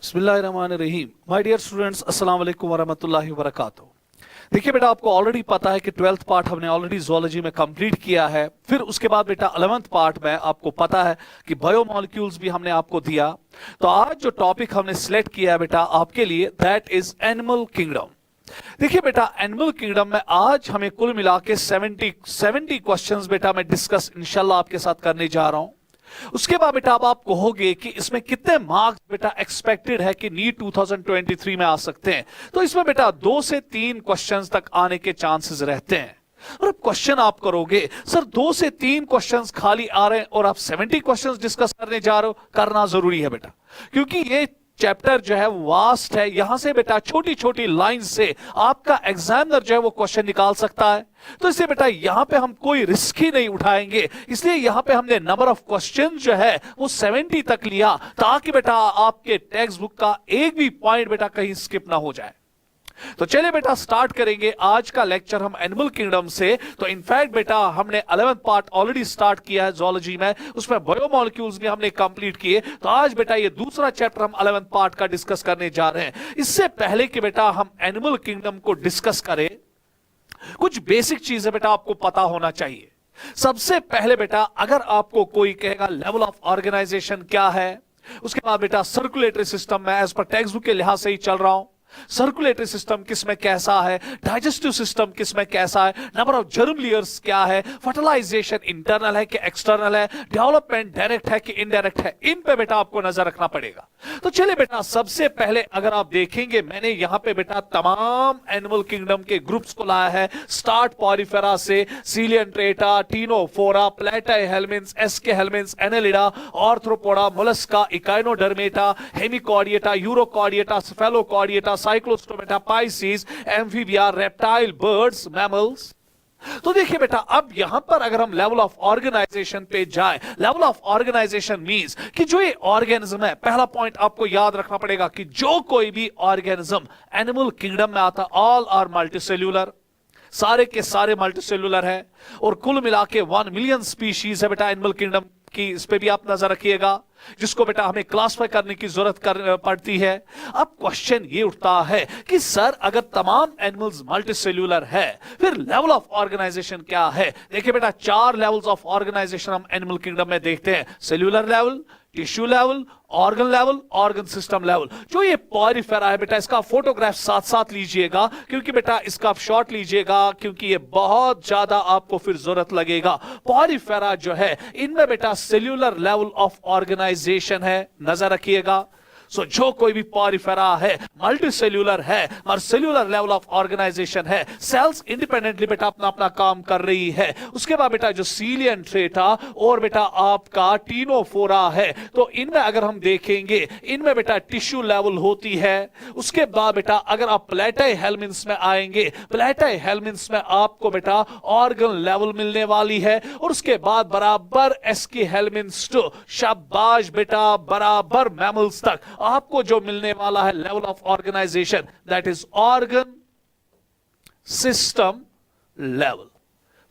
बिस्मिल्लाहिर्रहमानिर्रहीम। My dear students, अस्सलाम वालेकुम वरहमतुल्लाहि वबरकातुहू। देखिए बेटा, आपको ऑलरेडी पता है कि 12th पार्ट हमने ऑलरेडी ज़ूलॉजी में कंप्लीट किया है। फिर उसके बाद बेटा 11th पार्ट में आपको पता है कि बायोमॉलिक्यूल्स भी हमने आपको दिया। तो आज जो टॉपिक हमने सिलेक्ट किया है बेटा आपके लिए, दैट इज एनिमल किंगडम। देखिए बेटा, एनिमल किंगडम में आज हमें कुल मिला के 70 क्वेश्चंस बेटा मैं डिस्कस इंशाल्लाह आपके साथ करने जा रहा हूं। उसके बाद बेटा अब आप कहोगे कि इसमें कितने मार्क्स बेटा एक्सपेक्टेड है कि नीट 2023 में आ सकते हैं। तो इसमें बेटा 2 से 3 क्वेश्चंस तक आने के चांसेस रहते हैं। और अब क्वेश्चन आप करोगे, सर 2 से 3 क्वेश्चंस खाली आ रहे हैं और आप 70 क्वेश्चंस डिस्कस करने जा रहे हो। करना जरूरी है बेटा, क्योंकि ये चैप्टर जो है वास्ट है। यहां से बेटा छोटी छोटी लाइन से आपका एग्जामिनर जो है वो क्वेश्चन निकाल सकता है। तो इसलिए बेटा यहां पे हम कोई रिस्क ही नहीं उठाएंगे, इसलिए यहां पे हमने नंबर ऑफ क्वेश्चन जो है वो 70 तक लिया, ताकि बेटा आपके टेक्स्ट बुक का एक भी पॉइंट बेटा कहीं स्किप ना हो जाए। तो चलिए बेटा स्टार्ट करेंगे आज का लेक्चर हम एनिमल किंगडम से। तो इनफैक्ट बेटा हमने 11th पार्ट ऑलरेडी स्टार्ट किया है ज़ूलॉजी में, उसमें बायोमॉलिक्यूल्स भी हमने कंप्लीट किए। तो आज बेटा ये दूसरा चैप्टर हम 11th पार्ट का डिस्कस करने जा रहे हैं। इससे पहले कि बेटा हम एनिमल किंगडम को डिस्कस करें, कुछ बेसिक चीजें बेटा आपको पता होना चाहिए। सबसे पहले बेटा अगर आपको कोई कहेगा लेवल ऑफ ऑर्गेनाइजेशन क्या है, उसके बाद बेटा सर्कुलेटरी सिस्टम में एज पर टेक्स्ट बुक के लिहाज से ही चल रहा हूं। सर्कुलेटरी सिस्टम किसमें कैसा है, डाइजेस्टिव सिस्टम किसमें कैसा है, नंबर ऑफ जर्म लेयर्स क्या है, फर्टिलाइजेशन इंटरनल है कि एक्सटर्नल है, डेवलपमेंट डायरेक्ट है कि इनडायरेक्ट है, इन पे बेटा आपको नजर रखना पड़ेगा। तो चलिए बेटा सबसे पहले अगर आप देखेंगे, मैंने यहां पे बेटा तमाम एनिमल किंगडम के ग्रुप्स को लाया है। स्टार्ट पॉरीफेरा से Coelenterata, Ctenophora, Platyhelminthes, Aschelminthes, Annelida, Arthropoda, Mollusca, Echinodermata, Hemichordata, Urochordata, Cephalochordata, Cyclostomata, Pisces, Amphibia, reptile, birds, mammals. तो देखिए बेटा अब यहां पर अगर हम लेवल ऑफ ऑर्गेनाइजेशन पे जाए, लेवल ऑफ ऑर्गेनाइजेशन मींस कि जो ये ऑर्गेनिज्म है, पहला पॉइंट आपको याद रखना पड़ेगा कि जो कोई भी ऑर्गेनिज्म एनिमल किंगडम में आता, ऑल आर मल्टीसेल्यूलर, सारे के सारे मल्टीसेल्यूलर है। और कुल मिला के 1 मिलियन स्पीशीज है बेटा एनिमल किंगडम की। इस पे भी आप नजर रखिएगा, जिसको बेटा हमें क्लासिफाई करने की जरूरत पड़ती है। अब क्वेश्चन ये उठता है कि सर अगर तमाम एनिमल्स मल्टीसेल्यूलर है, फिर लेवल ऑफ ऑर्गेनाइजेशन क्या है। देखिए बेटा 4 लेवल्स ऑफ ऑर्गेनाइजेशन हम एनिमल किंगडम में देखते हैं। Cellular level, tissue level, organ level, organ system level. जो ये पॉरीफेरा है बेटा, इसका फोटोग्राफ साथ साथ लीजिएगा, क्योंकि बेटा इसका आप शॉट लीजिएगा, क्योंकि ये बहुत ज्यादा आपको फिर जरूरत लगेगा। पॉरीफेरा जो है इनमें बेटा सेल्यूलर लेवल ऑफ ऑर्गेनाइजेशन है, नजर रखिएगा। सो जो कोई भी पॉरीफेरा है मल्टी सेल्यूलर है और सेल्यूलर लेवल ऑफ ऑर्गेनाइजेशन है, सेल्स इंडिपेंडेंटली बेटा अपना अपना काम कर रही है। उसके बाद बेटा जो सीलियंट्रेटा और बेटा आपका टीनोफोरा है, तो इनमें अगर हम देखेंगे इनमें बेटा टिश्यू लेवल होती है। उसके बाद बेटा अगर आप प्लेटाहेल्मिन्स में आएंगे, प्लेटाहेल्मिन्स में आपको बेटा ऑर्गन लेवल मिलने वाली है। और उसके बाद बराबर एस्केहेल्मिन्स टू, शाबाश बेटा, बराबर मैमल्स तक आपको जो मिलने वाला है level of organisation, that is organ system level.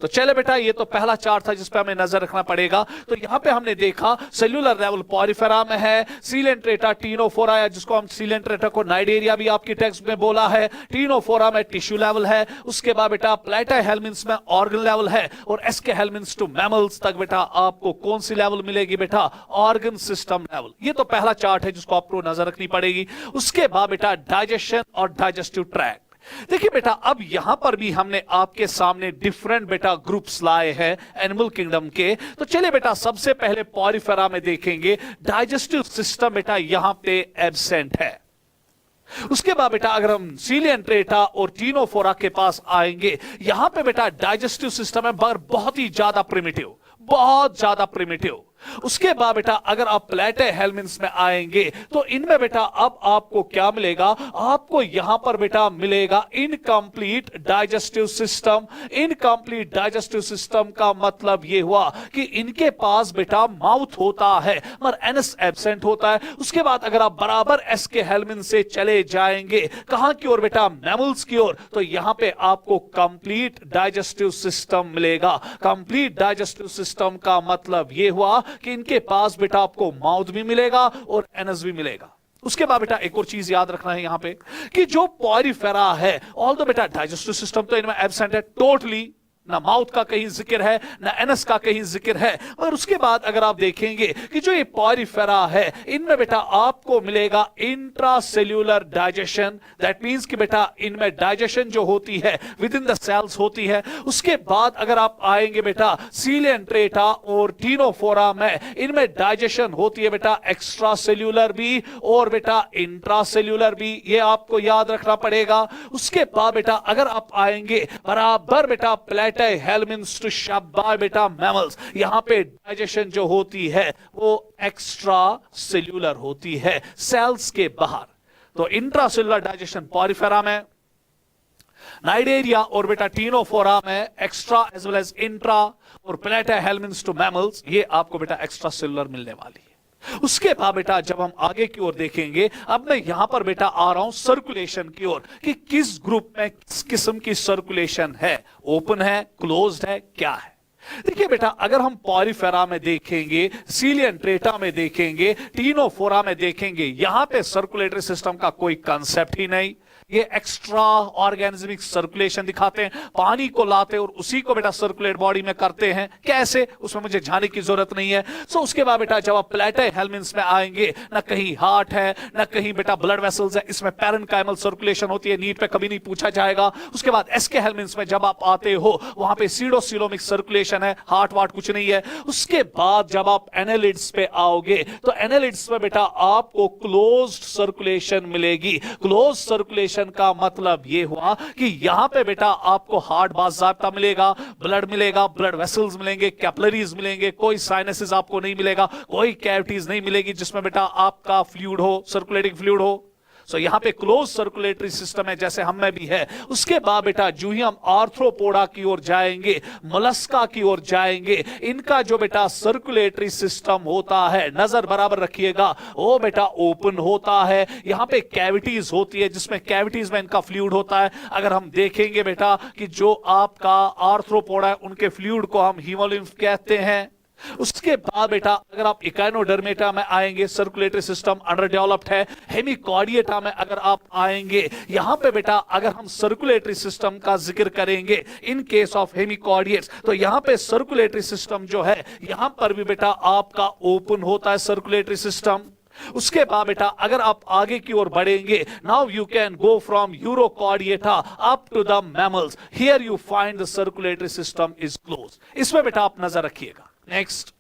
तो चले बेटा ये तो पहला चार्ट था जिस पे हमें नजर रखना पड़ेगा। तो यहां पे हमने देखा सेल्यूलर लेवल पॉरीफेरा में है, सीलेंट्रेटा, टीनोफोरा, या जिसको हम सीलेंट्रेटा को नाइडेरिया भी आपकी टेक्स्ट में बोला है, टीनोफोरा में टिश्यू लेवल है। उसके बाद बेटा प्लेटाहेल्मिन्स में ऑर्गन लेवल है, और एस्केहेल्मिन्स टू मैमल्स तक बेटा आपको कौन सी लेवल मिलेगी बेटा, ऑर्गन सिस्टम लेवल। ये तो पहला चार्ट है जिसको आपको नजर रखनी पड़ेगी। उसके बाद बेटा डाइजेशन और डाइजेस्टिव ट्रैक्ट। देखिए बेटा अब यहां पर भी हमने आपके सामने डिफरेंट बेटा ग्रुप्स लाए हैं एनिमल किंगडम के। तो चलिए बेटा सबसे पहले पॉरीफेरा में देखेंगे, डाइजेस्टिव सिस्टम बेटा यहां पे एब्सेंट है। उसके बाद बेटा अगर हम सीलियंट्रेटा और टीनोफोरा के पास आएंगे, यहां पे बेटा डाइजेस्टिव सिस्टम है मगर बहुत ही ज्यादा प्रिमिटिव, बहुत ज्यादा प्रिमिटिव। उसके बाद बेटा अगर आप प्लेटाहेल्मिन्स में आएंगे, तो इनमें बेटा अब आपको क्या मिलेगा, आपको यहां पर बेटा मिलेगा incomplete digestive system. Incomplete digestive system का मतलब यह हुआ कि इनके पास बेटा माउथ होता है मगर एनस एब्सेंट होता है। उसके बाद अगर आप बराबर एस्केहेल्मिन से चले जाएंगे कहां की ओर बेटा, मैमल्स की ओर, तो यहां पे आपको कंप्लीट डाइजेस्टिव सिस्टम मिलेगा। कंप्लीट डाइजेस्टिव सिस्टम का मतलब यह हुआ कि इनके पास बेटा आपको माउथ भी मिलेगा और एनस भी मिलेगा। उसके बाद बेटा एक और चीज याद रखना है यहां पे कि जो पॉरिफेरा है, ऑल दो बेटा डाइजेस्टिव सिस्टम तो इनमें एब्सेंट है टोटली, ना माउथ का कहीं जिक्र है ना एनस का कहीं जिक्र है। और उसके बाद अगर आप देखेंगे कि जो ये पॉरिफेरा है इनमें बेटा आपको मिलेगा इंट्रासेल्यूलर डाइजेशन, दैट मींस कि बेटा इनमें डाइजेशन जो होती है विद इन द सेल्स होती है। उसके बाद अगर आप आएंगे बेटा सीलियंट्रेटा और टीनोफोरा में, इनमें डाइजेशन होती है बेटा एक्स्ट्रा सेल्यूलर भी और बेटा इंट्रासेल्यूलर भी, ये आपको याद रखना पड़ेगा। उसके बाद बेटा अगर आप आएंगे बराबर बेटा हेलमिन्स टू शब्बा बेटा मैमल्स, यहां पे डाइजेशन जो होती है वो एक्स्ट्रा सेल्यूलर होती है सेल्स के बाहर। तो इंट्रासेल्यूलर डाइजेशन पॉरिफेरा में, नाइडेरिया और बेटा टीनोफोरा में extra as well as intra, और प्लेटा हेलमिन्स टू मैमल्स ये आपको बेटा एक्स्ट्रा सेल्यूलर मिलने वाली है। उसके बाद बेटा जब हम आगे की ओर देखेंगे, अब मैं यहां पर बेटा आ रहा हूं सर्कुलेशन की ओर कि किस ग्रुप में किस किस्म की सर्कुलेशन है, ओपन है, क्लोज्ड है, क्या है। देखिए बेटा अगर हम पॉरिफेरा में देखेंगे, सीलियंट्रेटा में देखेंगे, टीनोफोरा में देखेंगे, यहां पे सर्कुलेटरी सिस्टम का कोई कंसेप्ट ही नहीं। ये एक्स्ट्रा ऑर्गेनिज्मिक सर्कुलेशन दिखाते हैं, पानी को लाते और उसी को बेटा सर्कुलेट बॉडी में करते हैं। कैसे, उसमें मुझे जाने की जरूरत नहीं है। सो उसके बाद बेटा जब आप प्लेटा हेलमिन्स में आएंगे, ना कहीं हार्ट है ना कहीं बेटा ब्लड वेसल्स है, इसमें पैरेन्काइमल सर्कुलेशन होती है, नीट पे कभी नहीं पूछा जाएगा। उसके बाद एसके हेलमिन्स में जब आप आते हो वहां पे सीडोसिलोमिक सर्कुलेशन है, हार्ट वार्ट कुछ नहीं है। उसके बाद जब आप एनालिड्स पे आओगे तो एनालिड्स में बेटा आपको क्लोज्ड सर्कुलेशन मिलेगी। क्लोज सर्कुलेशन का मतलब यह हुआ कि यहां पे बेटा आपको हार्ट बाज़ाब्ता मिलेगा, ब्लड मिलेगा, ब्लड वेसल्स मिलेंगे, कैपिलरीज मिलेंगे, कोई साइनसेस आपको नहीं मिलेगा, कोई कैविटीज नहीं मिलेगी जिसमें बेटा आपका फ्लूइड हो, सर्कुलेटिंग फ्लूइड हो। सो यहां पे क्लोज सर्कुलेटरी सिस्टम है जैसे हम में भी है। उसके बाद बेटा जो ही हम आर्थ्रोपोडा की ओर जाएंगे, मोलस्का की ओर जाएंगे, इनका जो बेटा सर्कुलेटरी सिस्टम होता है, नजर बराबर रखिएगा, वो बेटा ओपन होता है। यहां पे कैविटीज होती है जिसमें कैविटीज में इनका फ्लूइड होता है। अगर हम देखेंगे बेटा कि जो आपका आर्थ्रोपोडा है उनके फ्लूइड को हम हीमोलिम्फ कहते हैं। उसके बाद बेटा अगर आप इकाइनोडर्मेटा में आएंगे, सर्कुलेटरी सिस्टम अंडर डेवलप्ड है। हेमिकॉर्डिएटा में अगर आप आएंगे, यहां पे बेटा अगर हम सर्कुलेटरी सिस्टम का जिक्र करेंगे इन केस ऑफ हेमिकॉर्डिएट्स, तो यहां पे सर्कुलेटरी सिस्टम जो है यहां पर भी बेटा आपका ओपन होता है सर्कुलेटरी सिस्टम। उसके बाद बेटा अगर आप आगे की ओर बढ़ेंगे, now you can go from Urochordata up to the mammals, here you find the circulatory system is close. इसमें बेटा आप नजर रखिएगा। नेक्स्ट,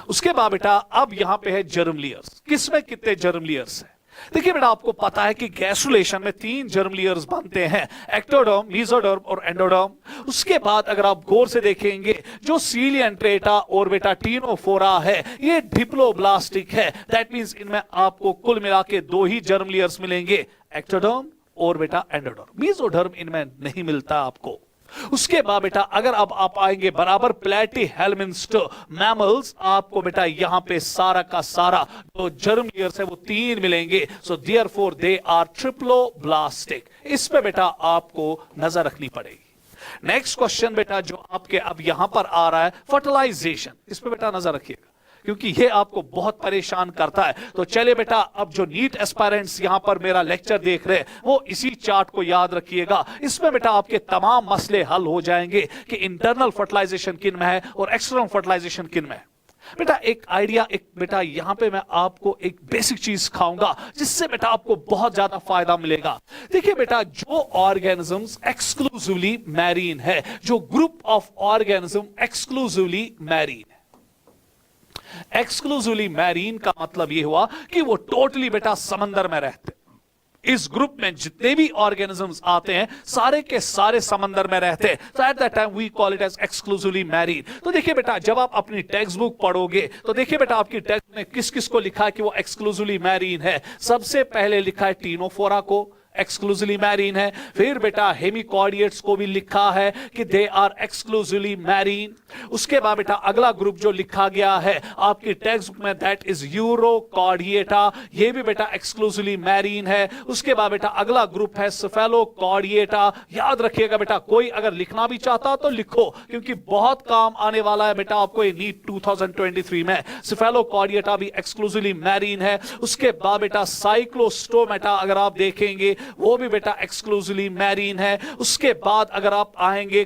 उसके बाद बेटा अब यहां पे है जर्म लेयर्स। किसमें कितने जर्म लेयर्स हैं? देखिए बेटा आपको पता है कि गैस्ट्रुलेशन में 3 जर्म लेयर्स बनते हैं, एक्टोडर्म, मेसोडर्म और एंडोडर्म। उसके बाद अगर आप गौर से देखेंगे, जो सीलियंट्रेटा और बेटा टीनोफोरा है ये डिप्लोब्लास्टिक है, दैट मींस इनमें आपको कुल मिला के 2 ही जर्म लेयर्स मिलेंगे, एक्टोडर्म और बेटा एंडोडर्म। मेसोडर्म इनमें नहीं मिलता आपको। उसके बाद बेटा अगर अब आप आएंगे बराबर प्लेटीहेलमिन्स टू मैमल्स, आपको बेटा यहां पे सारा का सारा जो जर्म लेयर्स है वो 3 मिलेंगे। So therefore they are triploblastic. इस पे बेटा आपको नजर रखनी पड़ेगी। नेक्स्ट क्वेश्चन बेटा जो आपके अब यहां पर आ रहा है, फर्टिलाइजेशन। इस पे बेटा नजर रखिएगा क्योंकि ये आपको बहुत परेशान करता है। तो चले बेटा अब जो नीट एस्पायरेंट्स यहां पर मेरा लेक्चर देख रहे हैं वो इसी चार्ट को याद रखिएगा। इसमें बेटा आपके तमाम मसले हल हो जाएंगे कि इंटरनल फर्टिलाइजेशन किन में है और एक्सटर्नल फर्टिलाइजेशन किन में है। बेटा एक आइडिया, एक बेटा यहां पे मैं आपको एक बेसिक चीज सिखाऊंगा जिससे बेटा आपको बहुत ज्यादा फायदा मिलेगा। देखिए बेटा जो ऑर्गेनिजम्स एक्सक्लूसिवली मैरीन है, जो group of organism exclusively marine है, एक्सक्लूसिवली मैरीन का मतलब यह हुआ कि वो टोटली बेटा समंदर में रहते। इस ग्रुप में जितने भी ऑर्गेनिजम्स आते हैं सारे के सारे समंदर में रहते हैं। तो at that time we call it as exclusively marine. तो देखिए बेटा जब आप अपनी टेक्स्ट बुक पढ़ोगे तो देखिए बेटा आपकी टेक्स्ट में किस किस को लिखा है कि वो एक्सक्लूसिवली मैरीन है। सबसे पहले लिखा है टीनोफोरा को, एक्सक्लूसिवली मैरीन है। फिर बेटा हेमिकॉर्डिएट्स को भी लिखा है कि दे आर एक्सक्लूसिवली मैरीन। उसके बाद बेटा अगला ग्रुप जो लिखा गया है आपकी टेक्स्ट बुक में, दैट इज यूरोकॉर्डिएटा, ये भी बेटा एक्सक्लूसिवली मैरीन है। उसके बाद बेटा अगला ग्रुप है सेफेलोकॉर्डिएटा। याद रखिएगा बेटा, कोई अगर लिखना भी चाहता तो लिखो, क्योंकि बहुत काम आने वाला है बेटा आपको ये नीट 2023 में। सेफेलोकॉर्डिएटा भी एक्सक्लूसिवली मैरीन है। उसके बाद बेटा साइक्लोस्टोमेटा अगर आप देखेंगे वो भी बेटा एक्सक्लूसिवली मैरीन है। उसके बाद अगर आप आएंगे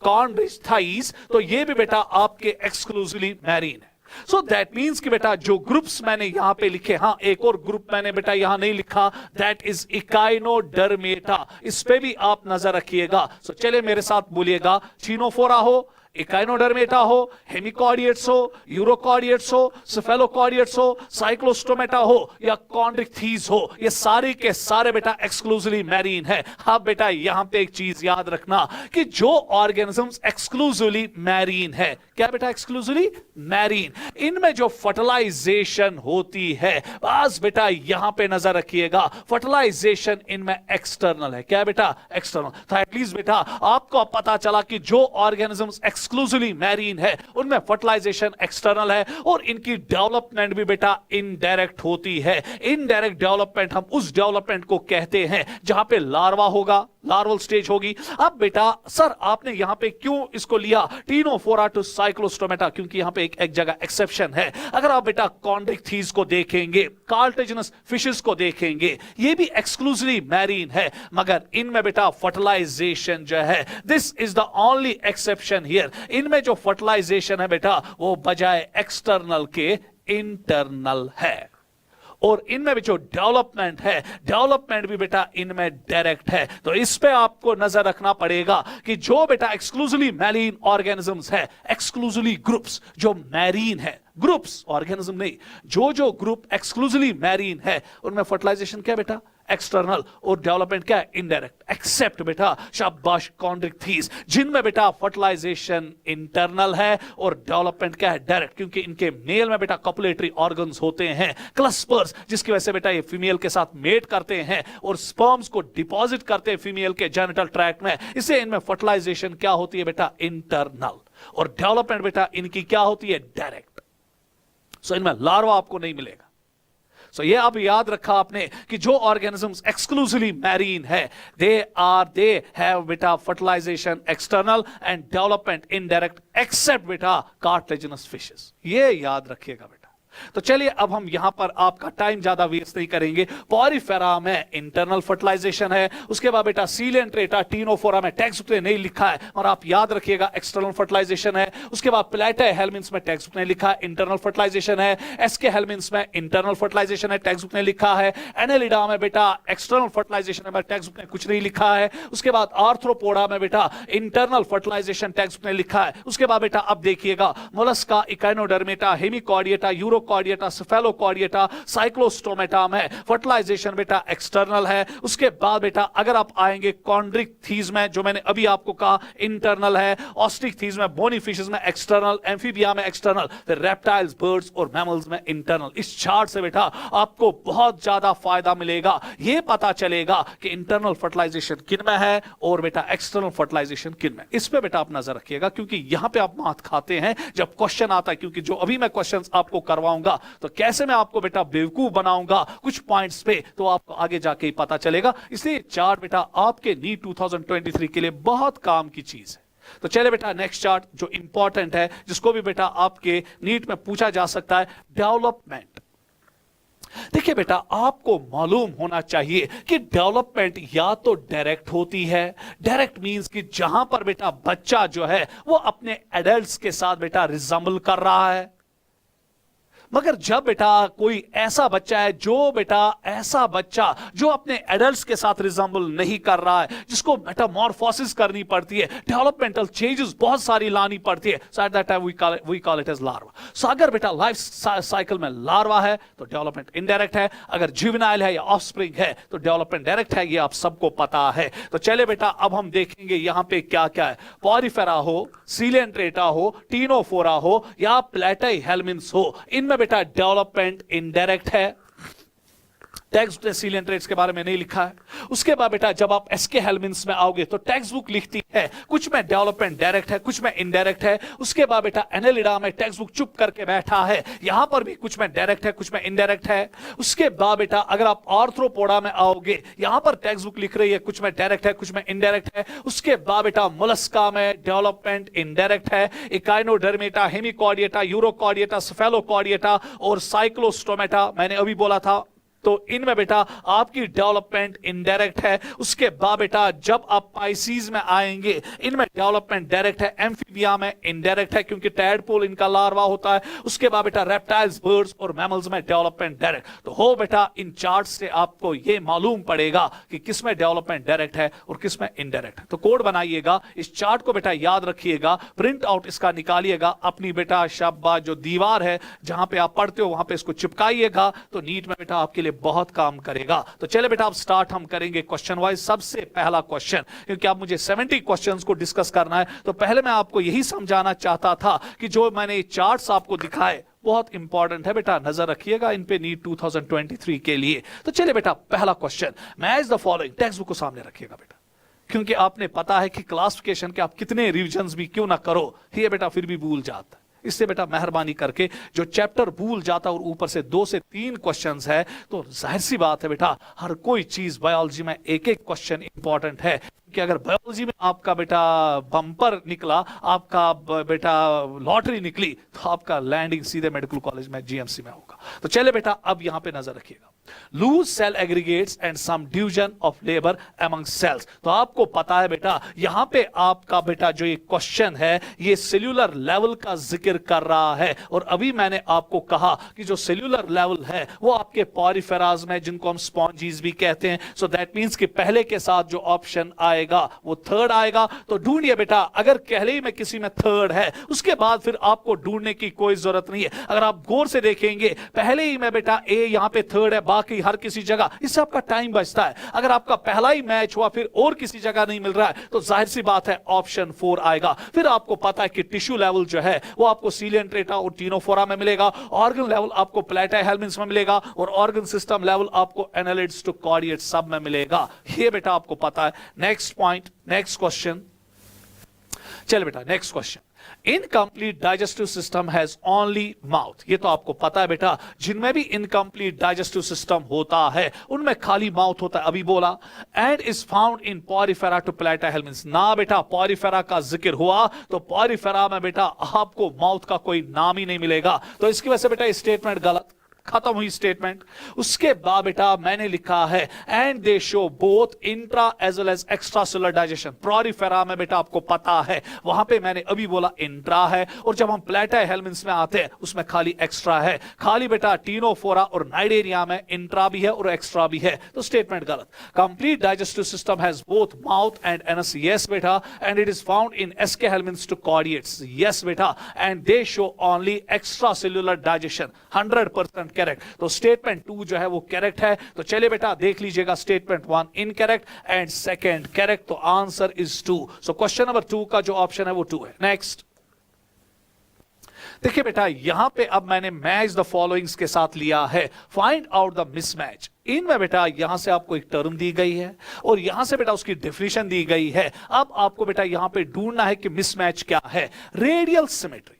कॉर्नरिज थाइस, तो ये भी बेटा आपके एक्सक्लूसिवली मैरीन है। सो दैट मीन्स कि बेटा जो ग्रुप्स मैंने यहां पे लिखे, हाँ एक और ग्रुप मैंने बेटा यहां नहीं लिखा, दैट इज इकाइनोडर्मेटा, इस पे भी आप नजर रखिएगा। सो चलिए मेरे साथ बोलिएगा, चीनोफोरा हो, इकाइनोडर्मेटा हो, हेमिकॉर्डिएट्स हो, यूरोकॉर्डिएट्स हो, सेफेलोकॉर्डिएट्स हो, साइक्लोस्टोमेटा हो या कॉन्ड्रिक्थीज हो, ये सारे के सारे बेटा एक्सक्लूसिवली मैरीन है। अब बेटा यहां पे एक चीज याद रखना कि जो ऑर्गेनिजम्स एक्सक्लूसिवली मैरीन है, क्या बेटा एक्सक्लूसिवली मैरीन, इनमें जो फर्टिलाइजेशन होती है, बस बेटा यहां पे नजर रखिएगा, फर्टिलाइजेशन इनमें एक्सटर्नल है। क्या बेटा एक्सटर्नल। तो एटलीस्ट बेटा आपको अब पता चला कि जो ऑर्गेनिजम्स एक्सक्लूसिवली मैरीन है उनमें फर्टिलाइजेशन एक्सटर्नल है और इनकी डेवलपमेंट भी बेटा इनडायरेक्ट होती है। इनडायरेक्ट डेवलपमेंट हम उस डेवलपमेंट को कहते हैं जहां पे लार्वा होगा, लार्वल स्टेज होगी। अब बेटा सर आपने यहां पे क्यों इसको लिया टीनोफोरा टू साइक्लोस्टोमेटा, क्योंकि यहां पे एक जगह एक्सेप्शन है। अगर आप बेटा कॉन्ड्रिक्थीज को देखेंगे, कार्टिलेजिनस फिशेस को देखेंगे, ये भी एक्सक्लूसिवली मैरीन है, मगर इनमें बेटा फर्टिलाइजेशन जो है, this is the only exception here. इनमें जो फर्टिलाइजेशन है बेटा वो बजाय एक्सटर्नल के इंटरनल है। और इनमें भी जो डेवलपमेंट है, डेवलपमेंट भी बेटा इनमें डायरेक्ट है। तो इस पे आपको नजर रखना पड़ेगा कि जो बेटा एक्सक्लूसिवली मैरीन ऑर्गेनिजम्स है, एक्सक्लूसिवली ग्रुप्स जो मैरीन है, ग्रुप्स ऑर्गेनिज्म नहीं, जो ग्रुप एक्सक्लूसिवली मैरीन है उनमें फर्टिलाइजेशन क्या बेटा एक्सटर्नल और डेवलपमेंट क्या है इंडायरेक्ट। एक्सेप्ट बेटा शाबाश कॉन्ड्रिक्थीज, जिनमें बेटा फर्टिलाइजेशन इंटरनल है और डेवलपमेंट क्या है डायरेक्ट, क्योंकि इनके मेल में बेटा कपुलेटरी ऑर्गन्स होते हैं, क्लस्पर्स, जिसकी वजह से बेटा ये फीमेल के साथ मेट करते हैं और स्पर्म्स को डिपॉजिट करते हैं फीमेल के जेनिटल ट्रैक्ट में। इससे इनमें फर्टिलाइजेशन क्या होती है बेटा इंटरनल और डेवलपमेंट बेटा इनकी क्या होती है डायरेक्ट। सो इनमें लार्वा आपको नहीं मिलेगा। सो ये अब याद रखा आपने कि जो ऑर्गेनिजम्स एक्सक्लूसिवली मैरीन है, दे हैव बेटा fertilisation external and development indirect except बेटा कार्टिलेजिनस फिशेस। ये याद रखिएगा बेटा। तो चलिए अब हम यहां पर आपका टाइम ज्यादा वेस्ट नहीं करेंगे। पॉरीफेरा में इंटरनल फर्टिलाइजेशन है, उसके बाद बेटा सीलेंट्रेटा टीनोफोरा में टेक्स्ट बुक नहीं लिखा है और आप याद रखिएगा एक्सटर्नल फर्टिलाइजेशन है। उसके बाद प्लेटा हेलमिन्स में टेक्स्ट बुक ने लिखा है इंटरनल फर्टिलाइजेशन है। एसके हेलमिन्स में इंटरनल फर्टिलाइजेशन है, टेक्स्ट बुक ने लिखा है। एनेलिडा में बेटा एक्सटर्नल फर्टिलाइजेशन है, टेक्स्ट बुक ने कुछ नहीं लिखा है। उसके बाद आर्थ्रोपोडा में बेटा इंटरनल फर्टिलाइजेशन टेक्स्ट बुक ने लिखा है। उसके बाद बेटा अब देखिएगा Mollusca, Echinodermata, Hemichordata, Urochordata, Cephalochordata, Cyclostomata में फर्टिलाइजेशन बेटा एक्सटर्नल है। उसके बाद बेटा अगर आप आएंगे कॉन्ड्रिक्थीज में, जो मैंने अभी आपको कहा इंटरनल है। ऑस्ट्रिक्थीज में, बोनी फिशेस में एक्सटर्नल, एम्फीबिया में एक्सटर्नल, फिर रेप्टाइल्स, बर्ड्स और मैमल्स में इंटरनल। इस चार्ट से बेटा आपको बहुत ज्यादा फायदा मिलेगा, यह पता चलेगा कि इंटरनल फर्टिलाइजेशन किन में है और बेटा एक्सटर्नल फर्टिलाइजेशन किन में। इस पे बेटा आप नजर रखिएगा, क्योंकि यहां पे आप मात खाते हैं जब क्वेश्चन आता है, क्योंकि जो अभी मैं क्वेश्चंस आपको करवाऊंगा तो कैसे मैं आपको बेटा बेवकूफ बनाऊंगा कुछ पॉइंट्स पे, तो आपको आगे जाके ही पता चलेगा। इसलिए चार्ट बेटा आपके नीट 2023 के लिए बहुत काम की चीज है। तो चले बेटा नेक्स्ट चार्ट जो इंपॉर्टेंट है, जिसको भी बेटा आपके नीट में पूछा जा सकता है, डेवलपमेंट। देखिए बेटा आपको मालूम होना चाहिए कि डेवलपमेंट या तो डायरेक्ट होती है, डायरेक्ट मींस कि जहां पर बेटा बच्चा जो है वो अपने एडल्ट्स के साथ बेटा रिजम्बल कर रहा है। मगर जब बेटा कोई ऐसा बच्चा है जो अपने एडल्ट्स के साथ रिजम्बल नहीं कर रहा है, जिसको मेटामॉर्फोसिस करनी पड़ती है, डेवलपमेंटल चेंजेस बहुत सारी लानी पड़ती है, so at that time we call it as larva. So अगर बेटा लाइफ साइकिल में लार्वा है तो डेवलपमेंट इनडायरेक्ट है, अगर जुवेनाइल है या ऑफस्प्रिंग है तो डेवलपमेंट डायरेक्ट है। ये आप सबको पता है। तो चले बेटा अब हम देखेंगे यहां पे क्या क्या है। पॉरीफेरा हो, सीलेंट्रेटा हो, टीनोफोरा हो या प्लेटाई हेलमिन्स हो, इनमें बेटा डेवलपमेंट इनडायरेक्ट है। टेक्स्ट बुक सीलियन ट्रेट्स के बारे में नहीं लिखा है। उसके बाद बेटा जब आप एसके हेल्मिन्स में आओगे तो टेक्स्ट बुक लिखती है कुछ में डेवलपमेंट डायरेक्ट है, कुछ में इनडायरेक्ट है। उसके बाद बेटा एनेलिडा में टेक्स्ट बुक चुप करके बैठा है, यहां पर भी कुछ में डायरेक्ट है, कुछ में इनडायरेक्ट है। उसके बाद बेटा अगर आप आर्थ्रोपोडा में आओगे, यहां पर टेक्स्ट बुक लिख रही है कुछ में डायरेक्ट है, कुछ में इनडायरेक्ट है। उसके बाद बेटा मोलस्का में डेवलपमेंट इनडायरेक्ट है। इकाइनोडर्मेटा, हेमिकॉर्डिएटा, यूरोकॉर्डिएटा, सेफेलोकॉर्डिएटा और साइक्लोस्टोमेटा मैंने अभी बोला था, तो इनमें बेटा आपकी डेवलपमेंट इनडायरेक्ट है। उसके बाद बेटा जब आप पाइसीज में आएंगे, इनमें डेवलपमेंट डायरेक्ट है। एम्फीबिया में इनडायरेक्ट है क्योंकि टैडपोल इनका लार्वा होता है। उसके बाद बेटा रेप्टाइल्स, बर्ड्स और मैमल्स में डेवलपमेंट डायरेक्ट। तो हो बेटा इन चार्ट से आपको यह मालूम पड़ेगा कि किसमें डेवलपमेंट डायरेक्ट है और किसमें इनडायरेक्ट है। तो कोड बनाइएगा, इस चार्ट को बेटा याद रखिएगा, प्रिंट आउट इसका निकालिएगा, अपनी बेटा शाबाश जो दीवार है जहां पे आप पढ़ते हो वहां पे इसको चिपकाइएगा, तो नीट में बेटा आपके लिए बहुत काम करेगा। तो चले बेटा अब स्टार्ट हम करेंगे क्वेश्चन वाइज। सबसे पहला क्वेश्चन, क्योंकि आप मुझे 70 क्वेश्चंस को डिस्कस करना है, तो पहले मैं आपको यही समझाना चाहता था कि जो मैंने चार्ट्स आपको दिखाए बहुत इंपॉर्टेंट है बेटा, नजर रखिएगा इन पे नीट 2023 के लिए। तो चलिए बेटा पहला question, match the following, text book को सामने रखिएगा बेटा, क्योंकि आपने पता है कि क्लासिफिकेशन के आप कितने रिविजन्स भी क्यों ना करो, ये बेटा फिर भी भूल जाता है। इससे बेटा मेहरबानी करके जो चैप्टर भूल जाता और ऊपर से 2 से 3 क्वेश्चंस है, तो जाहिर सी बात है बेटा हर कोई चीज बायोलॉजी में एक एक क्वेश्चन इंपॉर्टेंट है। कि अगर बायोलॉजी में आपका बेटा बम्पर निकला, आपका बेटा लॉटरी निकली, तो आपका लैंडिंग सीधे मेडिकल कॉलेज में जीएमसी में होगा। तो चले बेटा अब यहां पे नजर रखिएगा, loose cell aggregates and some division of labour among cells. तो आपको पता है बेटा यहां पे आपका बेटा जो ये क्वेश्चन है ये सेल्यूलर लेवल का जिक्र कर रहा है, और अभी मैंने आपको कहा कि जो सेल्यूलर लेवल है वो आपके पॉरीफेराज में, जिनको हम स्पॉन्जीज भी कहते हैं। सो दैट मींस कि पहले के साथ जो ऑप्शन आएगा वो थर्ड आएगा। तो ढूंढिए बेटा, अगर पहले ही में किसी में थर्ड है उसके बाद फिर आपको ढूंढने की कोई जरूरत नहीं है। अगर आप गौर से देखेंगे पहले ही में बेटा ए यहां पे थर्ड है, बाकी हर किसी जगह, इससे आपका टाइम बचता है। अगर आपका पहला ही मैच हुआ फिर और किसी जगह नहीं मिल रहा है, तो जाहिर सी बात है ऑप्शन 4 आएगा। फिर आपको पता है कि टिश्यू लेवल जो है वो आपको सीलियन ट्रेटा और टीनोफोरा में मिलेगा, ऑर्गन लेवल आपको प्लेटाहेल्मिन्थ्स में मिलेगा, और ऑर्गन सिस्टम लेवल आपको एनालिड्स टू कॉर्डिएट सब में मिलेगा। ये बेटा आपको पता है। नेक्स्ट पॉइंट, नेक्स्ट क्वेश्चन, चल बेटा next question, incomplete digestive system has only mouth. ये तो आपको पता है बेटा, जिनमें भी इनकम्प्लीट डाइजेस्टिव सिस्टम होता है उनमें खाली माउथ होता है, अभी बोला। And is found in Porifera to Platyhelminthes. ना बेटा पॉरीफेरा का जिक्र हुआ तो पॉरीफेरा में बेटा आपको माउथ का कोई नाम ही नहीं मिलेगा, तो इसकी वजह से बेटा स्टेटमेंट गलत, खत्म हुई स्टेटमेंट। उसके बाद बेटा मैंने लिखा है and they show both intra as well as extra cellular digestion. Porifera में बेटा आपको पता है वहां पे मैंने अभी बोला इंट्रा है, और जब हम प्लेटाहेल्मिन्थ्स में आते हैं उसमें खाली एक्स्ट्रा है। खाली बेटा टीनोफोरा और नाइडेरिया में इंट्रा भी है और एक्स्ट्रा भी है, तो स्टेटमेंट गलत। Complete digestive system has both mouth and anus, yes बेटा, and it is found in Aschelminthes to chordates, yes बेटा, and they show only extra cellular digestion, 100% correct. तो स्टेटमेंट 2 जो है वो करेक्ट है। तो चलिए बेटा देख लीजिएगा, statement 1 incorrect and second correct, तो answer is 2। So question number 2 का जो ऑप्शन है वो 2 है। नेक्स्ट देखिए बेटा, यहां पे अब मैंने मैच द फॉलोइंग्स के साथ लिया है, फाइंड आउट द मिसमैच। इनमें बेटा यहां से आपको एक टर्म दी गई है और यहां से बेटा उसकी डेफिनेशन दी गई है। अब आपको बेटा यहां पे ढूंढना है कि मिसमैच क्या है। रेडियल सिमेट्री,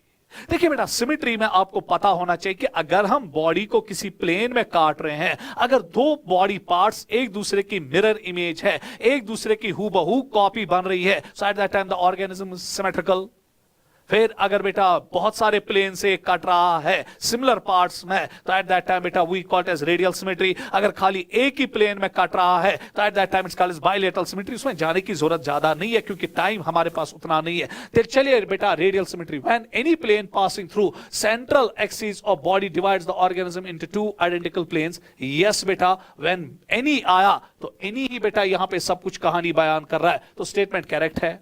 देखिए बेटा सिमेट्री में आपको पता होना चाहिए कि अगर हम बॉडी को किसी प्लेन में काट रहे हैं, अगर 2 बॉडी पार्ट्स एक दूसरे की मिरर इमेज है, एक दूसरे की हूबहू कॉपी बन रही है, so at that time the organism is symmetrical. फिर अगर बेटा बहुत सारे प्लेन से कट रहा है सिमिलर पार्ट्स में, तो एट दैट टाइम बेटा we called as radial symmetry. अगर खाली एक ही प्लेन में कट रहा है तो at that time it's called as bilateral symmetry. उसमें जाने की जरूरत ज्यादा नहीं है क्योंकि टाइम हमारे पास उतना नहीं है। तो चलिए बेटा radial symmetry, when any plane passing through central axis of body divides the organism into 2 identical planes, yes बेटा, व्हेन एनी आया तो एनी ही बेटा यहां पे सब कुछ कहानी बयान कर रहा है, तो स्टेटमेंट करेक्ट है।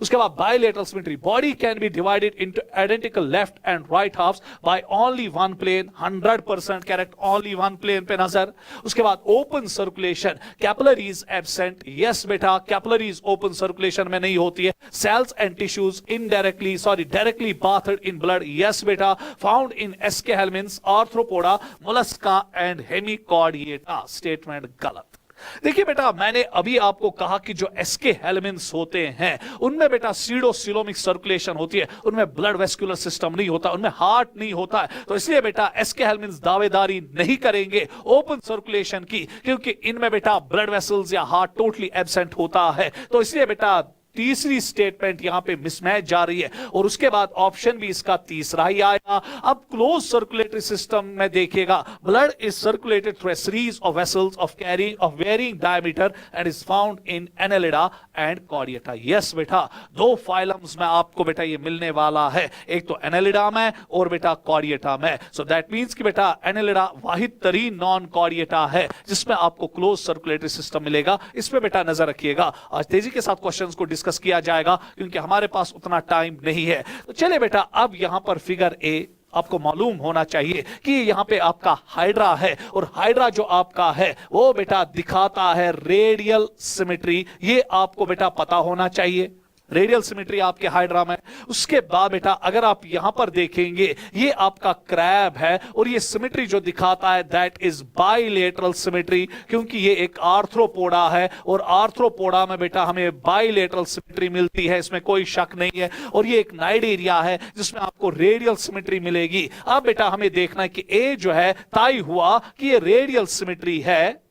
उसके बाद bilateral symmetry, body can be divided into identical left and right halves by only one plane, 100% correct, only one plane पे नजर। उसके बाद open circulation, capillaries absent, yes बेटा capillaries open circulation में नहीं होती है। cells and tissues directly bathed in blood, yes बेटा, found in SK helminths, arthropoda, mollusca and hemichordiata, statement गलत। देखिए बेटा, मैंने अभी आपको कहा कि जो एसके हेलमिन्स होते हैं उनमें बेटा सीडोसिलोमिक सर्कुलेशन होती है, उनमें ब्लड वेस्कुलर सिस्टम नहीं होता, उनमें हार्ट नहीं होता है, तो इसलिए बेटा एसके हेलमिन्स दावेदारी नहीं करेंगे ओपन सर्कुलेशन की, क्योंकि इनमें बेटा ब्लड वेसल्स या हार्ट टोटली एब्सेंट होता है। तो इसलिए बेटा तीसरी स्टेटमेंट यहां पे मिसमैच जा रही है, और उसके बाद ऑप्शन भी इसका तीसरा ही आया। अब क्लोज सर्कुलेटरी सिस्टम में देखिएगा, blood is circulated through a series of vessels of varying diameter and is found in Annelida and Chordata. Yes बेटा, दो फाइलम्स में आपको बेटा ये मिलने वाला है, एक तो एनालिडा में और बेटा कॉर्डिएटा में। सो दैट मींस कि बेटा एनालिडा वाहिद तरीन नॉन कॉर्डिएटा है जिसमें आपको क्लोज सर्कुलेटरी सिस्टम मिलेगा। इसमें बेटा नजर रखिएगा, आज तेजी के साथ क्वेश्चंस को डिस्कस किया जाएगा क्योंकि हमारे पास उतना टाइम नहीं है। तो चलिए बेटा, अब यहां पर फिगर ए आपको मालूम होना चाहिए कि यहां पे आपका हाइड्रा है, और हाइड्रा जो आपका है वो बेटा दिखाता है रेडियल सिमेट्री, ये आपको बेटा पता होना चाहिए, रेडियल सिमेट्री आपके हाइड्रा में। उसके बाद बेटा अगर आप यहां पर देखेंगे, ये आपका क्रैब है और ये सिमेट्री जो दिखाता है दैट इज बाइलेटरल सिमेट्री, क्योंकि ये एक आर्थ्रोपोडा है और आर्थ्रोपोडा में बेटा हमें बाइलेटरल सिमेट्री मिलती है, इसमें कोई शक नहीं है। और ये एक नाइडेरिया है जिसमें आपको रेडियल सिमेट्री मिलेगी। अब बेटा हमें देखना है कि ए जो है तय हुआ कि ये रेडियल सिमेट्री है,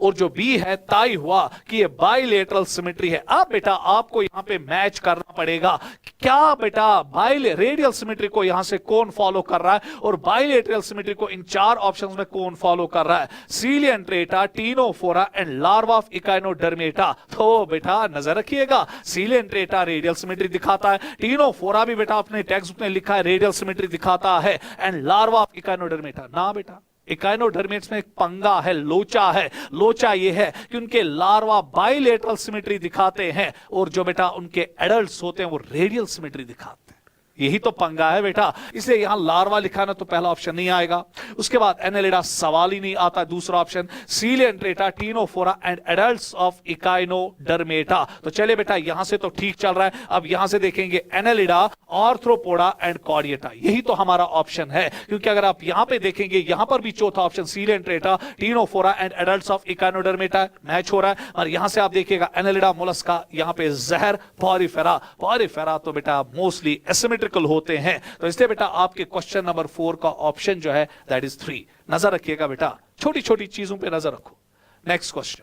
और जो बी है तय हुआ कि ये बाइलेटरल सिमेट्री है। अब बेटा आपको यहां पे मैच करना पड़ेगा, क्या बेटा रेडियल सिमेट्री को यहां से कौन फॉलो कर रहा है और बाइलेटरल सिमेट्री को इन चार ऑप्शंस में कौन फॉलो कर रहा है, Coelenterata, Ctenophora and larva of Echinodermata. तो बेटा नजर रखिएगा, सीलियंट्रेटा रेडियल सिमेट्री दिखाता है, टीनोफोरा भी बेटा अपने टेक्स्ट बुक में लिखा है रेडियल सिमेट्री दिखाता है, एंड लार्वा ऑफ इकाइनोडर्मेटा ना बेटा, इकाइनोडर्मेट्स में एक पंगा है, लोचा है। लोचा ये है कि उनके लार्वा बाइलेटरल सिमेट्री दिखाते हैं और जो बेटा उनके एडल्ट्स होते हैं वो रेडियल सिमेट्री दिखाते हैं, यही तो पंगा है बेटा। इसलिए यहां लार्वा लिखा ना तो पहला ऑप्शन नहीं आएगा। उसके बाद एनालिडा सवाल ही नहीं आता, दूसरा option Coelenterata, Ctenophora and adults of Echinodermata. तो चले बेटा यहां से तो ठीक चल रहा है। अब यहां से देखेंगे एनालिडा, आर्थ्रोपोडा एंड कॉर्डिएटा, यही तो हमारा ऑप्शन है, क्योंकि अगर आप यहां पे देखेंगे यहां पर भी चौथा option Coelenterata, Ctenophora and adults of Echinodermata match हो रहा है। और यहां से आप देखिएगा एनालिडा, मोलस्का, यहां पे जहर, पॉरीफेरा, पॉरीफेरा तो बेटा मोस्टली एसिमेट्रिकल होते हैं। तो इसलिए बेटा आपके क्वेश्चन नंबर 4 का ऑप्शन जो है दैट इज 3। नजर रखिएगा बेटा, छोटी छोटी चीजों पे नजर रखो। नेक्स्ट क्वेश्चन,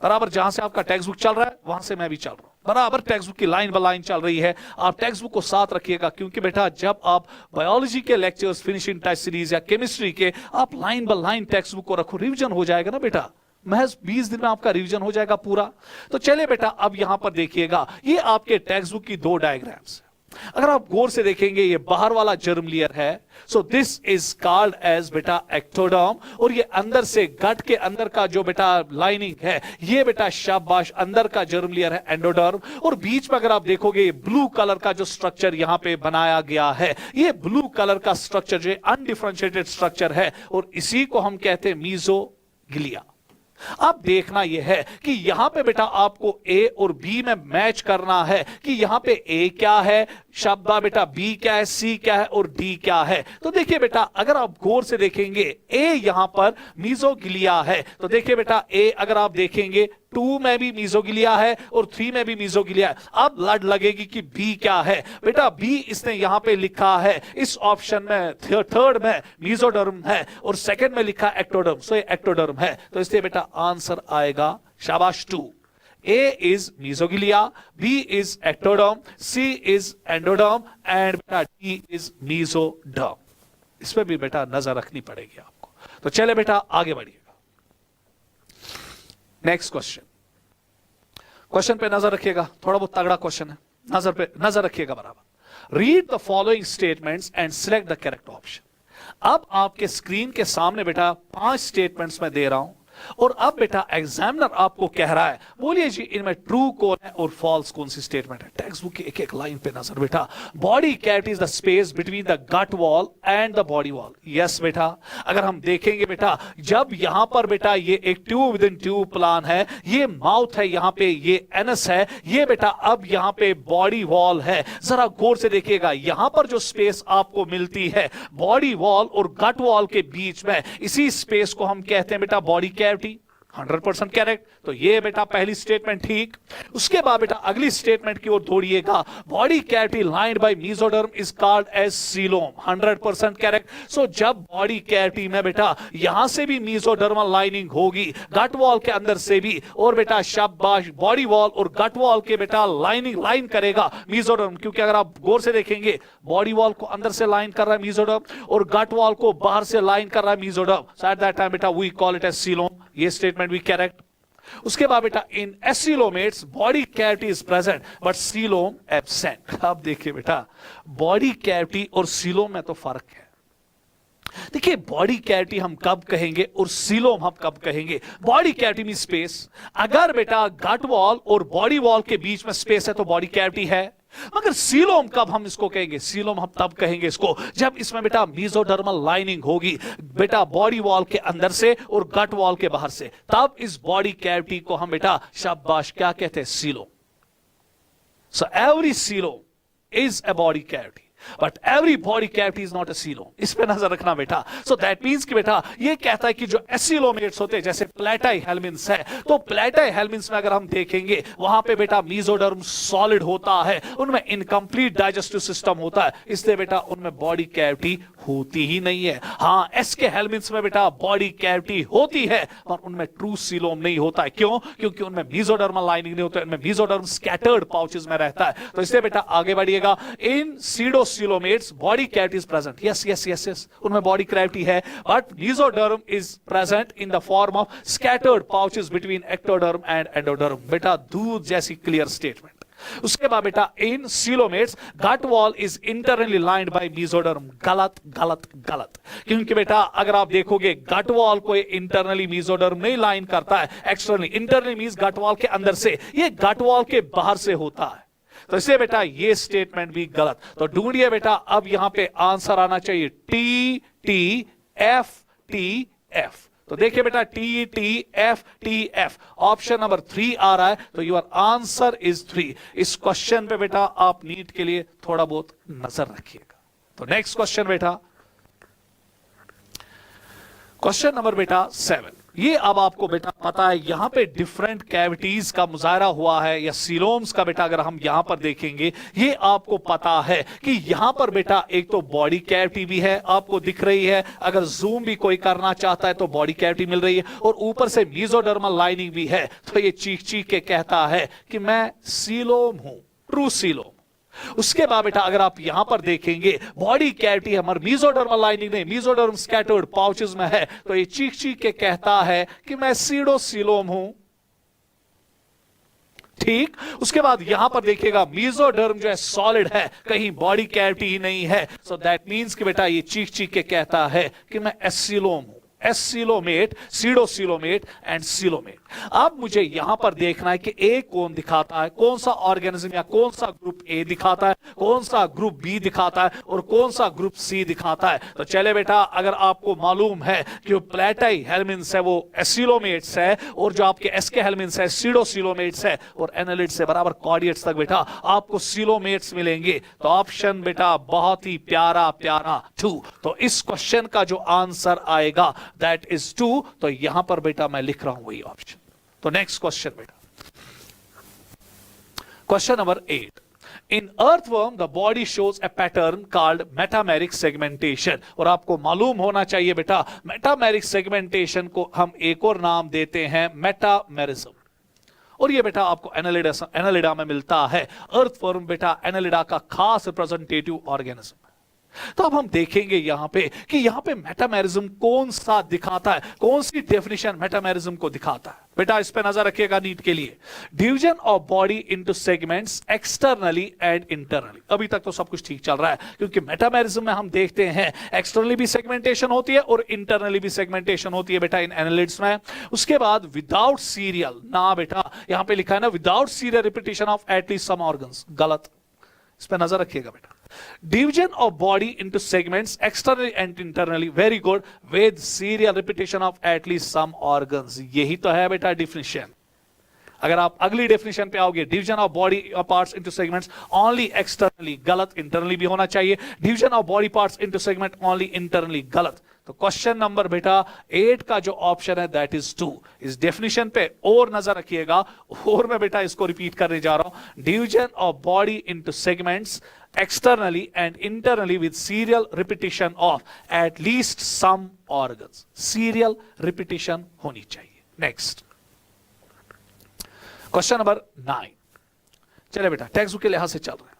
बराबर जहां से आपका टेक्स्ट बुक चल रहा है वहां से मैं भी चल रहा हूं, बराबर टेक्स्ट बुक की लाइन बाय लाइन चल रही है। आप टेक्स्ट बुक को साथ रखिएगा, क्योंकि बेटा जब आप बायोलॉजी के लेक्चर्स, फिनिशिंग टेस्ट सीरीज या केमिस्ट्री के, आप line by line text book को रखो, रिवीजन हो जाएगा ना बेटा, महज 20 दिन में आपका रिवीजन हो जाएगा पूरा। तो चलिए बेटा अब यहां पर देखिएगा, ये आपके टेक्स्ट बुक की 2 डायग्राम्स। अगर आप गौर से देखेंगे, ये बाहर वाला जर्म लेयर है, so this is called as बेटा एक्टोडर्म, और ये अंदर से गट के अंदर का जो बेटा लाइनिंग है ये बेटा शाबाश अंदर का जर्म लेयर है एंडोडर्म। और बीच में अगर आप देखोगे ये ब्लू कलर का जो स्ट्रक्चर यहां पे बनाया गया है, ये ब्लू कलर का स्ट्रक्चर जो अनडिफरेंशिएटेड स्ट्रक्चर है, और इसी को हम कहते हैं मीजोग्लिया। अब देखना यह है कि यहां पे बेटा आपको ए और बी में मैच करना है कि यहां पे ए क्या है शब्द, बेटा बी क्या है, सी क्या है और डी क्या है। तो देखिए बेटा अगर आप गौर से देखेंगे, ए यहां पर मीजोग्लिया है, तो देखिए बेटा ए अगर आप देखेंगे 2 में भी मीजोग्लिया है और 3 में भी मीजोग्लिया है। अब लड़ लगेगी कि बी क्या है, बेटा बी इसने यहां पे लिखा है इस ऑप्शन में, थर्ड में मीजोडर्म है और सेकंड में लिखा एक्टोडर्म, सो ये एक्टोडर्म है। तो इसलिए बेटा आंसर आएगा शाबाश 2। A is mesogilia, B is ectoderm, C is endoderm and बेटा D is mesoderm। इस पे भी बेटा नजर रखनी पड़ेगी आपको। तो चले बेटा आगे बढ़िएगा। नेक्स्ट क्वेश्चन, क्वेश्चन पे नजर रखिएगा, थोड़ा बहुत तगड़ा क्वेश्चन है, नजर रखिएगा बराबर। Read the following statements and select the correct option. अब आपके स्क्रीन के सामने बेटा 5 स्टेटमेंट्स मैं दे रहा हूं, और अब बेटा एग्जामिनर आपको कह रहा है बोलिए जी इनमें ट्रू कौन है और फॉल्स कौन सी स्टेटमेंट है। टेक्स्ट बुक की एक एक लाइन पे नजर बेटा। Body cavity is the space between the gut wall and the body wall. Yes बेटा, अगर हम देखेंगे बेटा जब यहां पर बेटा ये एक tube with in tube plan है, ये माउथ है, यहां पे ये एनस है, ये बेटा अब यहां पे बॉडी वॉल है। जरा गौर से देखिएगा यहां पर जो स्पेस आपको मिलती है बॉडी वॉल और गट वॉल के बीच में, इसी स्पेस को हम कहते हैं बेटा बॉडी कैविटी। 100% करेक्ट। तो ये बेटा पहली स्टेटमेंट ठीक। उसके बाद बेटा अगली स्टेटमेंट की ओर दौड़िएगा। Body cavity lined by mesoderm is called as coelom. 100% correct. So जब बॉडी कैविटी में बेटा यहां से भी मेसोडर्मल लाइनिंग होगी, गट वॉल के अंदर से भी, और बेटा शाबाश बॉडी वॉल और गट वॉल के बेटा लाइनिंग लाइन करेगा मेसोडर्म, क्योंकि अगर आप गौर से देखेंगे बॉडी वॉल को अंदर से लाइन कर रहा है मेसोडर्म और गट वॉल को बाहर से लाइन कर रहा है mesoderm. So at that time बेटा we call it as coelom. ये स्टेटमेंट भी करेक्ट। उसके बाद बेटा in acoelomates body cavity is present but coelom absent. अब देखिए बेटा बॉडी कैविटी और सीलोम में तो फर्क है। देखिए बॉडी कैविटी हम कब कहेंगे और सीलोम हम कब कहेंगे। बॉडी कैविटी में स्पेस, अगर बेटा गट वॉल और बॉडी वॉल के बीच में स्पेस है तो बॉडी कैविटी है। मगर सीलोम कब हम इसको कहेंगे, सीलोम हम तब कहेंगे इसको जब इसमें बेटा मेसोडर्मल लाइनिंग होगी बेटा बॉडी वॉल के अंदर से और गट वॉल के बाहर से, तब इस बॉडी कैविटी को हम बेटा शाबाश क्या कहते हैं, coelom. So every coelom is a body cavity but every body cavity is not a coelom. इस पे नजर रखना बेटा। सो दैट मींस कि बेटा ये कहता है कि जो एसिलोमेट्स होते हैं जैसे प्लेटाई हेलमिन्स है, तो प्लेटाई हेलमिन्स में अगर हम देखेंगे वहां पे बेटा मेसोडर्म सॉलिड होता है, उनमें इनकम्प्लीट डाइजेस्टिव सिस्टम होता है, इसलिए बेटा उनमें बॉडी कैविटी होती ही नहीं है। हाँ एस के हेलमिन्स में बेटा बॉडी कैविटी होती है और उनमें ट्रू सीलोम नहीं होता है। क्यों? क्योंकि उनमें मेसोडर्मल लाइनिंग नहीं होता है, उनमें मेसोडर्म स्कैटर्ड पाउचेस में रहता है। तो इसलिए बेटा आगे बढ़िएगा। In pseudocoelomates body cavity is present. Yes yes yes yes, उनमें बॉडी कैविटी है but mesoderm is present in the form of scattered pouches between ectoderm and endoderm. बेटा दूध जैसी क्लियर स्टेटमेंट। उसके बाद बेटा in coelomates gut wall is internally lined by mesoderm. गलत गलत गलत, क्योंकि बेटा अगर आप देखोगे गट वॉल को इंटरनली मेसोडर्म नहीं लाइन करता है, एक्सटर्नली। इंटरनली मींस गट वॉल के अंदर से, ये गट वॉल के बाहर से होता है। तो इसलिए बेटा ये स्टेटमेंट भी गलत। तो ढूंढिए बेटा अब यहां पे आंसर आना चाहिए T T F T F. तो देखिए बेटा T T F T F, option number 3 आ रहा है, तो योर आंसर इज 3। इस क्वेश्चन पे बेटा आप नीट के लिए थोड़ा बहुत नजर रखिएगा। तो नेक्स्ट क्वेश्चन बेटा, क्वेश्चन नंबर बेटा 7। ये अब आपको बेटा पता है यहां पे डिफरेंट कैविटीज का मुजाहरा हुआ है या सीलोम्स का। बेटा अगर हम यहां पर देखेंगे ये आपको पता है कि यहां पर बेटा एक तो बॉडी कैविटी भी है, आपको दिख रही है, अगर जूम भी कोई करना चाहता है तो बॉडी कैविटी मिल रही है, और ऊपर से मेसोडर्मल लाइनिंग भी है। तो ये चीख चीख के कहता है कि मैं सीलोम हूं, ट्रू सीलोम। उसके बाद बेटा अगर आप यहां पर देखेंगे बॉडी कैविटी है मगर मेसोडर्मल लाइनिंग नहीं, मेसोडर्म स्कैटर्ड पाउचेस में है, तो ये चीख चीख के कहता है कि मैं सीडोसीलोम हूं। ठीक। उसके बाद यहां पर देखिएगा मेसोडर्म जो है सॉलिड है, कहीं बॉडी कैविटी ही नहीं है। सो दैट मींस कि बेटा ये चीख चीख के कहता है कि मैं एसिलोम हूं। Acoelomate, pseudocoelomate and coelomate. अब मुझे यहां पर देखना है कि ए कौन दिखाता है, कौन सा ऑर्गेनिज्म या कौन सा ग्रुप ए दिखाता है, कौन सा ग्रुप बी दिखाता है और कौन सा ग्रुप सी दिखाता है। तो चले बेटा अगर आपको मालूम है कि प्लेटाई हेलमिन्स है वो एसिलोमेट्स है, और जो आपके एसके हेलमिन्स है सीडोसीलोमेट्स है, और एनालिट्स से बराबर कॉर्डिएट्स तक बेटा आपको सीलोमेट्स मिलेंगे। तो ऑप्शन बेटा बहुत ही प्यारा प्यारा 2। तो इस क्वेश्चन का जो आंसर आएगा दैट इज 2। तो यहां पर बेटा मैं लिख रहा हूं वही ऑप्शन। तो नेक्स्ट क्वेश्चन बेटा, question number 8। In earthworm the body shows A pattern called metameric segmentation. और आपको मालूम होना चाहिए बेटा मेटामेरिक सेगमेंटेशन को हम एक और नाम देते हैं मेटामेरिज्म। और ये बेटा आपको एनालिडा में मिलता है। अर्थवर्म बेटा एनालिडा का खास रिप्रेजेंटेटिव ऑर्गेनिज्म। तो अब हम देखेंगे यहां पे कि यहां पे मेटामेरिज्म कौन सा दिखाता है, कौन सी डेफिनेशन मेटामेरिज्म को दिखाता है। बेटा इस पे नजर रखिएगा नीट के लिए। Division of body into segments externally and internally. अभी तक तो सब कुछ ठीक चल रहा है, क्योंकि मेटामेरिज्म में हम देखते हैं एक्सटर्नली भी सेगमेंटेशन होती है और इंटरनली भी सेगमेंटेशन होती है बेटा इन एनालिट्स में। उसके बाद विदाउट सीरियल ना बेटा, यहां पे लिखा है ना without serial repetition of at least some organs, गलत। इस पे नजर रखिएगा बेटा। Division of body into segments externally and internally, very good, with serial repetition of at least some organs, यही तो है बेटा डिफिनेशन। अगर आप अगली डेफिनेशन पे आओगे, division of body parts into segments only externally, गलत, इंटरनली भी होना चाहिए। Division of body parts into segment only internally, गलत। तो क्वेश्चन नंबर बेटा 8 का जो ऑप्शन है दैट इज 2। इस डेफिनेशन पे और नजर रखिएगा, और मैं बेटा इसको रिपीट करने जा रहा हूं। Division of body into segments externally and internally with serial repetition of at least some organs, serial repetition होनी चाहिए। Next question number 9। चले बेटा टेक्स्ट बुक के लिहाज से चल रहे हैं।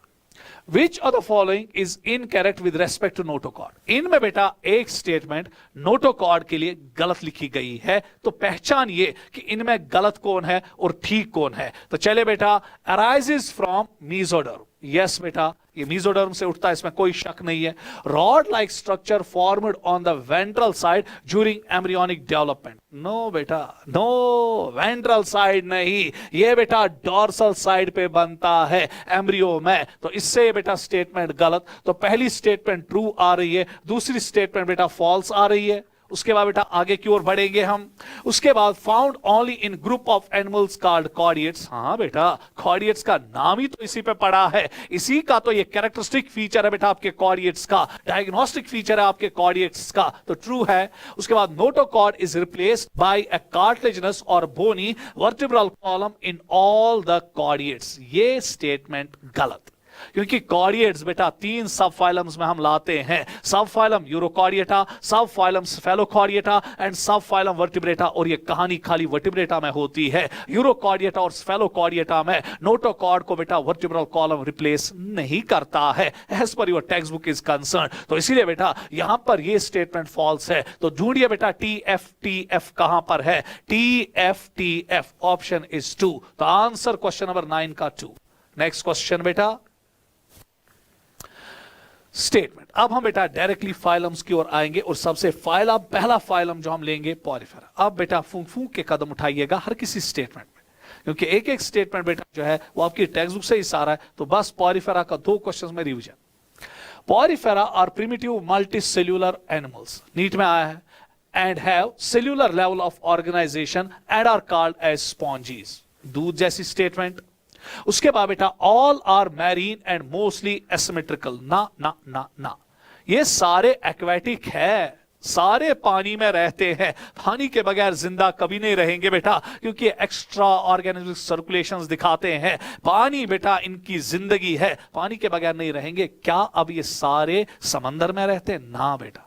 Which of the following is incorrect with respect to notochord? इनमें बेटा एक स्टेटमेंट नोटोकॉर्ड के लिए गलत लिखी गई है, तो पहचानिए कि इनमें गलत कौन है और ठीक कौन है। तो चले बेटा, अराइजेस फ्रॉम मीजोडर्म, यस बेटा ये मीजोडर्म से उठता है, इसमें कोई शक नहीं है। Rod like structure formed on the ventral side during embryonic development, no बेटा नो, वेंट्रल साइड नहीं, ये बेटा डॉर्सल साइड पे बनता है एम्ब्रियो में। तो इससे बेटा स्टेटमेंट गलत। तो पहली स्टेटमेंट ट्रू आ रही है, दूसरी स्टेटमेंट बेटा फॉल्स आ रही है। उसके बाद बेटा आगे की ओर बढ़ेंगे हम। उसके बाद found only in group of animals called chordates, हाँ बेटा कॉर्डिएट्स का नाम ही तो इसी पे पड़ा है, इसी का तो ये कैरेक्टरिस्टिक फीचर है बेटा आपके कॉर्डिएट्स का, डायग्नोस्टिक फीचर है आपके कॉर्डिएट्स का, तो ट्रू है। उसके बाद notochord is replaced by a cartilaginous और bony vertebral column in all the chordates, ये स्टेटमेंट गलत। क्योंकि कॉर्डिएट्स बेटा 3 सब फाइलम्स में हम लाते हैं, सब फाइलम यूरोकॉर्डिएटा, सब फाइलम स्फेलोकॉर्डिएटा एंड सब फाइलम वर्टिब्रेटा, और ये कहानी खाली वर्टिब्रेटा में होती है। यूरोकॉर्डिएटा और स्फेलोकॉर्डिएटा में नोटोकॉर्ड को बेटा वर्टिब्रल कॉलम रिप्लेस नहीं करता है as per your text book is concern. तो इसीलिए बेटा यहां पर ये स्टेटमेंट फॉल्स है। तो ढूंढिए बेटा TF कहां पर है, TF ऑप्शन इज 2। तो आंसर क्वेश्चन नंबर 9 का 2। नेक्स्ट क्वेश्चन बेटा स्टेटमेंट। अब हम बेटा डायरेक्टली फाइलम्स की ओर आएंगे और सबसे पहला फाइलम जो हम लेंगे पॉरीफेरा। अब बेटा फूंक फूंक के कदम उठाइएगा हर किसी स्टेटमेंट में, क्योंकि एक एक स्टेटमेंट बेटा जो है वो आपकी टेक्स्ट बुक से ही सारा है। तो बस पॉरीफेरा का 2 क्वेश्चन में revision. Porifera are primitive multi cellular animals, NEET में आया है, and have cellular level of organisation and are called as sponges, दूध जैसी स्टेटमेंट। उसके बाद बेटा all are marine and mostly asymmetrical, ना ना ना ना, ये सारे एक्वेटिक है, सारे पानी में रहते हैं, पानी के बगैर जिंदा कभी नहीं रहेंगे बेटा, क्योंकि एक्स्ट्रा ऑर्गेनिक सर्कुलेशंस दिखाते हैं। पानी बेटा इनकी जिंदगी है, पानी के बगैर नहीं रहेंगे। क्या अब ये सारे समंदर में रहते हैं? ना बेटा,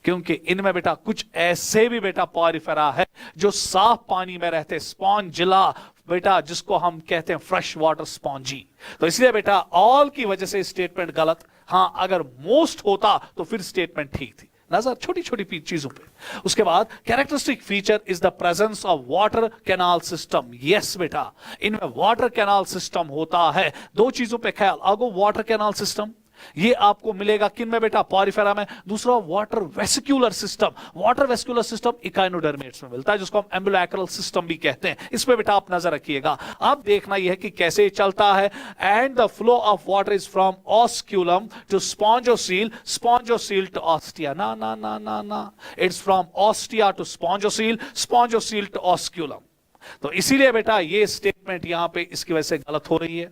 क्योंकि इनमें बेटा कुछ ऐसे भी बेटा पॉरीफेरा है जो साफ पानी में रहते, स्पॉन्जिला बेटा जिसको हम कहते हैं फ्रेश वाटर स्पॉन्जी। तो इसलिए बेटा ऑल की वजह से स्टेटमेंट गलत। हां अगर मोस्ट होता तो फिर स्टेटमेंट ठीक थी। नजर छोटी छोटी चीजों पे। उसके बाद characteristic feature is the presence of water canal system, yes बेटा इनमें वाटर कैनाल सिस्टम होता है। 2 चीजों पे ख्याल आगो, वाटर कैनाल सिस्टम ये आपको मिलेगा किन में बेटा, पॉरीफेरा में। दूसरा water vesicular system, water vesicular system echinodermates में मिलता है, जिसको हम एम्बुलाक्रल सिस्टम भी कहते हैं। इस पे बेटा आप नजर रखिएगा। अब देखना यह है कि कैसे चलता है। And the flow of water is from osculum to spongocoel, spongocoel to ostia, ना ना ना ना ना, it's from ostia to spongocoel, spongocoel to osculum. तो इसीलिए बेटा ये स्टेटमेंट यहां पे इसकी वजह से गलत हो रही है।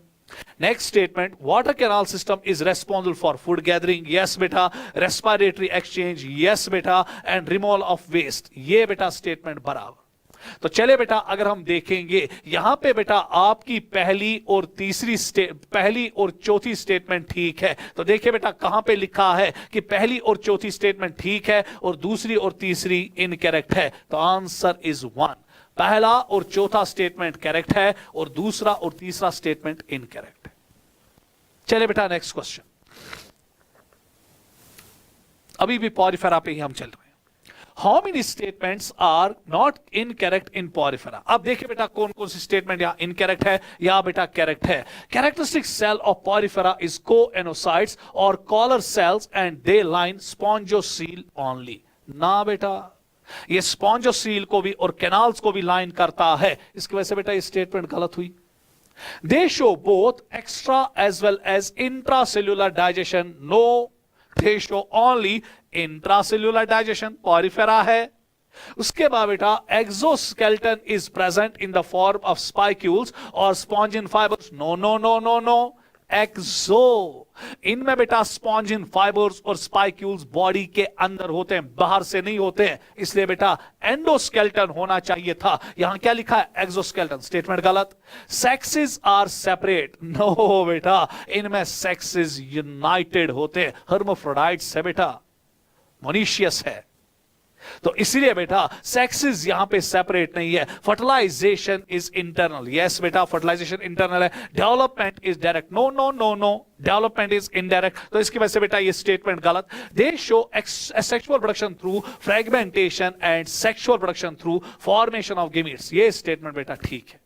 Next statement, water canal system is responsible for food gathering, yes बेटा, रेस्पिरेटरी एक्सचेंज, यस बेटा, एंड रिमूवल ऑफ वेस्ट, ये बेटा स्टेटमेंट बराबर। तो चले बेटा अगर हम देखेंगे यहां पे बेटा आपकी पहली और चौथी स्टेटमेंट ठीक है। तो देखिए बेटा कहां पे लिखा है कि पहली और चौथी स्टेटमेंट ठीक है और दूसरी और तीसरी इनकरेक्ट है। तो आंसर इज 1, पहला और चौथा स्टेटमेंट करेक्ट है और दूसरा और तीसरा स्टेटमेंट इनकरेक्ट है। चले बेटा नेक्स्ट क्वेश्चन, अभी भी पॉरीफेरा पे ही हम चल रहे हैं। How many statements are not incorrect in Porifera? अब देखिए बेटा कौन कौन सी स्टेटमेंट यहां इनकरेक्ट है या बेटा करेक्ट है। Characteristic cell of Porifera is choanocytes और collar cells and they line spongocoel only. ना बेटा, ये स्पॉन्जोसील को भी और कैनाल्स को भी लाइन करता है, इसकी वजह से बेटा ये स्टेटमेंट गलत हुई। They show both extra as well as intracellular digestion. No, they show only intracellular digestion. Porifera है। उसके बाद बेटा exoskeleton is present in the form of spicules or spongin fibers. No, no, no, no, no. एक्सो, इनमें बेटा spongin fibres और spicules body के अंदर होते हैं, बाहर से नहीं होते हैं, इसलिए बेटा एंडोस्केलेटन होना चाहिए था। यहां क्या लिखा है? एक्सोस्केलेटन। स्टेटमेंट गलत। Sexes are separate. नो बेटा, इनमें सेक्सेस यूनाइटेड होते हैं। हर्माफ्रोडाइट्स है बेटा, मोनीशियस है, तो इसीलिए बेटा सेक्सेस यहां पे सेपरेट नहीं है। Fertilisation is internal. यस बेटा, फर्टिलाइजेशन इंटरनल है। Development is direct. No no no no, development is indirect, तो इसकी वजह से बेटा ये स्टेटमेंट गलत। They show sexual production through fragmentation and sexual production through formation of gametes. ये स्टेटमेंट बेटा ठीक है।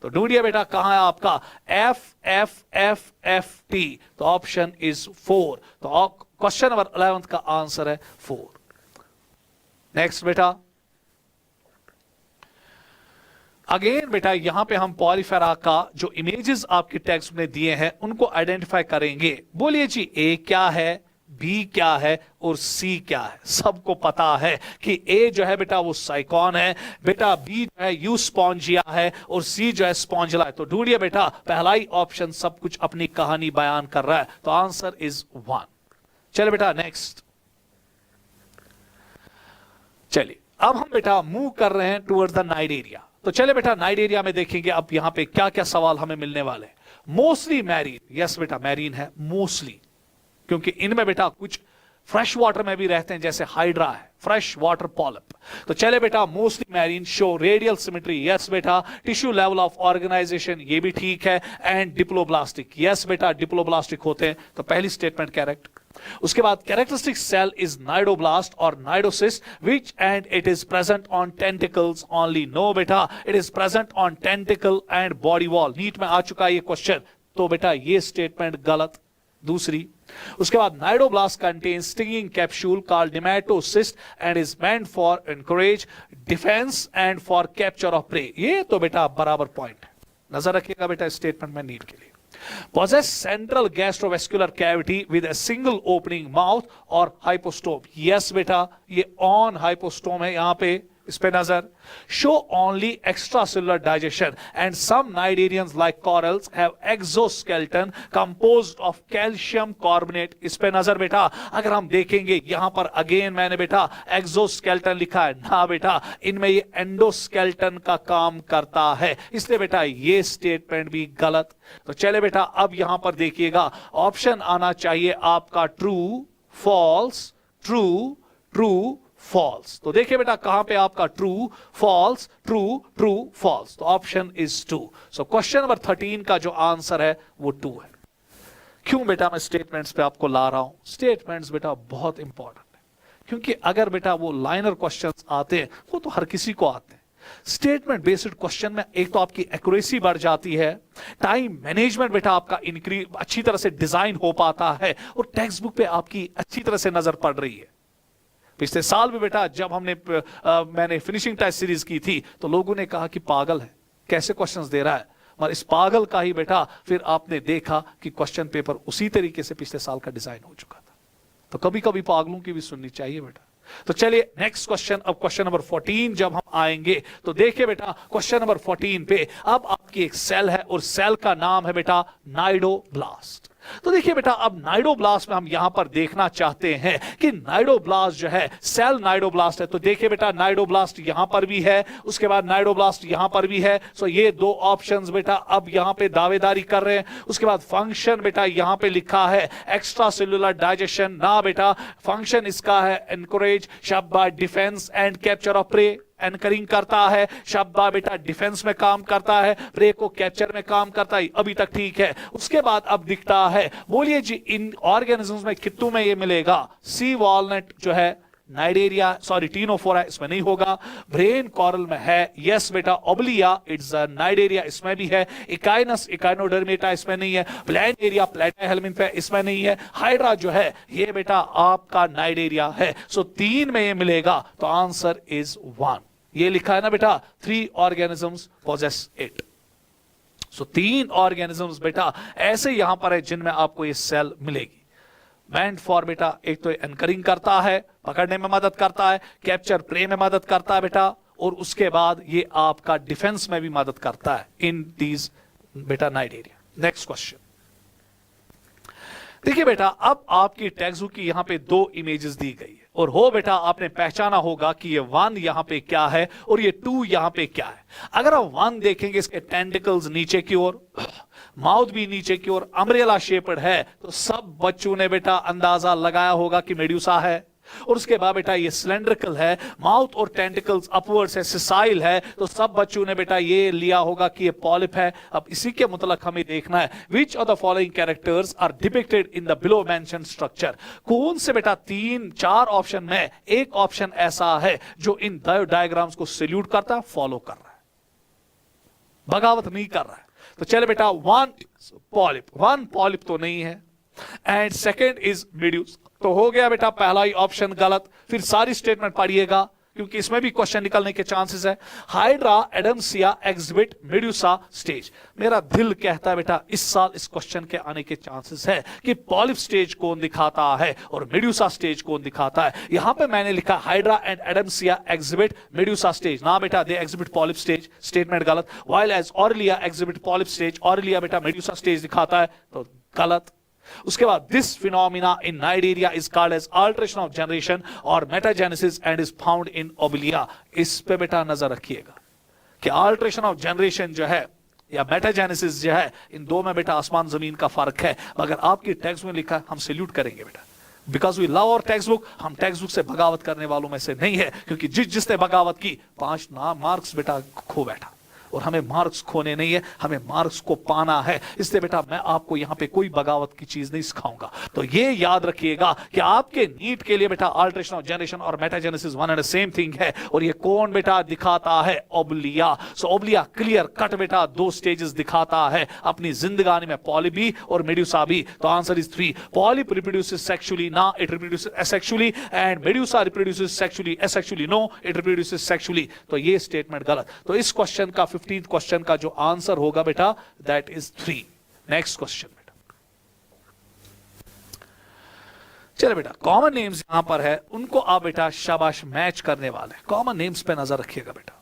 तो ढूंढिए बेटा कहां है आपका F F F F T, तो ऑप्शन इज 4। तो क्वेश्चन नंबर 11 का आंसर है 4। नेक्स्ट बेटा, अगेन बेटा यहां पे हम पॉलीफेरा का जो इमेजेस आपके टेक्स्ट में दिए हैं उनको आइडेंटिफाई करेंगे। बोलिए जी ए क्या है, बी क्या है और सी क्या है? सबको पता है कि ए जो है बेटा वो साइकॉन है, बेटा बी जो है यू स्पॉन्जिया है और सी जो है स्पॉन्जिला है। तो ढूंढिए बेटा, पहला ही ऑप्शन सब कुछ अपनी कहानी बयान कर रहा है, तो आंसर इज 1। चलिए बेटा नेक्स्ट, चलिए अब हम बेटा मूव कर रहे हैं टुवर्ड्स द नाइड एरिया। तो चले बेटा नाइड एरिया में देखेंगे अब यहां पे क्या क्या सवाल हमें मिलने वाले हैं। मोस्टली मैरीन, यस बेटा मैरीन है मोस्टली, क्योंकि इनमें बेटा कुछ फ्रेश वाटर में भी रहते हैं, जैसे हाइड्रा है, फ्रेश वाटर पॉलिप। तो चले बेटा mostly marine show radial symmetry, yes बेटा। टिश्यू लेवल ऑफ ऑर्गेनाइजेशन, ये भी ठीक है। एंड डिप्लोब्लास्टिक, यस बेटा डिप्लोब्लास्टिक होते हैं, तो पहली स्टेटमेंट करेक्ट। उसके बाद कैरेक्टरिस्टिक सेल इज नाइडोब्लास्ट और cnidocyst which and it is present on tentacles only. No बेटा, it is present on tentacle and body wall. NEET में आ चुका है ये क्वेश्चन, तो बेटा ये स्टेटमेंट गलत। दूसरी, उसके बाद cnidoblast contains stinging capsule called nematocyst and is meant for anchorage defence and for capture of prey. ये तो बेटा बराबर पॉइंट है, नजर रखिएगा बेटा स्टेटमेंट में नीट के लिए। Possess central gastrovascular cavity with a single opening mouth or hypostome। yes बेटा ये on hypostome है, यहां पे इस पे नजर। show only extracellular digestion and some cnidarians like corals have exoskeleton composed of calcium carbonate। इस पे नजर बेटा। अगर हम देखेंगे यहां पर अगेन मैंने बेटा एक्सोस्केलेटन लिखा है, ना बेटा इनमें ये एंडोस्केलेटन का काम करता है, इसलिए बेटा ये स्टेटमेंट भी गलत। तो चले बेटा अब यहां पर देखिएगा ऑप्शन आना चाहिए आपका true false, true true false. तो देखिए बेटा कहां पे आपका true false, true true false, तो option is 2। So question number 13 का जो आंसर है वो 2 है। क्यों बेटा मैं स्टेटमेंट्स पे आपको ला रहा हूं? स्टेटमेंट्स बेटा बहुत इंपॉर्टेंट है, क्योंकि अगर बेटा वो लाइनर क्वेश्चंस आते हैं वो तो हर किसी को आते हैं। स्टेटमेंट बेस्ड क्वेश्चन में एक तो आपकी एक्यूरेसी बढ़ जाती है, टाइम मैनेजमेंट बेटा आपका इंक्रीज अच्छी तरह से डिजाइन हो पाता है, और टेक्स्ट बुक पे आपकी अच्छी तरह से नजर पड़ रही है। पिछले साल भी बेटा जब मैंने फिनिशिंग टेस्ट सीरीज की थी तो लोगों ने कहा कि पागल है, कैसे क्वेश्चंस दे रहा है, मगर इस पागल का ही बेटा फिर आपने देखा कि क्वेश्चन पेपर उसी तरीके से पिछले साल का डिजाइन हो चुका था। तो कभी कभी पागलों की भी सुननी चाहिए बेटा। तो चलिए नेक्स्ट क्वेश्चन, अब क्वेश्चन नंबर 14 जब हम आएंगे तो देखिए बेटा क्वेश्चन नंबर 14 पे अब आपकी एक सेल है और सेल का नाम है बेटा नाइडोब्लास्ट। तो देखिए बेटा अब नाइडोब्लास्ट में हम यहां पर देखना चाहते हैं कि नाइडोब्लास्ट जो है सेल नाइडोब्लास्ट है। तो देखिए बेटा नाइडोब्लास्ट यहां पर भी है, उसके बाद नाइडोब्लास्ट यहां पर भी है। सो ये दो ऑप्शंस बेटा अब यहां पे दावेदारी कर रहे हैं। उसके बाद फंक्शन बेटा यहां पे लिखा है एक्स्ट्रा सेलुलर डाइजेशन, ना बेटा फंक्शन इसका है एनकरेज शब्द defence and capture of prey. Anchoring करता है, शब्दा बेटा डिफेंस में काम करता है, प्रे को कैप्चर में काम करता है, अभी तक ठीक है। उसके बाद अब दिखता है, बोलिए जी इन ऑर्गेनिजम्स में कितनों में ये मिलेगा? सी वॉलनट जो है नाइडेरिया, सॉरी टीनोफोरा इसमें नहीं होगा। ब्रेन कॉरल में है, यस बेटा। ओबलिया इट्स नाइडेरिया, इसमें भी है। इकाइनस इकाइनोडर्मेटा इसमें नहीं है। प्लैनेरिया प्लैटाहेल्मिन्थ इसमें नहीं है। हाइड्रा जो है ये बेटा आपका नाइडेरिया है। सो 3 में ये मिलेगा, तो आंसर इज 1। ये लिखा है ना बेटा, 3 organisms possess it. So 3 organisms बेटा ऐसे यहां पर है जिनमें आपको ये सेल मिलेगी। बैंड फॉर बेटा एक तो एंकरिंग करता है, पकड़ने में मदद करता है, कैप्चर प्रे में मदद करता है बेटा, और उसके बाद ये आपका डिफेंस में भी मदद करता है इन दीज बेटा नाइडेरिया। नेक्स्ट क्वेश्चन देखिए बेटा, अब आपकी टेक्स्ट बुक की यहां पे 2 इमेजेस दी गई है, और हो बेटा आपने पहचाना होगा कि ये 1 यहां पे क्या है और ये 2 यहां पे क्या है। अगर आप 1 देखेंगे, इसके टेंटिकल्स नीचे की ओर, माउथ भी नीचे की ओर, अम्ब्रेला शेप्ड है, तो सब बच्चों ने बेटा अंदाजा लगाया होगा कि मेड्यूसा है। और उसके बाद बेटा ये सिलेंड्रिकल है, माउथ और टेंटिकल्स अपवर्ड्स है, सिसाइल है, तो सब बच्चों ने बेटा ये लिया होगा कि ये पॉलिप है। अब इसी के मतलब हमें देखना है which of the following characters are depicted in the below mentioned structure. कौन से बेटा 3-4 ऑप्शन में एक ऑप्शन ऐसा है जो इन डायग्राम्स को सैल्यूट करता है, फॉलो कर रहा है, बगावत नहीं कर रहा है। तो चले बेटा 1 पॉलिप, 1 पॉलिप तो नहीं है, एंड सेकेंड इज मेड्यूस, तो हो गया बेटा पहला ही ऑप्शन गलत। फिर सारी स्टेटमेंट पढ़िएगा क्योंकि इसमें भी क्वेश्चन निकलने के चांसेस है। Hydra Adamsia exhibit medusa stage. मेरा दिल कहता है बेटा इस साल इस क्वेश्चन के आने के चांसेस है कि पॉलिप स्टेज कौन दिखाता है और मेड्यूसा स्टेज कौन दिखाता है। यहां पे मैंने लिखा Hydra and Adamsia exhibit medusa stage, ना बेटा they exhibit polyp stage, statement गलत। While as Aurelia exhibit polyp stage, Aurelia बेटा मेड्यूसा स्टेज दिखाता है, तो गलत। उसके बाद this phenomena in Cnidaria is called as alteration of generation और metagenesis and is found in Obelia. इस पे बेटा नजर रखिएगा कि अल्टरेशन ऑफ जनरेशन जो है या मेटाजेनेसिस जो है, इन दो में बेटा आसमान जमीन का फर्क है। मगर आपकी टेक्स्ट में लिखा है, हम सैल्यूट करेंगे बेटा, because we love our text book. हम टेक्स्ट बुक से बगावत करने वालों में से नहीं है, क्योंकि जिसने बगावत की 5 मार्क्स बेटा खो बैठा। और हमें मार्क्स खोने नहीं है, हमें मार्क्स को पाना है। इसलिए बेटा मैं आपको यहां पे कोई बगावत की चीज नहीं सिखाऊंगा। तो ये याद रखिएगा कि आपके नीट के लिए बेटा अल्टरेशन ऑफ जनरेशन और metagenesis one and same thing है। और ये कौन बेटा दिखाता है? ओबलिया। सो ओबलिया क्लियर कट बेटा 2 स्टेजेस दिखाता है अपनी जिंदगानी में, पॉलिप भी और मेड्यूसा भी। तो answer is 3। Polyp reproduces sexually, ना it reproduces asexually, and medusa reproduces sexually asexually, no it reproduces sexually. तो ये स्टेटमेंट गलत। तो इस क्वेश्चन का 15th क्वेश्चन का जो आंसर होगा बेटा दैट इज 3। नेक्स्ट क्वेश्चन बेटा, चलो बेटा कॉमन नेम्स यहां पर है, उनको आप बेटा शाबाश मैच करने वाले कॉमन नेम्स पे नजर रखिएगा बेटा।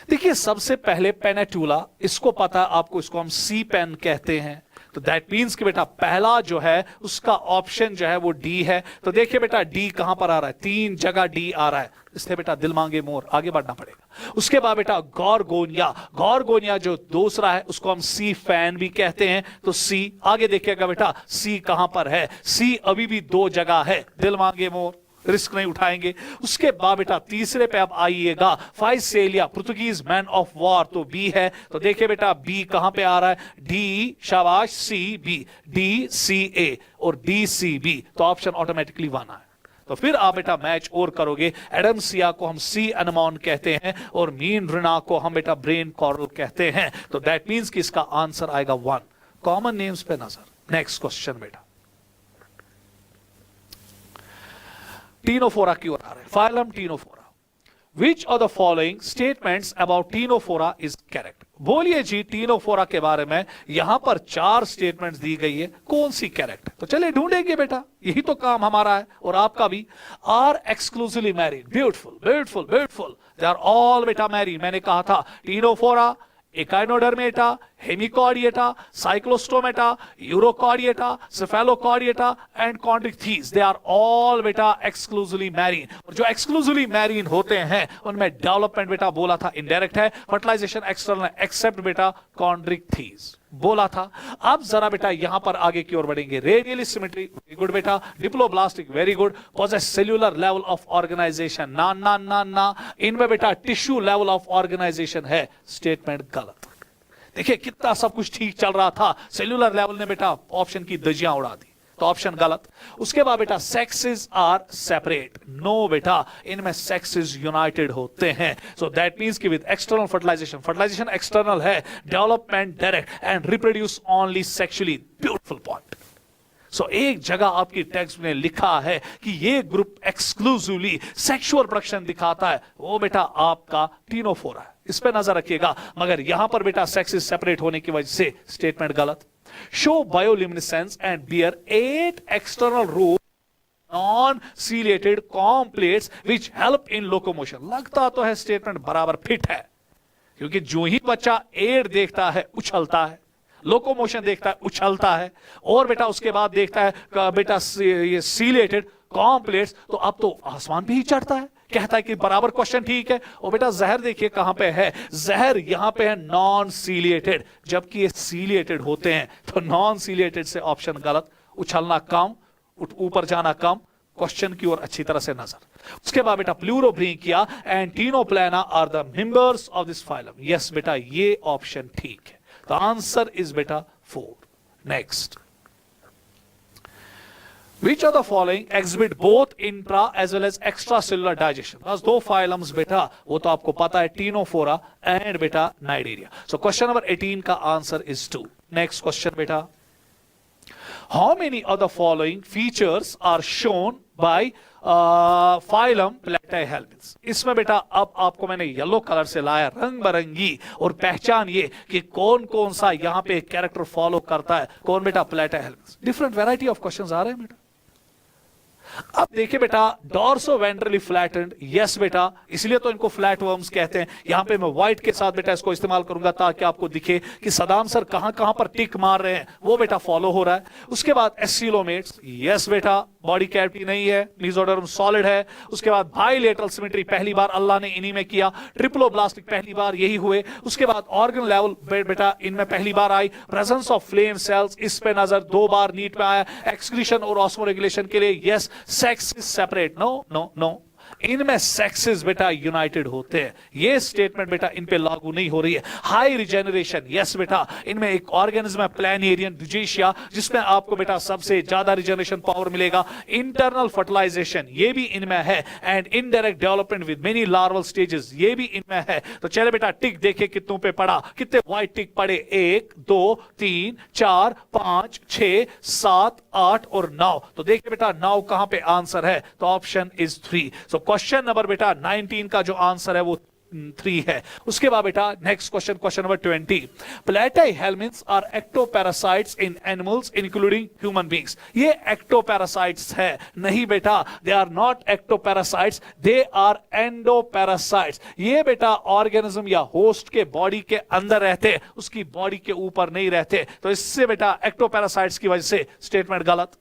देखिए सबसे पहले पेनेटूला, इसको पता है आपको, इसको हम सी पेन कहते हैं। तो दैट मीन्स कि बेटा पहला जो है उसका ऑप्शन जो है वो डी है। तो देखिए बेटा डी कहां पर आ रहा है? 3 जगह डी आ रहा है, इसलिए बेटा दिल मांगे मोर, आगे बढ़ना पड़ेगा। उसके बाद बेटा गॉर्गोनिया, गॉर्गोनिया जो दूसरा है उसको हम सी फैन भी कहते हैं। तो सी आगे देखिएगा बेटा, सी कहां पर है? सी अभी भी 2 जगह है, दिल मांगे मोर, रिस्क नहीं उठाएंगे। उसके बाद बेटा तीसरे पे अब आइएगा, Physalia Portuguese man of war, तो बी है। तो देखिए बेटा बी कहां पे आ रहा है? डी, शाबाश, सी बी, डी सी ए और डी सी बी। तो ऑप्शन ऑटोमेटिकली 1 है। तो फिर आप बेटा मैच और करोगे, एडम्सिया को हम सी अनमोन कहते हैं और मीन रिना को हम बेटा ब्रेन कॉरल कहते हैं। तो दैट मीन्स कि इसका आंसर आएगा 1। कॉमन नेम्स पे नजर। नेक्स्ट क्वेश्चन बेटा, टीनोफोरा की ओर आ रहे हैं। Phylum Ctenophora, which of the following statements about Ctenophora is correct? बोलिए जी, टीनोफोरा के बारे में यहां पर 4 स्टेटमेंट्स दी गई है, कौन सी करेक्ट? तो चलिए ढूंढेंगे बेटा, यही तो काम हमारा है और आपका भी। Are exclusively marine, beautiful beautiful beautiful, they are all बेटा मैरिड। मैंने कहा था Ctenophora, Echinodermata, Hemichordata, Cyclostomata, Urochordata, Cephalochordata and Chondrichthyes, they are all बेटा एक्सक्लूसिवली मैरीन। और जो एक्सक्लूसिवली मैरीन होते हैं उनमें डेवलपमेंट बेटा बोला था इनडायरेक्ट है, फर्टिलाइजेशन एक्सटर्नल, एक्सेप्ट बेटा कॉन्ड्रिक्थीज बोला था। अब जरा बेटा यहां पर आगे की ओर बढ़ेंगे। रेडियली सिमेट्री, वेरी गुड बेटा। Diploblastic, very good. Possess cellular level of organisation, ना ना ना ना, इनमें बेटा टिश्यू लेवल ऑफ ऑर्गेनाइजेशन है, स्टेटमेंट गलत। देखिए कितना सब कुछ ठीक चल रहा था, सेल्यूलर लेवल ने बेटा ऑप्शन की दजियां उड़ा दी। तो ऑप्शन गलत। उसके बाद बेटा सेक्सेस आर सेपरेट, नो बेटा, इनमें सेक्सेस यूनाइटेड होते हैं। सो दैट मींस कि with external fertilisation, fertilisation external है, development direct and reproduce only sexually. Beautiful point. So एक जगह आपकी टेक्स्ट में लिखा है कि ये ग्रुप एक्सक्लूसिवली सेक्सुअल प्रोडक्शन दिखाता है, वो बेटा आपका टीनोफोरा है, इस पे नजर रखिएगा। मगर यहां पर बेटा सेक्सेस सेपरेट होने की वजह से स्टेटमेंट गलत। Show bioluminescence and bear 8 external root non ciliated comb plates which help in locomotion. लगता तो है स्टेटमेंट बराबर फिट है, क्योंकि जो ही बच्चा एड देखता है उछलता है, लोकोमोशन देखता है उछलता है, और बेटा उसके बाद देखता है बेटा ये सीलिएटेड कॉम्प्लेट्स, तो अब तो आसमान पे ही चढ़ता है, कहता है कि बराबर क्वेश्चन ठीक है। और बेटा जहर देखिए कहां पे है, जहर यहां पे है नॉन सीलिएटेड, जबकि ये सीलिएटेड होते हैं, तो नॉन सीलिएटेड से ऑप्शन गलत। उछलना कम, ऊपर जाना कम, क्वेश्चन की ओर अच्छी तरह से नजर। उसके बाद बेटा Pleurobrachia and Ctenoplana are the members of this phylum. Yes बेटा, ये ऑप्शन ठीक है। The answer is beta 4. Next. Which of the following exhibit both intra as well as extracellular digestion? बस दो phylums बेटा, वो तो आपको पता है, टीनोफोरा and बेटा नाइडेरिया। So question number 18 का answer is 2. Next question बेटा. How many of the following features are shown by phylum Platyhelminthes? इसमें बेटा अब आपको मैंने येलो कलर से लाया रंग बरंगी, और पहचानिए कि कौन कौन सा यहां पे कैरेक्टर फॉलो करता है। कौन बेटा? प्लेटाहेल्मिन्थ्स। डिफरेंट वैरायटी ऑफ क्वेश्चंस आ रहे हैं बेटा। अब देखिए बेटा, डॉर्सो वेंट्रली फ्लैटेंड, यस बेटा, इसलिए तो इनको फ्लैट वर्म्स कहते हैं। यहां पे मैं व्हाइट के साथ बेटा इसको इस्तेमाल करूंगा ताकि आपको दिखे कि सदाम सर कहां कहां पर टिक मार रहे हैं, वो बेटा फॉलो हो रहा है। उसके बाद एस्सिलोमेट्स, यस बेटा, बॉडी कैविटी नहीं है, मेसोडर्म सॉलिड है। उसके बाद बाइलेटरल सिमेट्री पहली बार अल्लाह ने इन्हीं में किया, ट्रिप्लोब्लास्टिक पहली बार यही हुए। उसके बाद ऑर्गन लेवल बेटा इनमें पहली बार आई, प्रेजेंस ऑफ फ्लेम सेल्स, इस पे नजर 2 बार नीट में आया। एक्सक्रीशन और ऑस्मोरेगुलेशन के लिए yes, sexes separate, no no no, इनमें सेक्सेस बेटा यूनाइटेड होते हैं। ये स्टेटमेंट बेटा इन पे लागू नहीं हो रही है। हाई रिजेनरेशन, यस बेटा, इनमें एक ऑर्गेनिज्म है प्लैनेरियन डिजीशिया, जिसमें आपको बेटा सबसे ज्यादा रिजेनरेशन पावर मिलेगा। इंटरनल फर्टिलाइजेशन ये भी इनमें है, and indirect development with many larval stages ये भी इनमें है। तो चले बेटा टिक देखे कितनों पे पड़ा, कितने व्हाइट टिक पड़े, 1 2 3 4 5 6 7 8 और 9। तो देखिए बेटा 9 कहां पे आंसर है, तो option is 3। So question number बेटा 19 का जो आंसर है वो 3 है। उसके बाद बेटा next question, question number 20, Platyhelminthes are ectoparasites in animals including human beings. ये एक्टोपैरासाइट्स है नहीं बेटा, they are not ectoparasites, they are endoparasites. ये बेटा ऑर्गेनिज्म या होस्ट के बॉडी के अंदर रहते, उसकी बॉडी के ऊपर नहीं रहते। तो इससे बेटा एक्टोपैरासाइट्स की वजह से स्टेटमेंट गलत।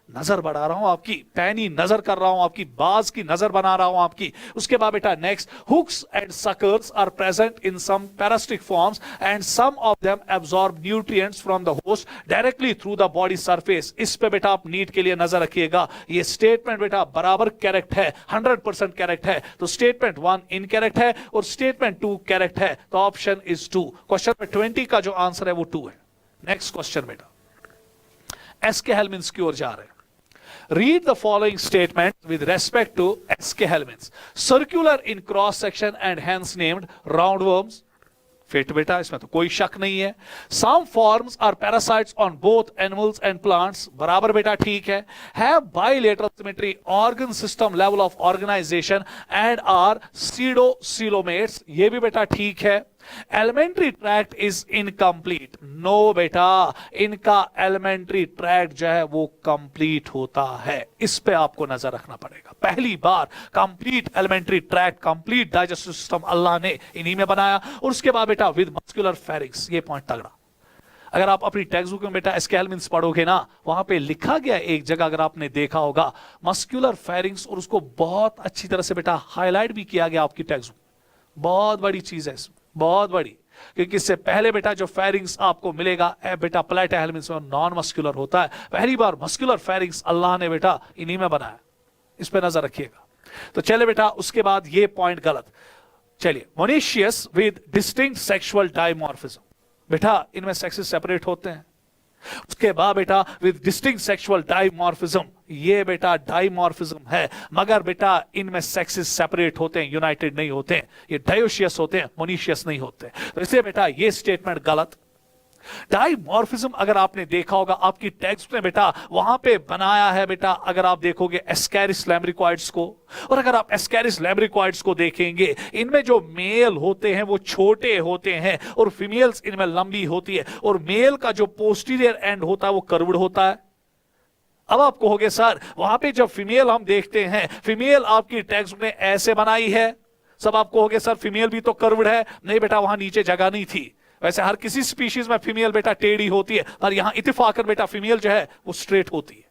नजर बढ़ा रहा हूं आपकी, पैनी नजर कर रहा हूं आपकी, बाज की नजर बना रहा हूं आपकी। उसके बाद बेटा next, hooks and suckers are present in some parasitic forms and some of them absorb nutrients from the host directly through the body surface. इस पे बेटा आप नीट के लिए नजर रखिएगा। ये स्टेटमेंट बेटा बराबर करेक्ट है, 100% करेक्ट है। तो स्टेटमेंट 1 इनकरेक्ट है और स्टेटमेंट 2 करेक्ट है, तो ऑप्शन इज 2। क्वेश्चन 20 का जो आंसर है वो 2 है। नेक्स्ट क्वेश्चन बेटा एस्केहेल्मिन्थ्स की ओर जा रहे हैं। Read the following statement with respect to एस्केहेल्मिन्थ्स। Circular in cross section and hence named roundworms. Fit बेटा, इसमें तो कोई शक नहीं है। Some forms are parasites on both animals and plants. बराबर बेटा ठीक है। Have bilateral symmetry, organ system level of organization and are pseudocoelomates. ये भी बेटा ठीक है। Alimentary tract is incomplete, no बेटा, इनका एलिमेंट्री ट्रैक्ट जो है वो कंप्लीट होता है। इस पे आपको नजर रखना पड़ेगा। पहली बार complete alimentary tract, complete digestive system Allah ने इन्हीं में बनाया। और उसके बाद बेटा विद मस्कुलर फेरिंग्स, ये पॉइंट तगड़ा। अगर आप अपनी टेक्स्ट बुक में बेटा एस्केहेल्मिन्थ्स पढ़ोगे ना, वहां पे लिखा गया एक जगह, अगर आपने देखा होगा, मस्कुलर फेरिंग्स, और उसको बहुत अच्छी तरह से बेटा हाईलाइट भी किया गया आपकी टेक्स्ट बुक। बहुत बड़ी चीज है इसमें, बहुत बड़ी, क्योंकि इससे पहले बेटा जो फेरिंग्स आपको मिलेगा बेटा प्लेटाहेल्मिन्थ्स में नॉन मस्कुलर होता है। पहली बार मस्कुलर फेरिंग्स अल्लाह ने बेटा इन्हीं में बनाया। इस पे नजर रखिएगा। तो चले बेटा उसके बाद ये पॉइंट गलत। चलिए, monoecious with distinct sexual dimorphism, बेटा इनमें सेक्सेस सेपरेट होते हैं। उसके बाद बेटा विद डिस्टिंक्ट सेक्सुअल डाइमॉर्फिज्म, ये बेटा डाइमॉर्फिज्म है, मगर बेटा इनमें सेक्सेस सेपरेट होते हैं, यूनाइटेड नहीं होते हैं, ये डायोशियस होते हैं, मोनीशियस नहीं होते। तो इसलिए बेटा ये स्टेटमेंट गलत। डाइमॉर्फिज्म अगर आपने देखा होगा आपकी टेक्स्ट में बेटा वहां पे बनाया है बेटा, अगर आप देखोगे एस्कैरिस लैम्ब्रिकॉइड्स को, और अगर आप एस्कैरिस लैम्ब्रिकॉइड्स को देखेंगे, इनमें जो मेल होते हैं वो छोटे होते हैं और फीमेल्स इनमें लंबी होती है, और मेल का जो पोस्टीरियर एंड होता है वो कर्व्ड होता है। अब आप कहोगे सर वहां पे जब फीमेल हम देखते हैं, फीमेल आपकी टेक्स्ट में ऐसे बनाई है, सब आप कहोगे सर फीमेल भी तो कर्व्ड है। नहीं बेटा, वहां नीचे जगह नहीं थी। वैसे हर किसी स्पीशीज में फीमेल बेटा टेढ़ी होती है, पर यहां इत्तेफाकन बेटा फीमेल जो है वो स्ट्रेट होती है।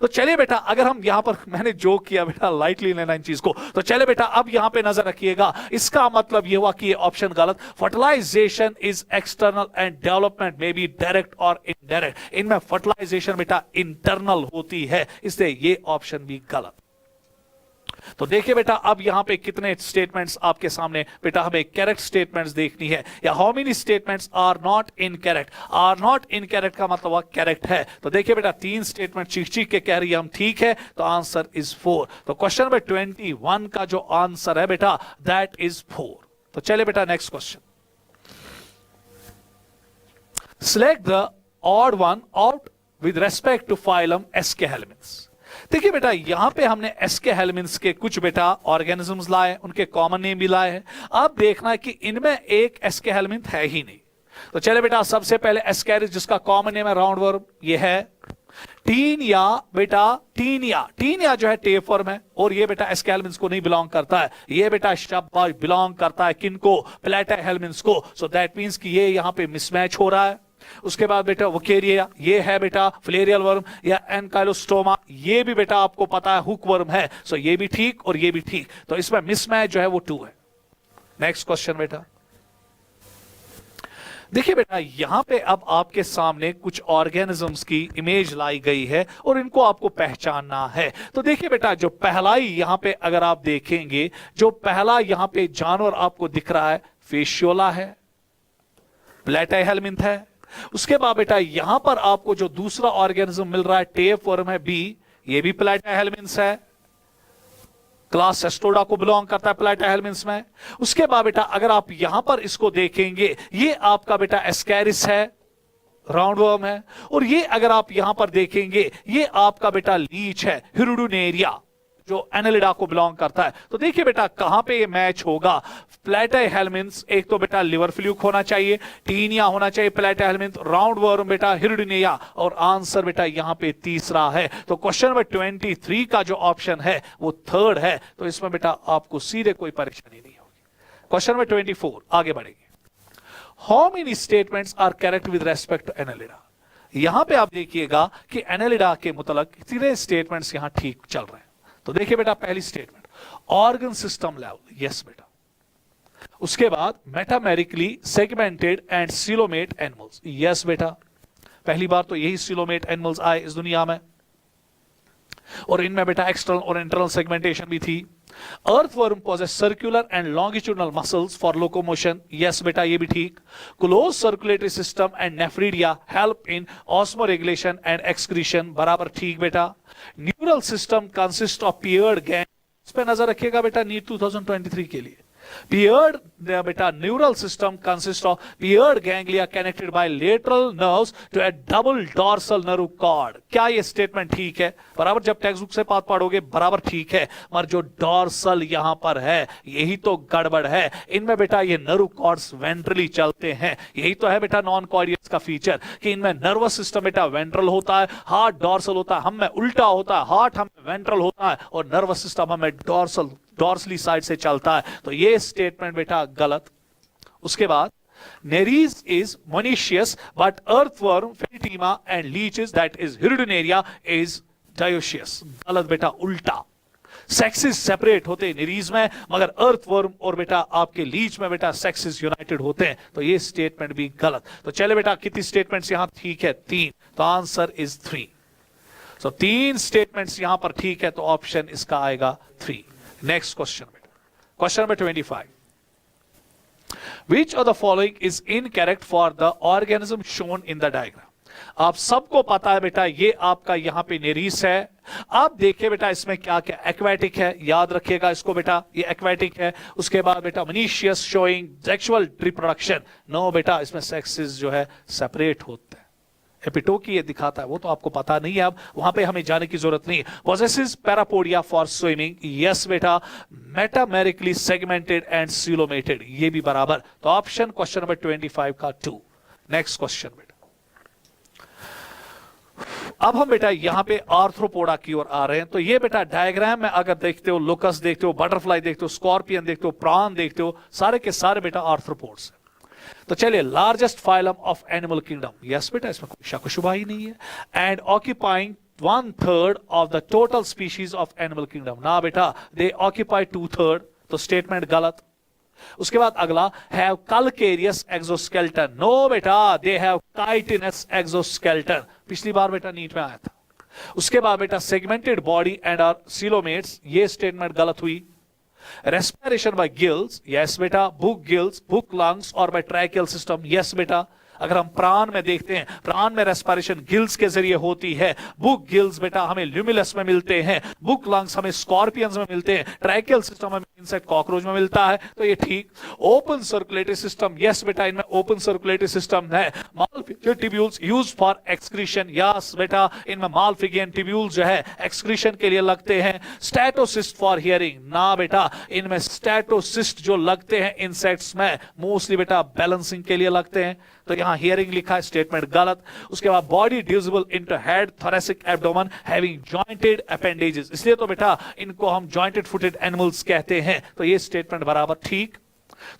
तो चलिए बेटा, अगर हम यहां पर, मैंने जोक किया बेटा, लाइटली लेना इन चीज को, तो चले बेटा अब यहां पे नजर रखिएगा। इसका मतलब यह हुआ कि ये ऑप्शन गलत। Fertilisation is external and development may be direct और इनडायरेक्ट। इनमें फर्टिलाइजेशन बेटा इंटरनल होती है, इसलिए ये ऑप्शन भी गलत। तो देखिए बेटा अब यहां पे कितने स्टेटमेंट्स आपके सामने, बेटा हमें करेक्ट स्टेटमेंट्स देखनी है, या how many statements are not incorrect. Are not incorrect का मतलब करेक्ट है। तो देखिए बेटा 3 स्टेटमेंट चीख चीख के कह रही है हम ठीक है, तो आंसर इज 4। तो क्वेश्चन नंबर 21 का जो आंसर है बेटा दैट इज 4। तो चले बेटा next question. Select the odd one out with respect to phylum Aschelminthes. देखिए बेटा यहां पे हमने एस्केहेलमिन्थ्स के कुछ बेटा ऑर्गेनिजम्स लाए, उनके कॉमन नेम भी लाए हैं। अब देखना है कि इनमें एक एस्केहेलमिन्थ है ही नहीं। तो चले बेटा सबसे पहले एस्कैरिस, जिसका कॉमन नेम है राउंडवर्म, ये है। टीनिया बेटा, टीनिया जो है टेपवर्म है, और ये बेटा एस्केहेलमिन्थ्स को नहीं बिलोंग करता है। ये बेटा शब्द बिलोंग करता है किनको? प्लेटाहेलमिन्थ्स को। सो दैट मींस कि ये यहां पे मिसमैच हो रहा है। उसके बाद बेटा वोकेरिया, ये है बेटा फ्लेरियल वर्म या एनकाइलोस्टोमा, ये भी बेटा आपको पता है हुक वर्म है। सो ये भी ठीक और ये भी ठीक, तो इसमें मिसमैच जो है वो 2 है। नेक्स्ट क्वेश्चन बेटा, देखिए बेटा यहां पे अब आपके सामने कुछ ऑर्गेनिजम्स की इमेज लाई गई है और इनको आपको पहचानना है। तो देखिए बेटा जो पहला ही यहां पे अगर आप देखेंगे, जो पहला यहां पे जानवर आपको दिख रहा है फेशियोला है, प्लेटाहेलमिन्थ है। उसके बाद बेटा यहां पर आपको जो दूसरा ऑर्गेनिज्म मिल रहा है टेपवर्म है बी, ये भी प्लेटाहेलमिन्थ्स है, क्लास सेस्टोडा को बिलोंग करता है प्लेटाहेलमिन्थ्स में। उसके बाद बेटा अगर आप यहां पर इसको देखेंगे, ये आपका बेटा एस्कैरिस है, राउंडवर्म है, और ये अगर आप यहां पर देखेंगे ये आपका बेटा लीच है, हिरुडुनेरिया, जो एनालिडा को बिलोंग करता है। तो देखिए बेटा कहां पे ये मैच होगा। प्लेटाहेलमिन्थ्स एक तो बेटा लिवर फ्लूक होना चाहिए, टीनिया होना चाहिए, प्लेटाहेलमिन्थ, राउंडवर्म बेटा हिरुडुनिया, और आंसर बेटा यहां पे तीसरा है। तो क्वेश्चन नंबर 23 का जो ऑप्शन है वो 3rd है। तो इसमें बेटा आपको सीधे कोई परेशानी नहीं होगी। क्वेश्चन नंबर 24 आगे बढ़ेंगे। How many statements are correct with respect to annelida. यहां पे आप देखिएगा कि एनालिडा के मुतलक कितने स्टेटमेंट्स यहां ठीक चल रहे हैं। तो देखिए बेटा पहली statement organ system level, yes बेटा। उसके बाद metamerically segmented and coelomate animals, yes बेटा। पहली बार तो यही सिलोमेट एनिमल्स आए इस दुनिया में, और इनमें बेटा एक्सटर्नल और इंटरनल सेगमेंटेशन भी थी। Earthworm possess circular and longitudinal muscles for locomotion, yes बेटा ये भी ठीक। Close circulatory system and nephridia help in osmoregulation and excretion, बराबर ठीक बेटा। Neural system consist of paired gang, इस पे नजर रखिएगा बेटा नीट 2023 के लिए। Paired beta neural system consists of paired ganglia connected by lateral nerves to a double dorsal nerve cord। क्या ये स्टेटमेंट ठीक है? बराबर जब टेक्स्ट बुक से बात पढ़ोगे बराबर ठीक है, मगर जो डॉर्सल यहां पर है यही तो गड़बड़ है। इनमें बेटा ये नर्व कॉर्ड्स वेंट्रली चलते हैं, यही तो है बेटा नॉन कॉर्डियस का फीचर कि इनमें नर्वस सिस्टम बेटा वेंट्रल होता है, हार्ट डॉर्सल होता है, हम में उल्टा होता है, हार्ट हम वेंट्रल होता है और नर्वस सिस्टम हमें डॉर्सली साइड से चलता है। तो ये स्टेटमेंट बेटा गलत। उसके बाद Nereis is monoecious but earthworm Pheretima and leeches that is Hirudinaria is dioecious, गलत बेटा, उल्टा। सेक्सेस सेपरेट होते हैं नेरीज में, मगर अर्थवर्म और बेटा आपके लीच में बेटा सेक्सेस यूनाइटेड होते हैं। तो ये स्टेटमेंट भी गलत। तो चले बेटा कितनी स्टेटमेंट्स यहां ठीक है? 3। तो आंसर इज 3। सो 3 स्टेटमेंट्स यहां पर ठीक है, तो ऑप्शन इसका आएगा 3। नेक्स्ट क्वेश्चन बेटा, question number 25। Which of the following is incorrect for the organism shown in the diagram? आप सबको पता है बेटा ये आपका यहां पे नेरीस है। अब देखिए बेटा इसमें क्या क्या एक्वेटिक है, याद रखिएगा इसको बेटा, ये एक्वेटिक है। उसके बाद बेटा मनीशियस शोइंग सेक्सुअल रिप्रोडक्शन, नो बेटा इसमें सेक्सेस जो है सेपरेट होते हैं। एपिटोकी ये दिखाता है, वो तो आपको पता नहीं है, अब वहां पे हमें जाने की जरूरत नहीं है। Possesses parapodia for swimming, yes बेटा। मेटामेरिकली सेगमेंटेड एंड सिलोमेटेड, ये भी बराबर। तो ऑप्शन क्वेश्चन नंबर 25 का 2। नेक्स्ट क्वेश्चन बेटा, अब हम बेटा यहां पे आर्थ्रोपोडा की ओर आ रहे हैं। तो ये बेटा डायग्राम में अगर देखते हो, लोकस देखते हो, बटरफ्लाई देखते हो, स्कॉर्पियन देखते हो, प्रॉन देखते हो, सारे के सारे बेटा आर्थ्रोपोड्स हैं। तो चलिए, largest phylum of animal kingdom, yes बेटा इसमें कोई शक शुबा ही नहीं है। And occupying 1/3 of the total species of animal kingdom, ना बेटा दे ऑक्यूपाई 2/3, तो स्टेटमेंट गलत। उसके बाद अगला, हैव कैलकेरियस एक्सोस्केलेटन, नो बेटा दे हैव काइटिनस एक्सोस्केलेटन, पिछली बार बेटा नीट में आया था। उसके बाद बेटा segmented body and are coelomates, ये स्टेटमेंट गलत हुई। रेस्पिरेशन बाय गिल्स, यस बेटा। बुक गिल्स, बुक लंग्स और बाय ट्रैकियल सिस्टम, यस बेटा। अगर हम प्राण में देखते हैं, प्राण में रेस्पिरेशन गिल्स के जरिए होती है। बुक गिल्स बेटा हमें ल्यूमिलस में मिलते हैं, बुक लंग्स हमें स्कॉर्पियंस में मिलते हैं, ट्रैकियल सिस्टम हमें इंसेक्ट कॉकरोच में मिलता है, तो ये ठीक। ओपन सर्कुलेटरी सिस्टम, यस बेटा इनमें ओपन सर्कुलेटरी सिस्टम है। Malpighian tubules used for excretion, yes बेटा इनमें मालफिजियन ट्यूब्यूल्स जो है एक्सक्रीशन के लिए लगते हैं। स्टैटोसिस्ट फॉर हियरिंग, ना बेटा इनमें स्टैटोसिस्ट जो लगते हैं इंसेक्ट्स में मोस्टली बेटा बैलेंसिंग के लिए लगते हैं, तो यहां हियरिंग लिखा है, स्टेटमेंट गलत। उसके बाद body divisible into head, thoracic, abdomen, having jointed appendages, इसलिए तो बेटा इनको हम जॉइंटेड फुटेड एनिमल्स कहते हैं, तो ये स्टेटमेंट बराबर ठीक।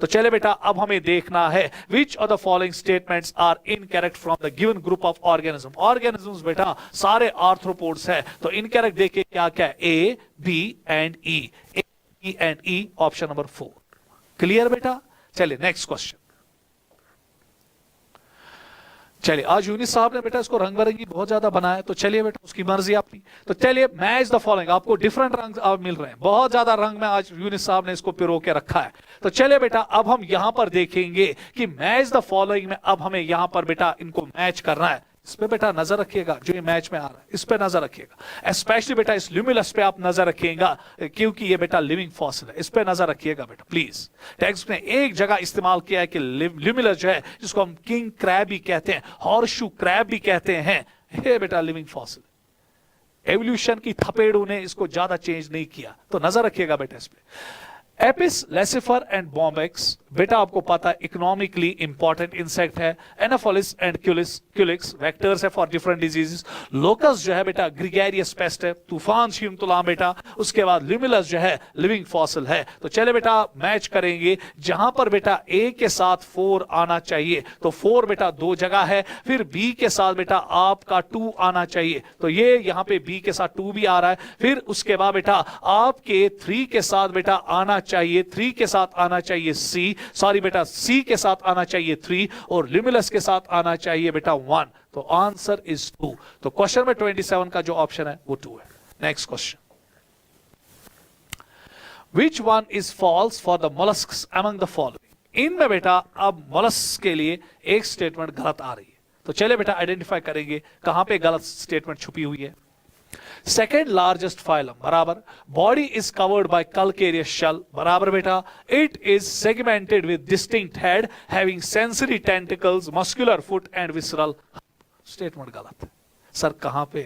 तो चले बेटा अब हमें देखना है which of the following statements are incorrect from the given group of organism. Organisms बेटा सारे आर्थ्रोपोड्स है, तो इनकरेक्ट देखिए क्या क्या है, A B and E, A B and E, option number 4। Clear बेटा। चलिए नेक्स्ट क्वेश्चन। चलिए, आज यूनिस साहब ने बेटा इसको रंग बिरंगी बहुत ज्यादा बनाया, तो चलिए बेटा उसकी मर्जी आपकी। तो चलिए, मैच द फॉलोइंग, आपको डिफरेंट रंग आप मिल रहे हैं, बहुत ज्यादा रंग में आज यूनिस साहब ने इसको पिरो के रखा है। तो चलिए बेटा अब हम यहां पर देखेंगे कि मैच द फॉलोइंग में अब हमें यहां पर बेटा इनको मैच करना है। इस पे बेटा नजर रखिएगा, जो ये मैच में आ रहा है इस पे नजर रखिएगा, स्पेशली बेटा इस ल्यूमिलस पे आप नजर रखिएगा, क्योंकि ये बेटा लिविंग फॉसिल है, इस पे नजर रखिएगा बेटा प्लीज। टेक्स्ट में एक जगह इस्तेमाल किया है कि ल्यूमिलस जो है जिसको हम किंग क्रैब भी कहते हैं, हॉर्सशू क्रैब भी कहते हैं, ये बेटा लिविंग फॉसिल। एवोल्यूशन की थपेड़ों ने इसको ज्यादा चेंज नहीं किया, तो नजर रखिएगा बेटा इस पे। एपिस, लेसिफर एंड बॉम्बेक्स, बेटा आपको पता है इकोनॉमिकली इंपॉर्टेंट इंसेक्ट है। एनाफोलिस एंड क्यूलिक्स वेक्टर्स है फॉर डिफरेंट डिजीजेस। लोकस जो है बेटा ग्रिगेरियस पेस्ट है, तूफान शीमतुलाम बेटा। उसके बाद ल्यूमिलस जो है लिविंग फॉसिल है। तो चले बेटा मैच करेंगे, जहां पर बेटा ए के साथ 4 आना चाहिए, तो 4 बेटा 2 जगह है, फिर बी के साथ बेटा आपका 2 आना चाहिए, तो ये यहां पे बी के साथ 2 भी आ रहा है। फिर उसके बाद बेटा आपके 3 के साथ बेटा आना चाहिए, 3 के साथ आना चाहिए सी, सॉरी बेटा सी के साथ आना चाहिए 3, और ल्यूमिलस के साथ आना चाहिए बेटा 1, तो आंसर इज 2। तो क्वेश्चन में 27 का जो ऑप्शन है वो 2 है। Next question, which one is false for the molluscs among the following. इनमें बेटा अब मोलस्क के लिए एक स्टेटमेंट गलत आ रही है, तो चले बेटा आइडेंटिफाई करेंगे कहां पे गलत स्टेटमेंट छुपी हुई है। सेकेंड लार्जेस्ट फाइलम बराबर, body is covered by calcareous shell बराबर बेटा, it is segmented with distinct head having sensory tentacles, muscular foot and visceral, statement गलत है। सर कहां पे,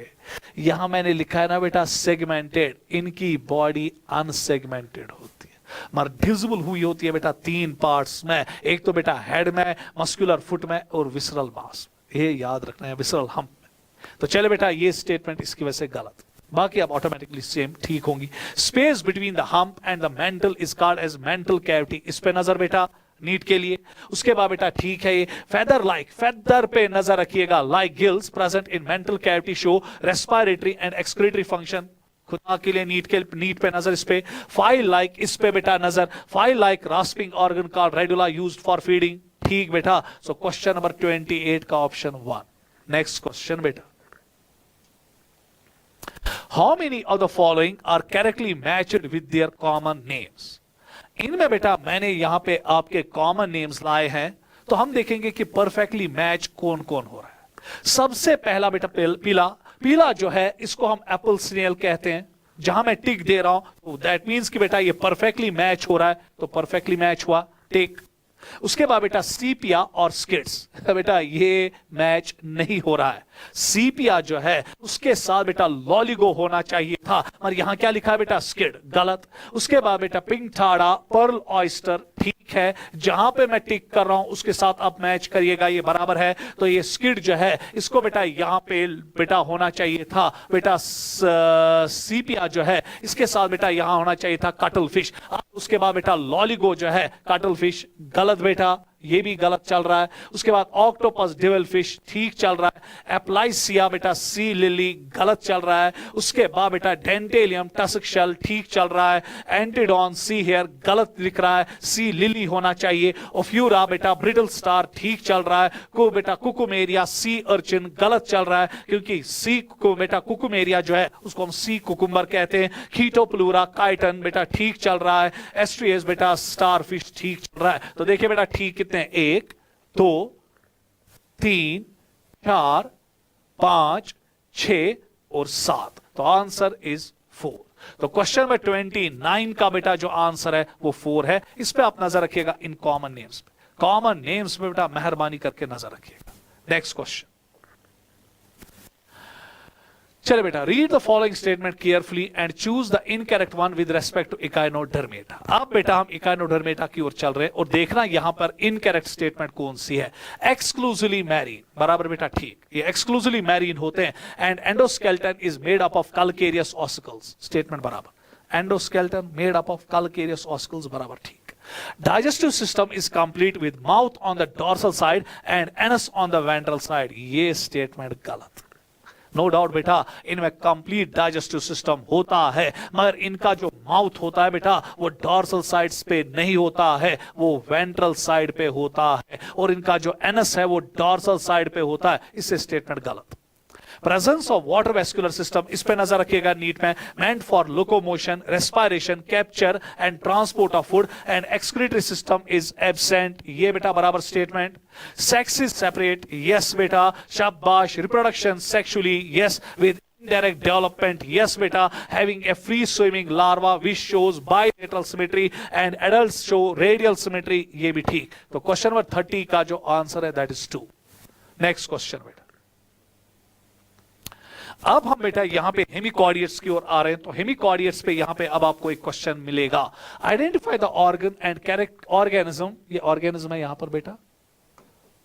यहां मैंने लिखा है ना बेटा सेगमेंटेड, इनकी बॉडी अनसेगमेंटेड होती है, मगर डिविजिबल हुई होती है बेटा 3 पार्ट्स में, एक तो बेटा हेड में, मस्कुलर फुट में और विसरल मास, ये याद रखना है, विसरल हम्प। तो चले बेटा ये स्टेटमेंट इसकी वजह से गलत, बाकी आप ऑटोमेटिकली सेम ठीक होंगी। Space between the hump and the mantle is called as mantle cavity, इस पे नजर बेटा नीट के लिए। उसके बाद बेटा ठीक है, ये फेदर लाइक, फेदर पे नजर रखिएगा, like gills present in mantle cavity show respiratory and excretory function, खुदा के लिए नीट पे नजर इस पे। फाइल लाइक, इस पे बेटा नजर, file like rasping organ called radula used for feeding, ठीक बेटा। सो क्वेश्चन नंबर 28 का ऑप्शन 1। नेक्स्ट क्वेश्चन बेटा, how many of the following are correctly matched with their common names. इनमें बेटा मैंने यहां पे आपके कॉमन नेम्स लाए हैं, तो हम देखेंगे कि परफेक्टली मैच कौन कौन हो रहा है। सबसे पहला बेटा पीला, पीला जो है इसको हम एप्पल स्नेल कहते हैं। जहां मैं टिक दे रहा हूं तो दैट मींस कि बेटा ये परफेक्टली मैच हो रहा है, तो परफेक्टली मैच हुआ, टिक। उसके बाद बेटा सीपिया और स्किड्स, बेटा ये मैच नहीं हो रहा है। सीपिया जो है उसके साथ बेटा लॉलीगो होना चाहिए था, और यहां क्या लिखा है बेटा, स्किड, गलत। उसके बाद बेटा पिंक ठाड़ा, पर्ल ऑयस्टर, ठीक है। जहां पे मैं टिक कर रहा हूं उसके साथ आप मैच करिएगा, ये बराबर है। तो ये स्किड जो है इसको बेटा यहां पे बेटा होना चाहिए था बेटा सीपिया जो है इसके साथ बेटा यहां होना चाहिए था कटल फिश। उसके बाद बेटा लॉलीगो जो है कटल फिश, गलत बेटा, ये भी गलत चल रहा है। उसके बाद ऑक्टोपस डेविल फिश, ठीक चल रहा है। एप्लाइसिया बेटा सी लिली, गलत चल रहा है। उसके बाद बेटा डेंटेलियम टस्क शेल, ठीक चल रहा है। एंटीडॉन सी हेयर, गलत लिख रहा है, सी लिली होना चाहिए। ओफ्यूरा बेटा ब्रिटल स्टार, ठीक चल रहा है। को बेटा कुकुमेरिया सी अर्चिन, गलत चल रहा है, क्योंकि सी को बेटा कुकुमेरिया जो है उसको हम सी कुकुम्बर कहते हैं। कीटोप्लूरा काइटन बेटा ठीक चल रहा है। एस्ट्रियस बेटा स्टार फिश, ठीक चल रहा है। तो देखिए बेटा ठीक कितने, 1 2 3 4 5 6 और 7। तो आंसर इज 4। तो क्वेश्चन नंबर 29 का बेटा जो आंसर है वो 4 है। इस पे आप नजर रखिएगा, इन कॉमन नेम्स पे, कॉमन नेम्स में बेटा मेहरबानी करके नजर रखिएगा। नेक्स्ट क्वेश्चन, चले बेटा, read the following statement carefully and choose the incorrect one with respect to echinodermata. अब बेटा हम इकाइनोडर्मेटा की ओर चल रहे हैं और देखना यहां पर इनकरेक्ट स्टेटमेंट कौन सी है। एक्सक्लूसिवली मैरीन, बराबर बेटा ठीक, ये एक्सक्लूसिवली मैरीन होते हैं। And endoskeleton is made up of calcareous ossicles, statement बराबर। Endoskeleton made up of calcareous ossicles, बराबर ठीक। Digestive system is complete with mouth on the dorsal side and anus on the ventral side, ये statement गलत। No doubt बेटा इनमें complete digestive system होता है, मगर इनका जो माउथ होता है बेटा वो डॉर्सल साइड्स पे नहीं होता है, वो वेंट्रल साइड पे होता है। और इनका जो एनस है वो डॉर्सल साइड पे होता है, इससे स्टेटमेंट गलत। Presence of water vascular system, इस पे नजर रखिएगा नीट में। Meant for locomotion, respiration, capture and transport of food and excretory system is absent, ये बेटा बराबर statement. Sex is separate, yes बेटा, शाबाश। Reproduction sexually, yes, with indirect development, yes beta, having a free swimming larva which shows bilateral symmetry and adults show radial symmetry, ये भी ठीक। तो question number 30 का जो आंसर है दैट इज 2। नेक्स्ट क्वेश्चन बेटा, अब हम बेटा यहां पे हेमिकॉर्डियट्स की ओर आ रहे हैं। तो हेमिकॉर्डियट्स पे यहां पे अब आपको एक क्वेश्चन मिलेगा, identify the organ and correct organism, ये ऑर्गेनिज्म है यहां पर बेटा,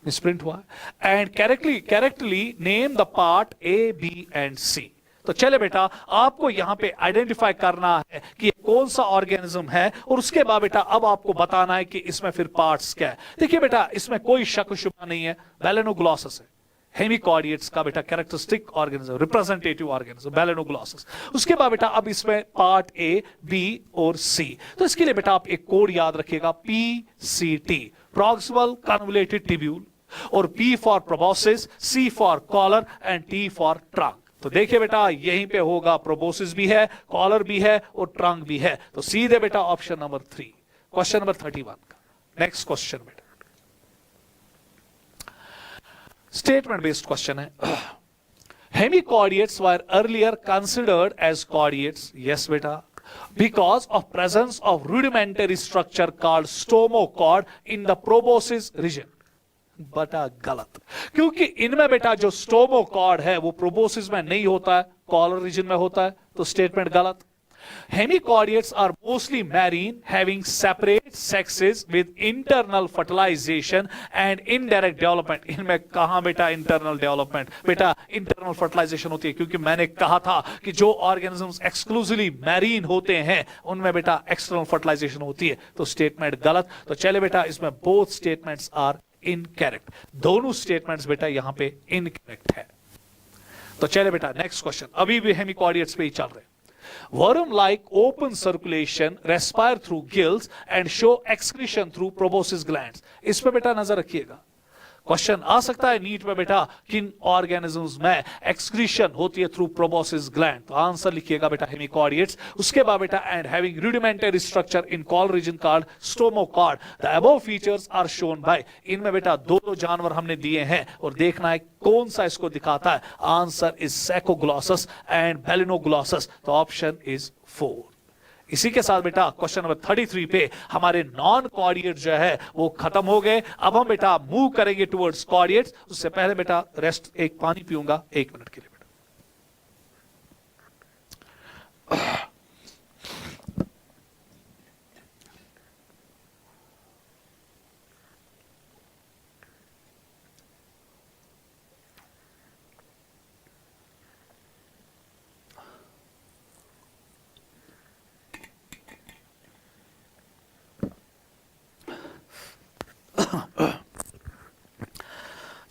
मिसप्रिंट हुआ, and correctly name the part A B and C. तो चले बेटा आपको यहां पे आइडेंटिफाई करना है कि ये कौन सा ऑर्गेनिज्म है, और उसके बाद बेटा अब आपको बताना है कि इसमें फिर पार्ट्स क्या है। देखिए बेटा इसमें कोई शक शुबा नहीं है, बैलेनोग्लॉसस है हेमिकॉर्डियट्स का बेटा characteristic organism, representative organism Balanoglossus. उसके बाद बेटा अब इसमें पार्ट ए, बी और सी। तो इसके लिए बेटा आप एक कोड याद रखिएगा, PCT, प्रॉक्सिमल कन्वोल्यूटेड ट्यूब्यूल, और P for proboscis, C for collar and T for trunk. तो देखिए बेटा यहीं पे होगा, प्रोबोसिस भी है, कॉलर भी है और ट्रंक भी है। तो सीधे बेटा ऑप्शन नंबर 3, क्वेश्चन नंबर 31 का। नेक्स्ट क्वेश्चन बेटा स्टेटमेंट बेस्ड क्वेश्चन है। Hemichordates were earlier considered as chordates, yes beta, because of presence of rudimentary structure called stomochord in the proboscis region। बटा गलत, क्योंकि इनमें बेटा जो स्टोमोकॉर्ड है वो प्रोबोसिस में नहीं होता है, कॉलर रीजन में होता है। तो स्टेटमेंट गलत। Hemichordates are mostly marine, having separate sexes with internal fertilization and indirect development। इनमें कहां बेटा इंटरनल डेवलपमेंट, बेटा इंटरनल फर्टिलाइजेशन होती है, क्योंकि मैंने कहा था कि जो ऑर्गेनिजम्स एक्सक्लूसिवली मैरीन होते हैं उनमें बेटा एक्सटर्नल फर्टिलाइजेशन होती है। तो स्टेटमेंट गलत। तो चले बेटा इसमें बोथ स्टेटमेंट्स आर इनकरेक्ट, दोनों स्टेटमेंट्स बेटा यहां पे इनकरेक्ट है। तो चले बेटा नेक्स्ट क्वेश्चन, अभी भी हेमिकॉर्डियट्स पे ही चल रहे। Worm like open circulation, respire through gills and show excretion through proboscis glands। इस पे बेटा नजर रखिएगा। क्वेश्चन आ सकता है नीट में बेटा, किन ऑर्गेनिजम्स में एक्सक्रीशन होती है थ्रू प्रोबोसिस ग्लैंड? तो आंसर लिखिएगा बेटा हेमिकॉर्डिएट्स। उसके बाद बेटा and having rudimentary structure in call region called stomochord, the above features are shown by. इनमें बेटा दो जानवर हमने दिए हैं और देखना है कौन सा इसको दिखाता है। Answer is Saccoglossus and Balanoglossus. तो ऑप्शन इज 4। इसी के साथ बेटा क्वेश्चन नंबर 33 पे हमारे नॉन कॉर्डिएट जो है वो खत्म हो गए। अब हम बेटा मूव करेंगे टुवर्ड्स कॉर्डिएट्स। उससे पहले बेटा रेस्ट, एक पानी पीऊंगा 1 मिनट के लिए बेटा।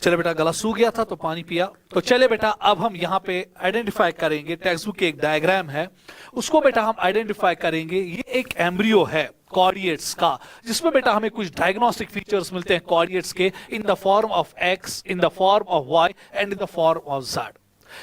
चले बेटा, गला सूख गया था तो पानी पिया। तो चले बेटा, अब हम यहाँ पे आइडेंटिफाई करेंगे, टेक्स्ट बुक की एक डायग्राम है उसको बेटा हम आइडेंटिफाई करेंगे। ये एक एम्ब्रियो है कॉर्डिएट्स का, जिसमें बेटा हमें कुछ डायग्नोस्टिक फीचर्स मिलते हैं कॉर्डिएट्स के, in the form of X, in the form of Y and in the form of Z.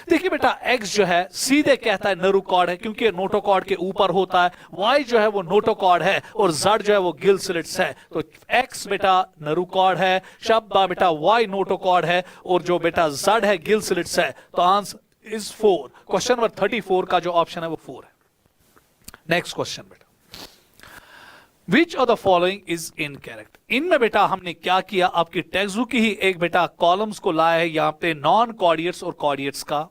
देखिए बेटा, एक्स जो है सीधे कहता है नोटोकॉर्ड है क्योंकि नोटोकॉर्ड के ऊपर होता है। वाई जो है वो नोटोकॉर्ड है और जेड जो है वो गिल स्लिट्स है। तो एक्स बेटा नोटोकॉर्ड है, शब्द बेटा वाई नोटोकॉर्ड है और जो बेटा जेड है गिल स्लिट्स है। तो आंसर इज 4। क्वेश्चन नंबर 34 का जो ऑप्शन है वो 4 है। नेक्स्ट क्वेश्चन बेटा, which of the following is incorrect? इनमें बेटा हमने क्या किया, आपकी टेक्स्ट बुक की ही एक बेटा कॉलम्स को लाया है यहां पे नॉन कॉर्डिएट्स और कॉर्डिएट्स का।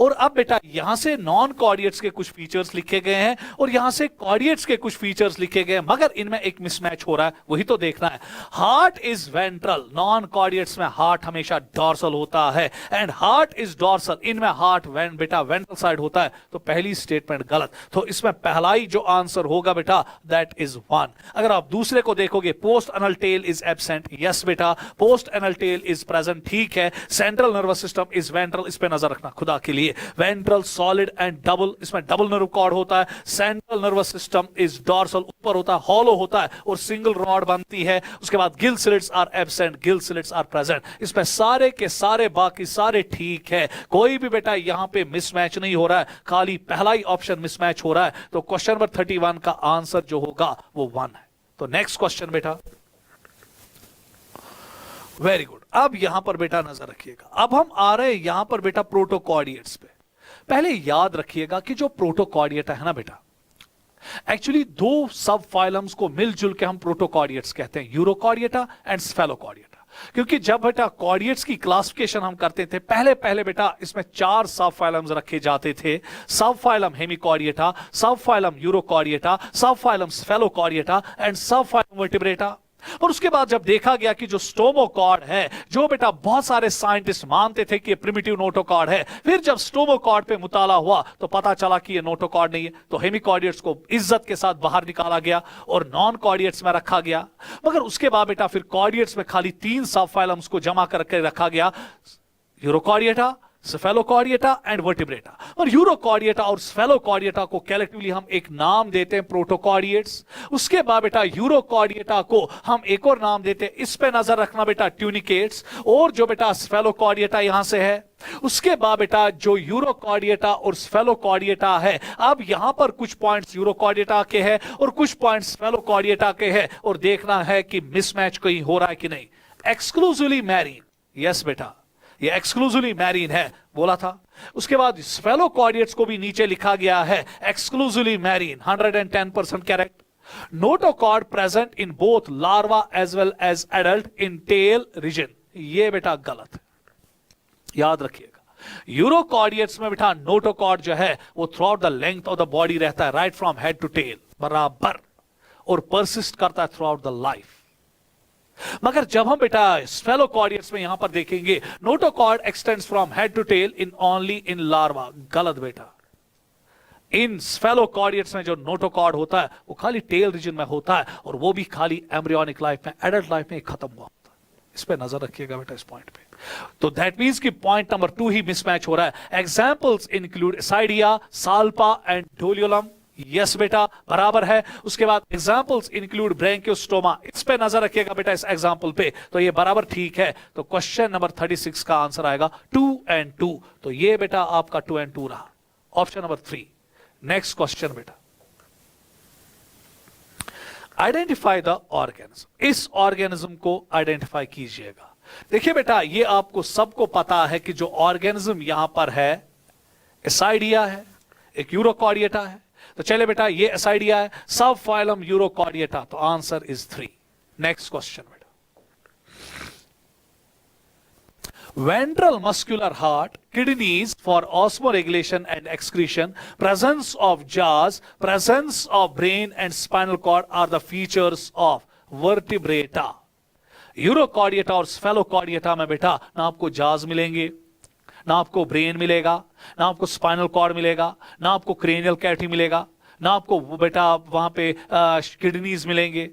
और अब बेटा यहां से नॉन कॉर्डिएट्स के कुछ फीचर्स लिखे गए हैं और यहां से कॉर्डिएट्स के कुछ फीचर्स लिखे गए हैं, मगर इनमें एक मिसमैच हो रहा है, वही तो देखना है। हार्ट इज वेंट्रल, नॉन कॉर्डिएट्स में हार्ट हमेशा डॉर्सल होता है, एंड हार्ट इज डॉर्सल, इनमें हार्ट बेटा वेंट्रल साइड होता है। तो पहली स्टेटमेंट गलत। तो इसमें पहला ही जो आंसर होगा बेटा दैट इज 1। अगर आप दूसरे को देखोगे, post anal tail is absent, yes बेटा post anal tail is present, ठीक है। Central nervous system is ventral, इस पे नजर रखना खुदा के लिए। वेंट्रल, सॉलिड एंड डबल, इसमें डबल नर्व कॉर्ड होता है। Central nervous system is dorsal, ऊपर होता है, हॉलो होता है और सिंगल रॉड बनती है। उसके बाद gill slits are absent, gill slits are present. इसमें सारे के सारे बाकी सारे ठीक है, कोई भी बेटा यहां पे मिसमैच नहीं हो रहा है, खाली पहला ही ऑप्शन मिसमैच हो रहा है। तो क्वेश्चन नंबर 31 का आंसर जो होगा वो 1 है। तो नेक्स्ट क्वेश्चन बेटा, वेरी गुड। अब यहां पर बेटा नजर रखिएगा, अब हम आ रहे हैं यहां पर बेटा प्रोटोकॉर्डिएट्स पे। पहले याद रखिएगा कि जो प्रोटोकॉर्डिएट है ना बेटा, एक्चुअली 2 सब फाइलम्स को मिलजुल के हम प्रोटोकॉर्डिएट्स कहते हैं, यूरोकॉर्डिएटा एंड स्फेलोकॉर्डिएटा। क्योंकि जब बेटा कॉर्डिएट्स की क्लासिफिकेशन हम करते थे, पहले पहले बेटा इसमें 4 सब फाइलम्स रखे जाते थे। सब फाइलम हेमिकॉर्डिएटा, सब फाइलम यूरोकॉर्डिएटा, सब फाइलम स्फेलोकॉर्डिएटा एंड सब फाइलम वर्टिब्रेटा। और उसके बाद जब देखा गया कि जो स्टोमोकॉर्ड है, जो बेटा बहुत सारे साइंटिस्ट मानते थे कि ये प्रिमिटिव नोटोकॉर्ड है, फिर जब स्टोमोकॉर्ड पे मुताला हुआ तो पता चला कि ये नोटोकॉर्ड नहीं है। तो हेमिकॉर्डिएट्स को इज्जत के साथ बाहर निकाला गया और नॉन कॉर्डिएट्स में रखा गया। मगर उसके बाद बेटा फिर कॉर्डिएट्स में खाली 3 सब फाइलम्स को जमा करके रखा गया, यूरोकॉर्डिएटा, स्फेलोकॉर्डिएटा एंड वर्टिब्रेटा। और यूरोकॉर्डिएटा और स्फेलोकॉर्डिएटा को कलेक्टिवली हम एक नाम देते हैं प्रोटोकॉर्डिएट्स। उसके बाद बेटा यूरोकॉर्डिएटा को हम एक और नाम देते हैं, इस पे नजर रखना बेटा, ट्यूनिकेट्स। और जो बेटा स्फेलोकॉर्डिएटा यहां से है, उसके बाद बेटा जो यूरोकॉर्डिएटा और स्फेलोकॉर्डिएटा है, अब यहां पर कुछ पॉइंट्स यूरोकॉर्डिएटा के हैं और कुछ पॉइंट्स स्फेलोकॉर्डिएटा के हैं, और देखना है कि मिसमैच कहीं हो रहा है कि नहीं। एक्सक्लूसिवली मैरीन, यस बेटा ये एक्सक्लूसिवली मैरीन है बोला था। उसके बाद स्फेलोकॉर्डिएट्स को भी नीचे लिखा गया है exclusively marine, 110% correct. Notochord present in both larva as well as adult in tail region, ये बेटा गलत है, याद रखिएगा। यूरोकॉर्डिएट्स में बेटा नोटोकॉर्ड जो है वो throughout the length of the body रहता है, right from head to tail बराबर, और परसिस्ट करता है थ्रू आउट द लाइफ। मगर जब हम बेटा स्फेलोकॉर्डिएट्स में यहां पर देखेंगे, notochord extends from head to tail in only in larva, गलत बेटा। इन स्फेलोकॉर्डिएट्स में जो नोटोकॉर्ड होता है वो खाली टेल रीजन में होता है, और वो भी खाली एम्ब्रियोनिक लाइफ में, एडल्ट लाइफ में खत्म हुआ होता है। इस पे नजर रखिएगा बेटा, इस पॉइंट पे। तो दैट मींस कि पॉइंट नंबर 2 ही मिसमैच हो रहा है। Examples include Ascidia, Salpa and Doliolum. Yes बेटा बराबर है। उसके बाद एग्जांपल्स इंक्लूड ब्रैंकियोस्टोमा, इस पे नजर रखिएगा बेटा, इस एग्जांपल पे, तो ये बराबर ठीक है। तो क्वेश्चन नंबर 36 का आंसर आएगा 2 and 2। तो ये बेटा आपका 2 and 2 रहा, ऑप्शन नंबर 3। नेक्स्ट क्वेश्चन बेटा, आइडेंटिफाई द ऑर्गेनिज्म, इस ऑर्गेनिज्म को आइडेंटिफाई कीजिएगा। देखिए बेटा, ये आपको सबको पता है कि जो ऑर्गेनिज्म यहां पर है, एसाइडिया है, एक यूरोकॉर्डिएटा है। तो चले बेटा, ये एसाइडिया है, सब फाइलम यूरोकॉर्डिएटा, तो आंसर इज 3। नेक्स्ट क्वेश्चन बेटा, ventral muscular heart, kidneys for osmoregulation and excretion, presence of jaws, presence of brain and spinal cord are the features of vertebrata। यूरोकॉर्डिएटा और स्फेलोकॉर्डिएटा में बेटा ना आपको जाज मिलेंगे, ना आपको ब्रेन मिलेगा, ना आपको स्पाइनल कॉर्ड मिलेगा, ना आपको क्रेनियल कैविटी मिलेगा, ना आपको बेटा वहां पे किडनीज मिलेंगे।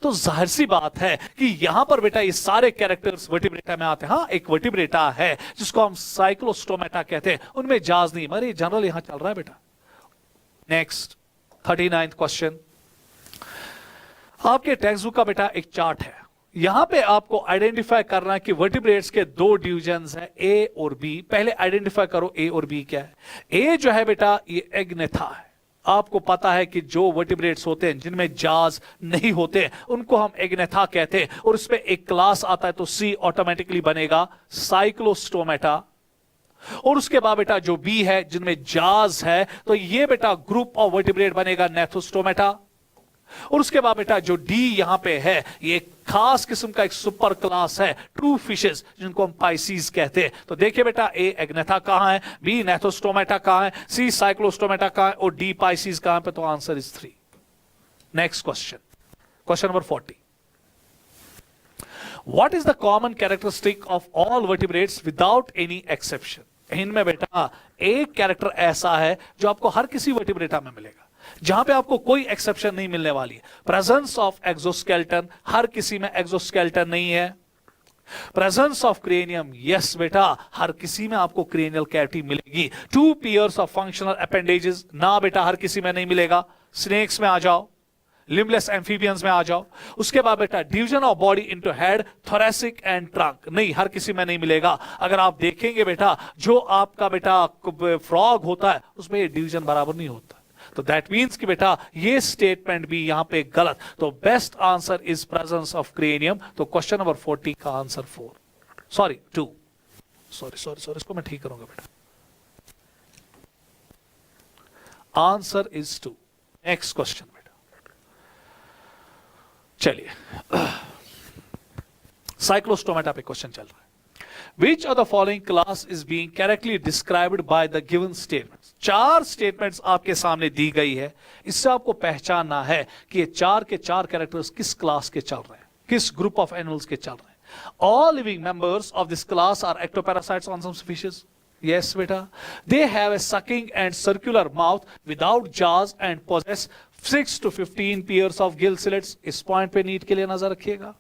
तो जाहिर सी बात है कि यहां पर बेटा ये सारे कैरेक्टर्स वर्टिब्रेटा में आते हैं। हाँ, एक वर्टिब्रेटा है जिसको हम साइक्लोस्टोमेटा कहते हैं, उनमें जाज नहीं, मगर जनरल यहां चल रहा है बेटा। नेक्स्ट 39th क्वेश्चन, आपके टेक्स्ट बुक का बेटा एक चार्ट है, यहां पे आपको आइडेंटिफाई करना है कि वर्टिब्रेट्स के दो डिविजन्स हैं, ए और बी। पहले आइडेंटिफाई करो ए और बी क्या है। ए जो है बेटा ये एग्नेथा है। आपको पता है कि जो वर्टिब्रेट्स होते हैं जिनमें जाज नहीं होते उनको हम एग्नेथा कहते हैं, और उसमें एक क्लास आता है, तो सी ऑटोमेटिकली बनेगा साइक्लोस्टोमेटा। और उसके बाद बेटा जो बी है जिनमें जाज है, तो ये बेटा ग्रुप ऑफ वर्टिब्रेट बनेगा नेथोस्टोमेटा। और उसके बाद बेटा जो डी यहां पे है, ये खास किस्म का एक सुपर क्लास है, ट्रू फिशेस, जिनको हम पाइसीज कहते हैं। तो देखिए बेटा, ए एग्नेथा कहां है, बी नेथोस्टोमेटा कहां है, सी साइक्लोस्टोमेटा कहां है, और डी पाइसीज कहां पे, तो answer is 3। Next question, question number 40, what is the common characteristic of all vertebrates without any exception. इनमें बेटा एक कैरेक्टर ऐसा है जो आपको हर किसी वर्टिब्रेटा में मिलेगा, जहां पे आपको कोई एक्सेप्शन नहीं मिलने वाली है। प्रेजेंस ऑफ एक्सोस्केलेटन, हर किसी में एक्सोस्केलेटन नहीं है। प्रेजेंस ऑफ क्रेनियम, यस बेटा हर किसी में आपको क्रेनियल कैविटी मिलेगी। 2 पेयर्स ऑफ फंक्शनल अपेंडेजेस, ना बेटा हर किसी में नहीं मिलेगा। स्नेक्स में आ जाओ, लिम्बलेस एम्फीबियंस में आ जाओ। उसके बाद बेटा division of body into head, thoracic and trunk, नहीं हर किसी में नहीं मिलेगा। अगर आप देखेंगे बेटा जो आपका बेटा फ्रॉग होता है उसमें ये डिवीजन बराबर नहीं होता, तो दैट मींस कि बेटा ये स्टेटमेंट भी यहां पे गलत। तो best answer is presence of cranium. तो क्वेश्चन नंबर 40 का आंसर 2 सॉरी इसको मैं ठीक करूंगा बेटा, आंसर इज 2। नेक्स्ट क्वेश्चन बेटा, चलिए साइक्लोस्टोमेटा पे क्वेश्चन चल रहा है। Which of the following class is being correctly described by the given statements? 4 statements आपके सामने दी गई है, इससे आपको पहचानना है कि ये 4 के 4 कैरेक्टर्स किस क्लास के चल रहे हैं, किस ग्रुप ऑफ एनिमल्स के चल रहे हैं। All living members of this class are ectoparasites on some species. Yes बेटा, they have a sucking and circular mouth without jaws and possess 6 to 15 pairs of gill slits. इस point पे NEET के लिए नजर रखिएगा।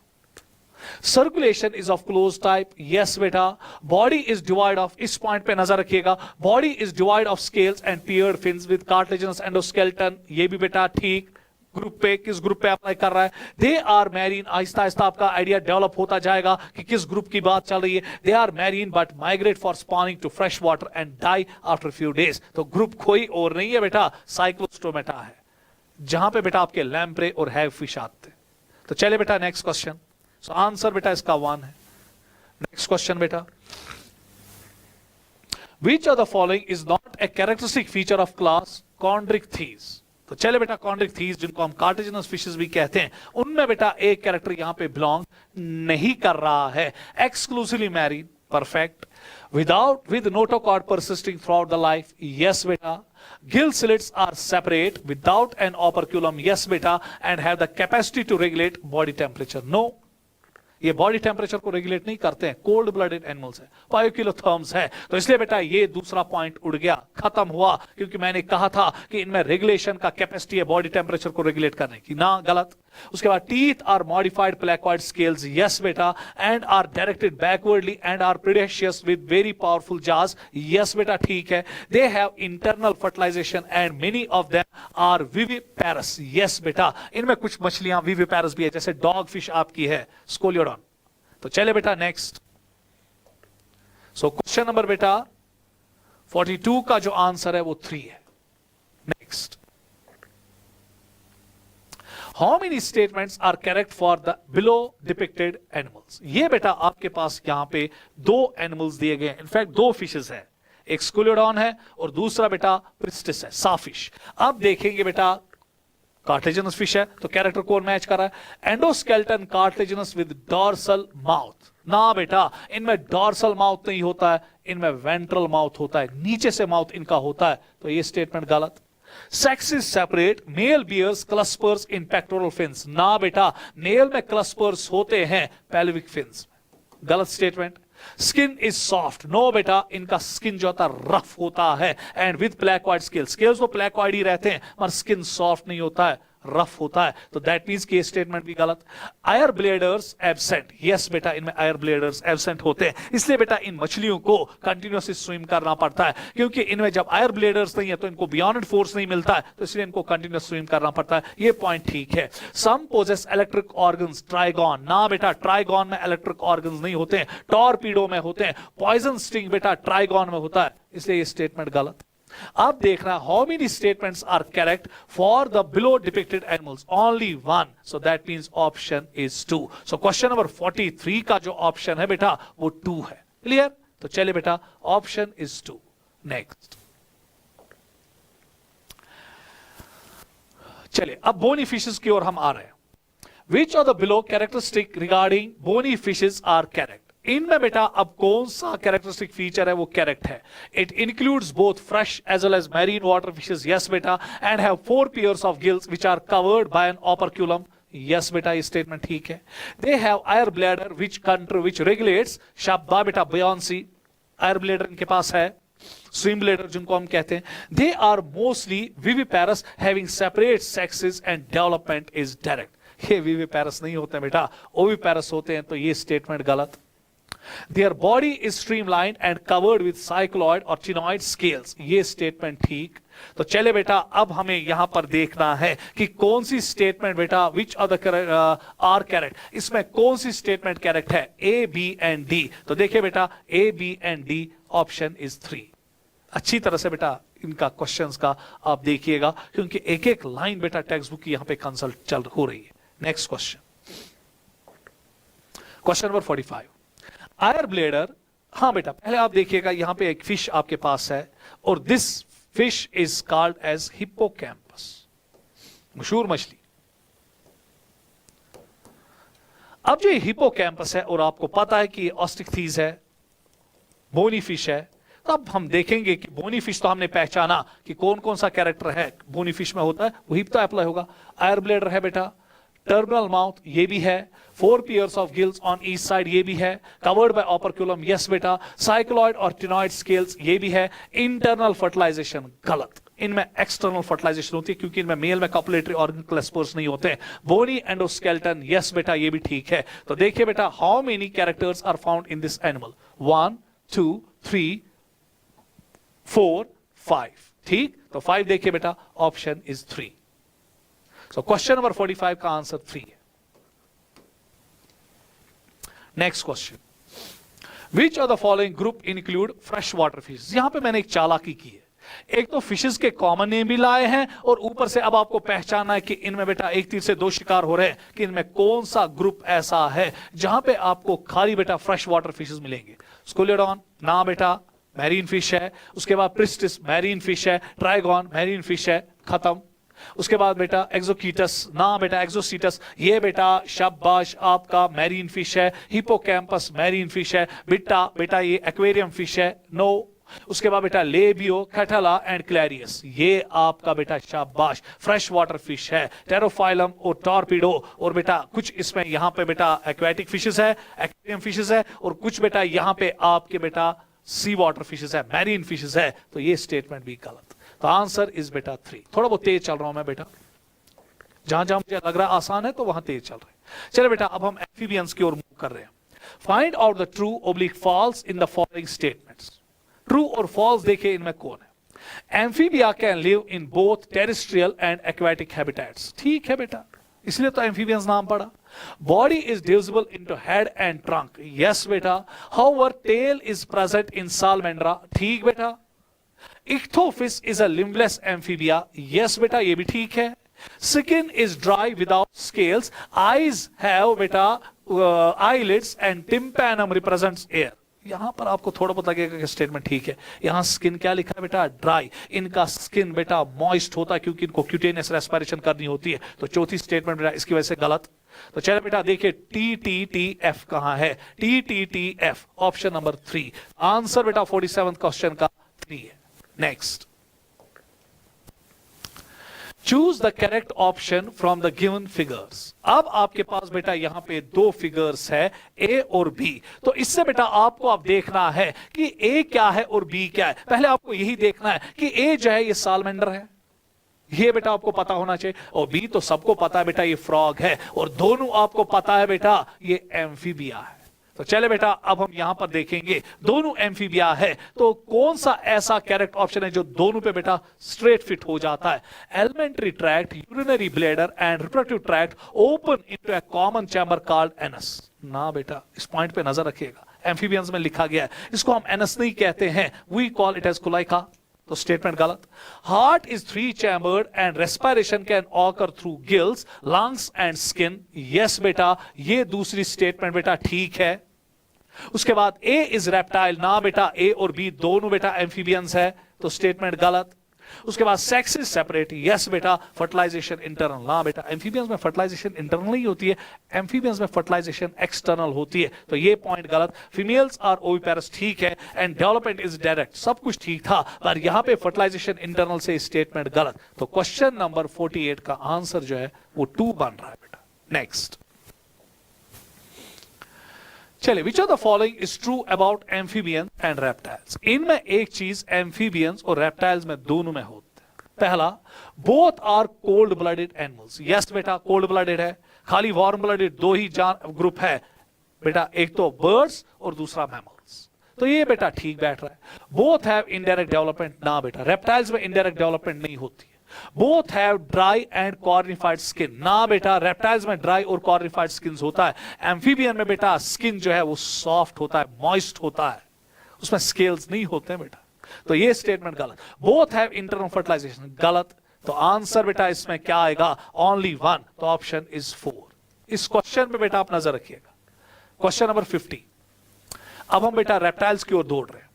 Circulation is of close type, yes बेटा। Body is divide of, इस point पे नजर रखिएगा, body is divide of scales and peered fins with cartilaginous endoskeleton, ये भी बेटा ठीक। ग्रुप पे, किस ग्रुप पे अप्लाई कर रहा है। They are marine, Aahista Aahista आपका आइडिया डेवलप होता जाएगा कि किस ग्रुप की बात चल रही है। They are marine but migrate for spawning to fresh water and die after few days. तो ग्रुप कोई और नहीं है बेटा, साइक्लोस्टोमेटा है, जहां पे बेटा आपके लैम्प्रे और हैव फिश आते हैं। तो चले बेटा नेक्स्ट क्वेश्चन। सो आंसर बेटा इसका 1 है। नेक्स्ट क्वेश्चन बेटा, which of the following is not a characteristic feature of class Chondrichthyes. तो चले बेटा कॉन्ड्रिक्थीज, जिनको हम कार्टिलेजिनस फिशेस भी कहते हैं, उनमें बेटा एक कैरेक्टर यहां पे बिलोंग नहीं कर रहा है। Exclusively marine, perfect. with notochord persisting throughout the life, yes beta. Gill slits are separate without an operculum, yes beta, and have the capacity to regulate body temperature, no. ये body temperature को regulate नहीं करते हैं, cold blooded animals है, पायोकिलोथर्म्स है। तो इसलिए बेटा ये दूसरा पॉइंट उड़ गया, खत्म हुआ, क्योंकि मैंने कहा था कि इनमें रेगुलेशन का कैपेसिटी है बॉडी टेम्परेचर को रेगुलेट करने की, ना गलत। उसके बाद teeth are modified placoid scales, yes बेटा, and are directed backwardly and are predaceous with very powerful jaws, yes बेटा ठीक है। They have internal fertilisation and many of them are viviparous, yes बेटा, इनमें कुछ मछलियां विविपैरस भी है, जैसे डॉग फिश आपकी है स्कोलियोडॉन। तो चले बेटा नेक्स्ट। सो क्वेश्चन नंबर बेटा 42 का जो आंसर है वो 3 है। Next, how many statements are correct for the below depicted animals? ये बेटा आपके पास यहां पे 2 एनिमल्स दिए गए हैं, इनफैक्ट 2 फिशेस है, एक स्कूलियोडॉन है और दूसरा बेटा प्रिस्टिस है, साफिश। अब देखेंगे बेटा कार्टिलेजिनस फिश है तो कैरेक्टर कौन मैच कर रहा है? Endoskeleton cartilaginous with dorsal mouth, ना बेटा इनमें डॉर्सल माउथ नहीं होता है, इनमें वेंट्रल माउथ होता है, नीचे से माउथ इनका होता है, तो ये स्टेटमेंट गलत। Sexes separate, male bears clusters in pectoral fins, ना बेटा मेल में क्लस्पर्स होते हैं pelvic fins, गलत statement. Skin is soft, no बेटा इनका स्किन जो होता है रफ होता है, and with placoid scales, scales तो प्लेकॉइड ही रहते हैं मगर स्किन सॉफ्ट नहीं होता है, रफ होता है, तो दैट मींस कि स्टेटमेंट भी गलत। आयर ब्लेडर्स एब्सेंट, यस बेटा इनमें आयर ब्लेडर्स एब्सेंट होते हैं, इसलिए बेटा इन मछलियों को कंटिन्यूअसली स्विम करना पड़ता है, क्योंकि इनमें जब आयर ब्लेडर्स नहीं है तो इनको बियॉन्ड फोर्स नहीं मिलता है, तो इसलिए इनको कंटिन्यूअस स्विम करना पड़ता है, ये पॉइंट ठीक है। सम पोजेस इलेक्ट्रिक ऑर्गन्स, ट्राइगॉन, ना बेटा ट्राइगॉन में इलेक्ट्रिक ऑर्गन्स नहीं होते हैं, टॉर्पीडो में होते हैं, पॉइजन स्टिंग बेटा ट्राइगॉन में होता है, इसलिए ये स्टेटमेंट गलत। अब देखना how many statements are correct for the below depicted animals, only 1, so that means option is 2। So question number 43 का जो ऑप्शन है बेटा वो 2 है, क्लियर? तो चलिए बेटा ऑप्शन इज 2। नेक्स्ट चलिए अब बोनी फिशेस की ओर हम आ रहे हैं। Which of the below characteristic regarding bony fishes are correct? इनमें बेटा अब कौन सा कैरेक्टरिस्टिक फीचर है वो करेक्ट है? It includes both fresh as well as marine water fishes, yes बेटा, and have 4 pairs of gills which are covered by an operculum, yes बेटा ये स्टेटमेंट ठीक है। They have air bladder which regulates, शाबाश बेटा buoyancy, आयर bladder इनके पास है, swim bladder जिनको हम कहते हैं। They are mostly viviparous having separate sexes and development is direct, ये विविपैरस नहीं होते बेटा, ओविपैरस होते हैं, तो ये स्टेटमेंट गलत। Their body is streamlined and covered with cycloid or ctenoid scales, ये स्टेटमेंट ठीक। तो चले बेटा अब हमें यहां पर देखना है कि कौन सी स्टेटमेंट बेटा which of the are correct, इसमें कौन सी स्टेटमेंट करेक्ट है? A, B and D. तो देखिए बेटा A, B and D, option is 3। अच्छी तरह से बेटा इनका क्वेश्चंस का आप देखिएगा, क्योंकि एक एक लाइन बेटा टेक्स्ट बुक की यहां पे कंसल्ट चल हो रही है। नेक्स्ट क्वेश्चन, क्वेश्चन नंबर 45, आयर ब्लेडर, हाँ बेटा पहले आप देखिएगा यहां पे एक फिश आपके पास है और this fish is called as hippocampus, मशहूर मछली। अब जो हिप्पोकैम्पस है और आपको पता है कि ऑस्टिकथीज है, बोनी फिश है, तो अब हम देखेंगे कि बोनी फिश तो हमने पहचाना कि कौन कौन सा कैरेक्टर है बोनी फिश में होता है, वही तो अप्लाई होगा। आयर ब्लेडर है बेटा, टर्मिनल माउथ ये भी है, 4 pairs of gills on each side ये भी है, कवर्ड बाय ओपर्क्यूलम यस बेटा, साइक्लॉइड और टिनॉइड स्केल्स ये भी है, इंटरनल फर्टिलाइजेशन गलत, इनमें एक्सटर्नल फर्टिलाइजेशन होती है क्योंकि इनमें मेल में कॉपुलेटरी ऑर्गन क्लस्पर्स नहीं होते। बोनी एंडोस्केलेटन यस बेटा ये भी ठीक है। तो देखिए बेटा how many characters are found in this animal? 1 2 3 4 5, ठीक। तो 5 देखिए बेटा option is 3। So question number 45 का आंसर 3 है। Next question, which of the following group include fresh water fish? यहां पे मैंने एक चालाकी की है, एक तो फिशेस के कॉमन नेम भी लाए हैं और ऊपर से अब आपको पहचाना है कि इनमें बेटा एक तीर से 2 शिकार हो रहे हैं कि इनमें कौन सा ग्रुप ऐसा है जहां पे आपको खाली बेटा फ्रेश वाटर फिशेस मिलेंगे। स्कोलियोडॉन ना बेटा मैरीन फिश है, उसके बाद प्रिस्टिस मैरीन फिश है, ट्राइगॉन मैरीन फिश है, खत्म। उसके बाद बेटा एक्सोकीटस ना बेटा एक्सोसीटस ये बेटा शाबाश आपका मैरीन फिश है, हिपोकैम्पस मैरीन फिश है, बेटा ये एक्वेरियम फिश है, नो। उसके बाद बेटा लेबियो, कैटला एंड क्लैरियस ये आपका बेटा शाबाश फ्रेश वाटर फिश है, टेरोफाइलम और टॉर्पीडो, और बेटा कुछ इसमें यहां पे बेटा एक्वेटिक फिशेस है, एक्वेरियम फिशेस है, और कुछ बेटा यहां पे आपके बेटा सी वाटर फिशेस है, मैरीन फिशेस है, तो ये स्टेटमेंट भी गलत। तो आंसर इज बेटा 3। थोड़ा बहुत तेज चल रहा हूं मैं बेटा। जहां जहां मुझे लग रहा है आसान है तो वहां तेज चल रहे हैं। चलो बेटा अब हम एम्फीबियंस की ओर मूव कर रहे हैं। Find out the true oblique false in the following statements. True और फॉल्स देखिए इनमें कौन है। Amphibia can live in both terrestrial and aquatic habitats, ठीक है बेटा, इसलिए तो एम्फीबियंस नाम पड़ा। Body is divisible into head and trunk, yes बेटा। However tail is present in Salamandra, ठीक बेटा। Ichthyophis is a limbless amphibia, yes बेटा ये भी ठीक है। Skin is dry without scales, eyes have बेटा eyelids and tympanum represents air। यहां पर आपको थोड़ा बहुत लगेगा कि स्टेटमेंट ठीक है। यहां स्किन क्या लिखा है बेटा, ड्राई। इनका स्किन बेटा मॉइस्ट होता है क्योंकि इनको क्यूटेनियस रेस्पिरेशन करनी होती है। तो चौथी स्टेटमेंट बेटा इसकी वजह से गलत। तो चलो बेटा देखिए TTTF कहां है, TTTF ऑप्शन नंबर 3 आंसर बेटा 47 क्वेश्चन का 3 है। Next, choose the correct option from the given figures. अब आपके पास बेटा यहां पे दो फिगर्स है ए और बी। तो इससे बेटा आपको अब देखना है कि ए क्या है और बी क्या है। पहले आपको यही देखना है कि ए जो है ये सालमेंडर है, ये बेटा आपको पता होना चाहिए, और बी तो सबको पता है बेटा ये फ्रॉग है, और दोनों आपको पता है बेटा ये एम्फीबिया है। तो चले बेटा अब हम यहां पर देखेंगे दोनों एम्फीबिया है, तो कौन सा ऐसा करेक्ट ऑप्शन है जो दोनों पे बेटा स्ट्रेट फिट हो जाता है। Alimentary tract, urinary bladder and reproductive tract open into a common chamber called anus. ना बेटा इस पॉइंट पे नजर रखिएगा, एम्फीबियंस में लिखा गया है, इसको हम एनस नहीं कहते हैं, वी कॉल इट एज कुलाइका। तो स्टेटमेंट गलत। Heart is 3 chambered and respiration can occur through gills, lungs and skin, yes बेटा ये दूसरी स्टेटमेंट बेटा ठीक है। उसके बाद ए इज रेप्टाइल, ना बेटा ए और बी दोनों बेटा एम्फीबियंस है, तो स्टेटमेंट गलत। उसके बाद सेक्स इज सेपरेट, यस बेटा। फर्टिलाइजेशन इंटरनल, ना बेटा एम्फीबियंस में फर्टिलाइजेशन इंटरनल ही होती है, एम्फीबियंस में फर्टिलाइजेशन एक्सटर्नल होती है, तो ये पॉइंट गलत। फीमेल्स आर ओविपेरस, ठीक है, एंड डेवलपमेंट इज डायरेक्ट, सब कुछ ठीक था, पर यहां पे फर्टिलाइजेशन इंटरनल से स्टेटमेंट गलत। तो क्वेश्चन नंबर 48 का आंसर जो है वो 2 बन रहा है बेटा। नेक्स्ट, चलिए, विच of the following is true about amphibian and reptiles. इनमें एक चीज एम्फीबियंस और रेप्टाइल्स में दोनों में होता है। पहला, both are cold blooded animals, yes बेटा कोल्ड ब्लडेड है, खाली वार्म ब्लडेड दो ही ग्रुप है बेटा, एक तो बर्ड्स और दूसरा मैमल्स, तो ये बेटा ठीक बैठ रहा है। बोथ हैव इनडायरेक्ट डेवलपमेंट, ना बेटा रेप्टाइल्स में इनडायरेक्ट डेवलपमेंट नहीं होती है। Both have dry and cornified skin, ना बेटा रेप्टाइल्स में ड्राई और कॉर्निफाइड स्किन होता है। एम्फीबियन में बेटा स्किन जो है वो सॉफ्ट होता है, मॉइस्ट होता है, उसमें स्केल्स नहीं होते हैं बेटा, तो ये स्टेटमेंट गलत। बोथ हैव इंटरनल फर्टिलाइजेशन, गलत। तो आंसर बेटा इसमें क्या आएगा, ओनली 1, तो ऑप्शन इज 4। इस क्वेश्चन पे बेटा आप नजर रखिएगा। क्वेश्चन नंबर 50, अब हम बेटा रेप्टाइल्स की ओर दौड़ रहे हैं।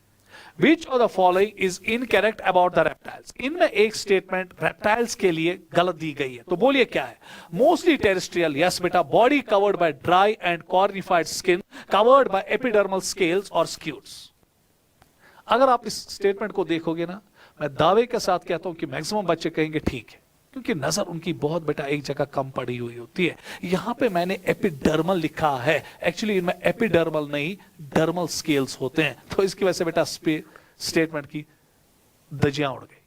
Which of the following is incorrect about the reptiles? इनमें एक स्टेटमेंट रेप्टाइल्स के लिए गलत दी गई है, तो बोलिए क्या है। मोस्टली टेरेस्ट्रियल, यस बेटा। Body covered by dry and cornified skin, covered by epidermal scales और स्क्यूट्स। अगर आप इस स्टेटमेंट को देखोगे ना, मैं दावे के साथ कहता हूं कि मैक्सिमम बच्चे कहेंगे ठीक है, क्योंकि नजर उनकी बहुत बेटा एक जगह कम पड़ी हुई होती है। यहां पे मैंने एपिडर्मल लिखा है, एक्चुअली इनमें एपिडर्मल नहीं डर्मल स्केल्स होते हैं, तो इसकी वजह से बेटा स्टेटमेंट की दजियां उड़ गई।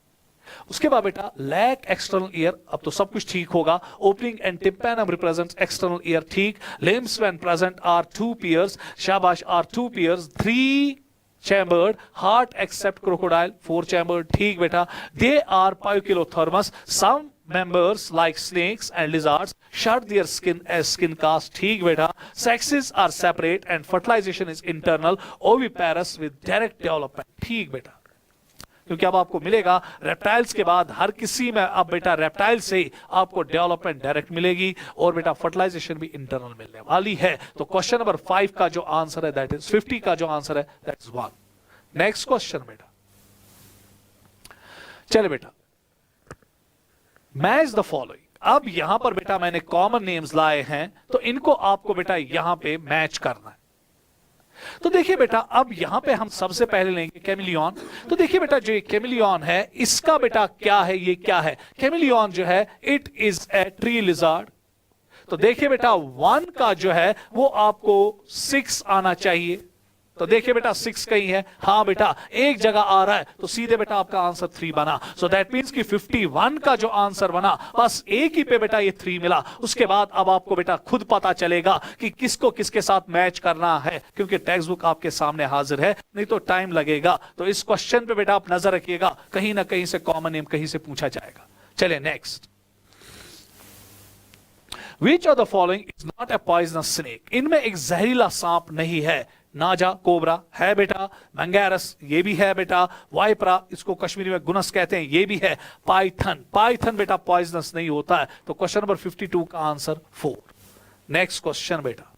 उसके बाद बेटा लैक एक्सटर्नल ईयर, अब तो सब कुछ ठीक होगा। Opening and tympanum represents external ear, ठीक। Limbs when present are 2 pairs, शाबाश, are 2 pairs. 3 chambered, heart except crocodile 4 chambered, ठीक बेटा। They are poikilothermous. Some members like snakes and lizards shed their skin as skin cast, ठीक बेटा। Sexes are separate and fertilization is internal, oviparous with direct development, ठीक बेटा। क्योंकि अब आपको मिलेगा रेप्टाइल्स के बाद हर किसी में अब बेटा रेप्टाइल से आपको डेवलपमेंट डायरेक्ट मिलेगी और बेटा फर्टिलाइजेशन भी इंटरनल मिलने वाली है। तो क्वेश्चन नंबर 5 का जो आंसर है दैट इज 50 का जो आंसर है दैट इज 1। नेक्स्ट क्वेश्चन बेटा, चले बेटा, मैच द फॉलोइंग। अब यहां पर बेटा मैंने कॉमन नेम्स लाए हैं, तो इनको आपको बेटा यहां पे मैच करना है। तो देखिए बेटा अब यहां पे हम सबसे पहले लेंगे कैमिलियन। तो देखिए बेटा जो ये कैमिलियन है इसका बेटा क्या है, ये क्या है। कैमिलियन जो है it is a tree lizard. तो देखिए बेटा 1 का जो है वो आपको 6 आना चाहिए, तो देखिए बेटा 6 कहीं है, हाँ बेटा एक जगह आ रहा है, तो सीधे बेटा आपका आंसर 3 बना। सो दैट मींस कि 51 का जो आंसर बना बस एक ही पे बेटा ये 3 मिला। उसके बाद अब आपको बेटा खुद पता चलेगा कि किसको किसके साथ मैच करना है, क्योंकि टेक्स्ट बुक आपके सामने हाजिर है, नहीं तो टाइम लगेगा। तो इस क्वेश्चन पे बेटा आप नजर रखिएगा, कहीं ना कहीं से कॉमन नेम कहीं से पूछा जाएगा। चलिए next, Which of the following is not a poisonous snake? इनमें एक जहरीला सांप नहीं है। नाजा कोबरा है बेटा, मंगेरस ये भी है बेटा, वाइपरा इसको कश्मीरी में गुनस कहते हैं ये भी है, पाइथन पाइथन बेटा पॉइजनस नहीं होता है। तो क्वेश्चन नंबर 52 का आंसर 4। नेक्स्ट क्वेश्चन बेटा,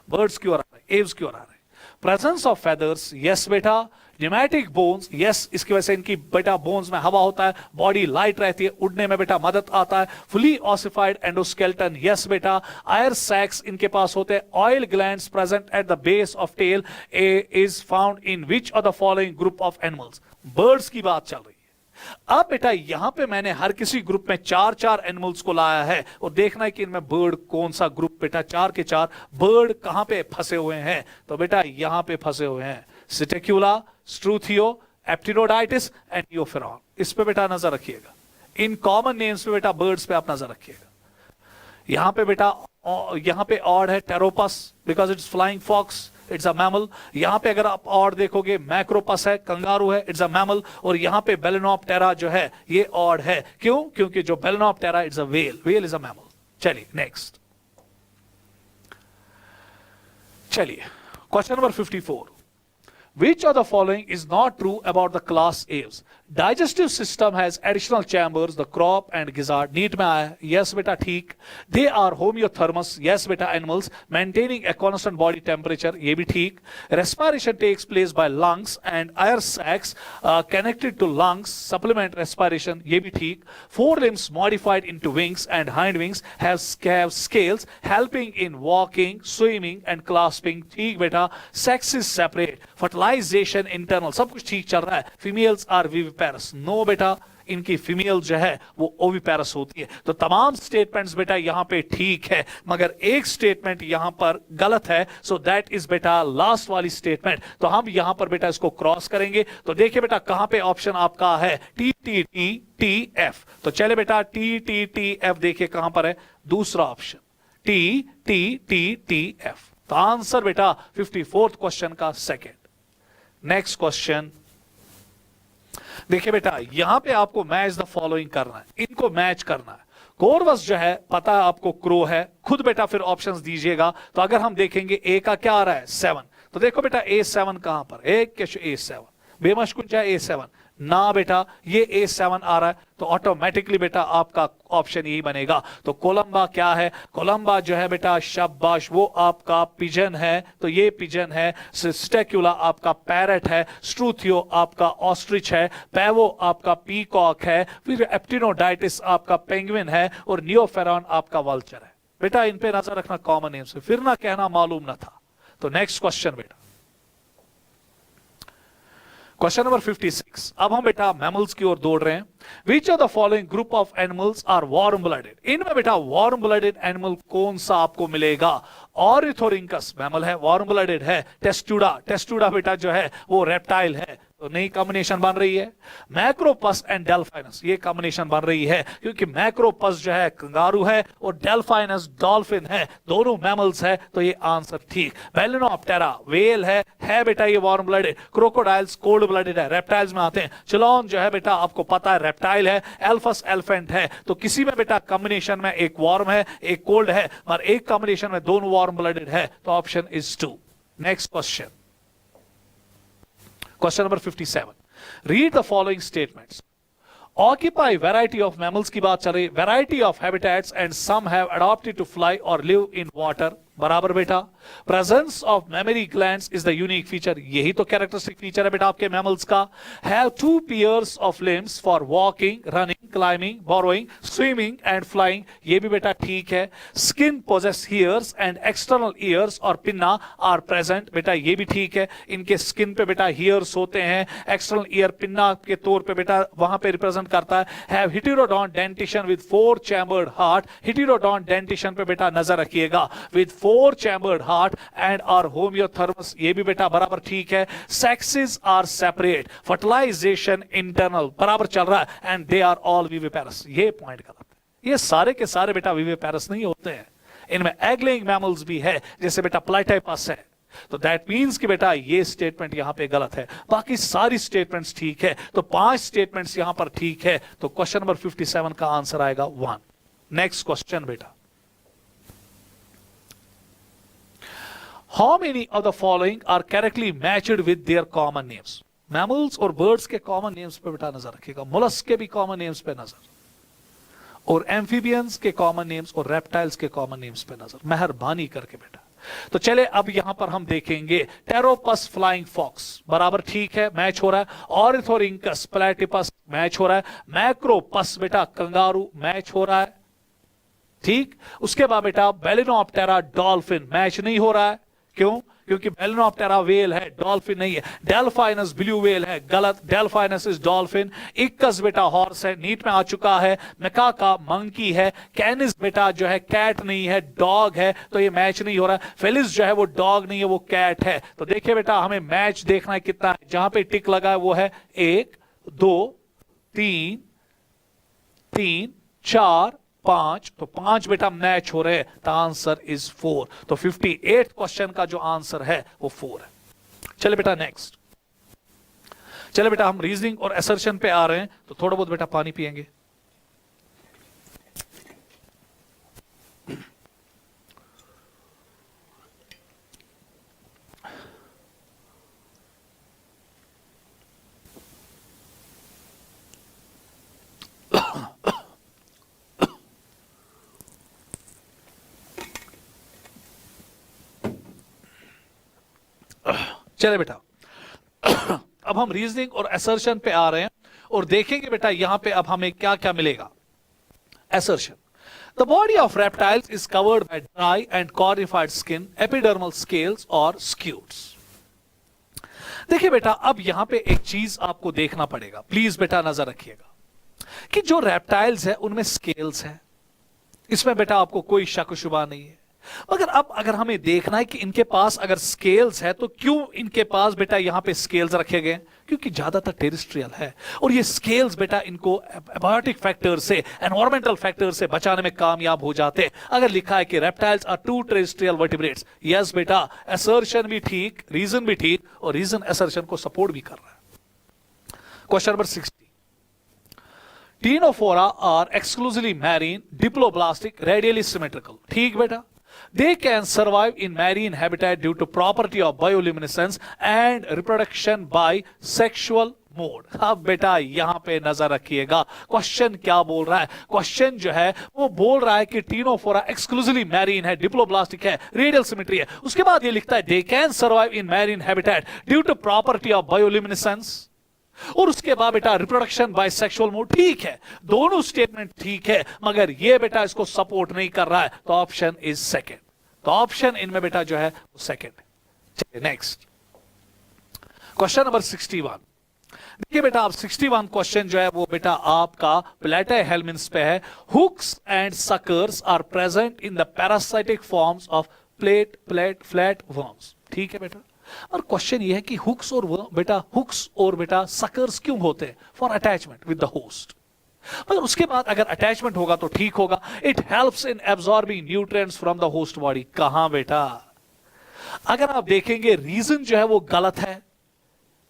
बर्ड्स की ओर आ रहा है, एव्स की ओर आ रहा है। प्रेजेंस ऑफ फेदर्स, यस बेटा। न्यूमेटिक बोन्स, यस, इसकी वजह से इनकी बेटा बोन्स में हवा होता है, बॉडी लाइट रहती है, उड़ने में बेटा मदद आता है। फुली ऑसिफाइड एंडोस्केलेटन, यस बेटा। आयर सैक्स इनके पास होते हैं। Oil glands present at the base of tail is found in which of the following group of animals. Birds की बात चल रही है। अब बेटा यहां पे मैंने हर किसी ग्रुप में 4-4 एनिमल्स को लाया है और देखना है कि इनमें बर्ड कौन सा ग्रुप बेटा 4 के 4 बर्ड कहां पे फंसे हुए हैं। तो बेटा यहां पे फंसे हुए हैं सिटेक्यूला, स्ट्रूथियो, एप्टिनोडाइटिस एंड नियोफेरॉन। इस पे बेटा नजर रखिएगा, इन कॉमन नेम्स पे बेटा बर्ड्स पे आप नजर रखिएगा। यहां पे बेटा यहां पे ऑड है pteropus because it's flying fox, it's a mammal. यहां पे अगर आप ऑड देखोगे मैक्रोपस है, कंगारू है, इट्स अ मैमल। और यहां पे बेलेनोप्टेरा जो है ये ऑड है, क्यों? क्योंकि जो बेलेनोप्टेरा it's a well, well is a mammal. चलिए नेक्स्ट, चलिए question number 54। Which of the following is not true about the class aves? Digestive system has additional chambers, the crop and gizzard. NEET में आया है, yes बेटा ठीक। They are homeothermous, yes बेटा animals, maintaining a constant body temperature, ये भी ठीक। Respiration takes place by lungs and air sacs connected to lungs supplement respiration, ये भी ठीक। Forelimbs modified into wings and hind wings have scales helping in walking, swimming and clasping, ठीक बेटा। Sex is separate, fertilization internal, सब कुछ ठीक चल रहा है। Females are viviparous, no बेटा इनकी फीमेल जो है वो ओविपेरस होती है। तो तमाम स्टेटमेंट्स बेटा यहां पे ठीक है, मगर एक स्टेटमेंट यहां पर गलत है। सो दैट इज बेटा लास्ट वाली स्टेटमेंट। तो हम यहां पर बेटा इसको क्रॉस करेंगे। तो देखिए बेटा कहां पे ऑप्शन आपका है T T T T F. तो चले बेटा टी टी टी एफ देखिए कहां पर है, दूसरा option T T T T F. तो आंसर बेटा 54th क्वेश्चन का सेकेंड। नेक्स्ट क्वेश्चन देखिए बेटा यहां पे आपको मैच द फॉलोइंग करना है, इनको मैच करना है। कोरवस जो है पता है आपको क्रो है, खुद बेटा फिर ऑप्शंस दीजिएगा। तो अगर हम देखेंगे ए का क्या आ रहा है 7, तो देखो बेटा A7 कहां पर, एक कैश A7, बेमशकुन चाहे A7 ना बेटा ये A7 आ रहा है, तो ऑटोमेटिकली बेटा आपका ऑप्शन यही बनेगा। तो कोलंबा क्या है, कोलंबा जो है बेटा शाबाश वो आपका पिजन है, तो ये पिजन है। स्टेक्यूला आपका पैरट है, स्ट्रूथियो आपका ऑस्ट्रिच है, पैवो आपका पीकॉक है, फिर एप्टिनोडाइटिस आपका पेंगुइन है और नियोफेरॉन आपका वल्चर है। बेटा इन पे नजर रखना कॉमन नेम से, फिर ना कहना मालूम ना था। तो नेक्स्ट क्वेश्चन बेटा क्वेश्चन नंबर 56। अब हम बेटा मैमल्स की ओर दौड़ रहे हैं। Which of the following group of animals are warm blooded? इनमें बेटा वार्म ब्लडेड एनिमल कौन सा आपको मिलेगा? ऑरिथोरिंकस मैमल है, वार्म ब्लडेड है। टेस्टुडा, टेस्टुडा बेटा जो है वो रेप्टाइल है, तो नई कॉम्बिनेशन बन रही है। मैक्रोपस एंड डेल्फिनस, ये कॉम्बिनेशन बन रही है क्योंकि मैक्रोपस जो है कंगारू है और डेल्फिनस डॉल्फिन है, दोनों मैमल्स है, तो ये आंसर ठीक। बेलेनोप्टेरा वेल है बेटा ये warm blooded. Crocodiles cold blooded है, रेप्टाइल्स में आते हैं। चिलॉन जो है बेटा आपको पता है रेप्टाइल है। एल्फस एलिफेंट है, तो किसी में बेटा कॉम्बिनेशन में एक वार्म है एक कोल्ड है, और एक कॉम्बिनेशन में दोनों वार्म ब्लडेड है, तो option is 2। Next question question number 57। Read the following statements. Occupy variety of mammals की बात चल रही है, variety of habitats and some have adopted to fly और लिव इन वाटर, बराबर बेटा। Presence of memory glands is the unique feature, यही तो कैरेक्टरिस्टिक फीचर है बेटा आपके मैमल्स का। Have 2 pairs of limbs for walking, running, climbing, burrowing, swimming and flying, ये भी बेटा ठीक है। Skin possess hairs and external ears और पिन्ना आर प्रेजेंट, बेटा ये भी ठीक है। इनके स्किन पे बेटा हियर्स होते हैं, एक्सटर्नल ईयर पिन्ना के तौर पे बेटा वहां पे रिप्रेजेंट करता है। Have heterodont dentition with 4 chambered heart, heterodont dentition पे बेटा नजर रखिएगा with 4 chambered heart and are homoiothermous, ये भी बेटा बराबर ठीक है। Sexes are separate, fertilisation internal बराबर चल रहा है, and they are all viviparous, ये पॉइंट गलत है। ये सारे के सारे बेटा विविपेरस नहीं होते हैं, इनमें एग लेइंग मैमल्स भी है, जैसे बेटा प्लाटाइपस है। तो दैट मीन्स कि बेटा ये स्टेटमेंट यहां पे गलत है, बाकी सारी स्टेटमेंट्स ठीक है। तो 5 स्टेटमेंट्स यहां पर ठीक है, तो क्वेश्चन नंबर 57 का आंसर आएगा 1। नेक्स्ट क्वेश्चन बेटा, how many of the following are correctly matched with their common names. Mammals और बर्ड्स के कॉमन नेम्स पे बेटा नजर रखिएगा, मोलस्क के भी कॉमन नेम्स पे नजर, और एम्फीबियंस के कॉमन नेम्स और रेप्टाइल्स के कॉमन नेम्स पे नजर, मेहरबानी करके बेटा। तो चले अब यहां पर हम देखेंगे, टेरोपस फ्लाइंग फॉक्स बराबर ठीक है, मैच हो रहा है। ऑर्थोरिंकस प्लैटिपस मैच हो रहा है। मैक्रोपस बेटा कंगारू मैच हो रहा है, ठीक। उसके बाद बेटा बेलिनोप्टेरा डॉल्फिन मैच नहीं हो रहा है, क्यों? क्योंकि बेलिनोप्टेरा वेल है, डॉल्फिन नहीं है। डेल्फाइनस ब्लू वेल है, गलत, डेल्फाइनस इज डॉल्फिन। इक्कस बेटा हॉर्स है, नीट में आ चुका है। मैकाका मंकी है। कैनिस बेटा जो है कैट नहीं है, डॉग है, तो ये मैच नहीं हो रहा है। फेलिस जो है वो डॉग नहीं है, वो कैट है। तो देखिए बेटा हमें मैच देखना है कितना है, जहां पे टिक लगा है वो है 1 2 3 3 4 5, तो 5 बेटा मैच हो रहे हैं, तो आंसर इज 4। तो 58 क्वेश्चन का जो आंसर है वो 4 है। चले बेटा नेक्स्ट, चले बेटा हम रीजनिंग और असर्शन पे आ रहे हैं, तो थोड़ा बहुत बेटा पानी पिएंगे। चले बेटा अब हम रीजनिंग और असर्शन पे आ रहे हैं और देखेंगे बेटा यहां पे अब हमें क्या क्या मिलेगा। Assertion, the body of reptiles is covered by dry and cornified skin, epidermal scales और स्क्यूट्स। देखिए बेटा अब यहां पे एक चीज आपको देखना पड़ेगा, प्लीज बेटा नजर रखिएगा कि जो रेप्टाइल्स है उनमें स्केल्स है, इसमें बेटा आपको कोई शक शुबा नहीं है। मगर अब अगर हमें देखना है कि इनके पास अगर स्केल्स है तो क्यों इनके पास बेटा यहां पे स्केल्स रखे गए, क्योंकि ज्यादातर टेरेस्ट्रियल है और ये स्केल्स बेटा इनको एबायोटिक फैक्टर से, एनवायरमेंटल फैक्टर से बचाने में कामयाब हो जाते। अगर लिखा है कि reptiles are 2 terrestrial vertebrates, yes बेटा असर्शन भी ठीक, रीजन भी ठीक, और रीजन असर्शन को सपोर्ट भी कर रहा है। Question number 60, Ctenophora are exclusively marine, diploblastic, radially symmetrical. ठीक बेटा, they can survive in marine habitat due to property of bioluminescence and reproduction by sexual mode. अब बेटा यहां पे नजर रखिएगा, क्वेश्चन क्या बोल रहा है। क्वेश्चन जो है वो बोल रहा है कि टीनोफोरा एक्सक्लूसिवली मैरीन है, डिप्लोब्लास्टिक है, रेडियल सिमेट्री है। उसके बाद ये लिखता है they can survive in marine habitat due to property of bioluminescence, और उसके बाद बेटा रिप्रोडक्शन बाय सेक्सुअल मोड। ठीक है, दोनों स्टेटमेंट ठीक है, मगर ये बेटा इसको सपोर्ट नहीं कर रहा है, तो ऑप्शन इज सेकंड। तो ऑप्शन इनमें बेटा जो है वो सेकंड है। चलिए नेक्स्ट क्वेश्चन नंबर 61। देखिए बेटा आप 61 क्वेश्चन जो है वो बेटा आपका प्लेटाहेल्मिन्थ्स पे है। Hooks and suckers are present in the parasitic forms of flat worms. ठीक है बेटा, और क्वेश्चन ये है कि हुक्स और बेटा सकर्स क्यों होते हैं, for attachment with the host. मगर उसके बाद अगर अटैचमेंट होगा तो ठीक होगा, it helps in absorbing nutrients from the host body. कहां बेटा, अगर आप देखेंगे रीजन जो है वो गलत है,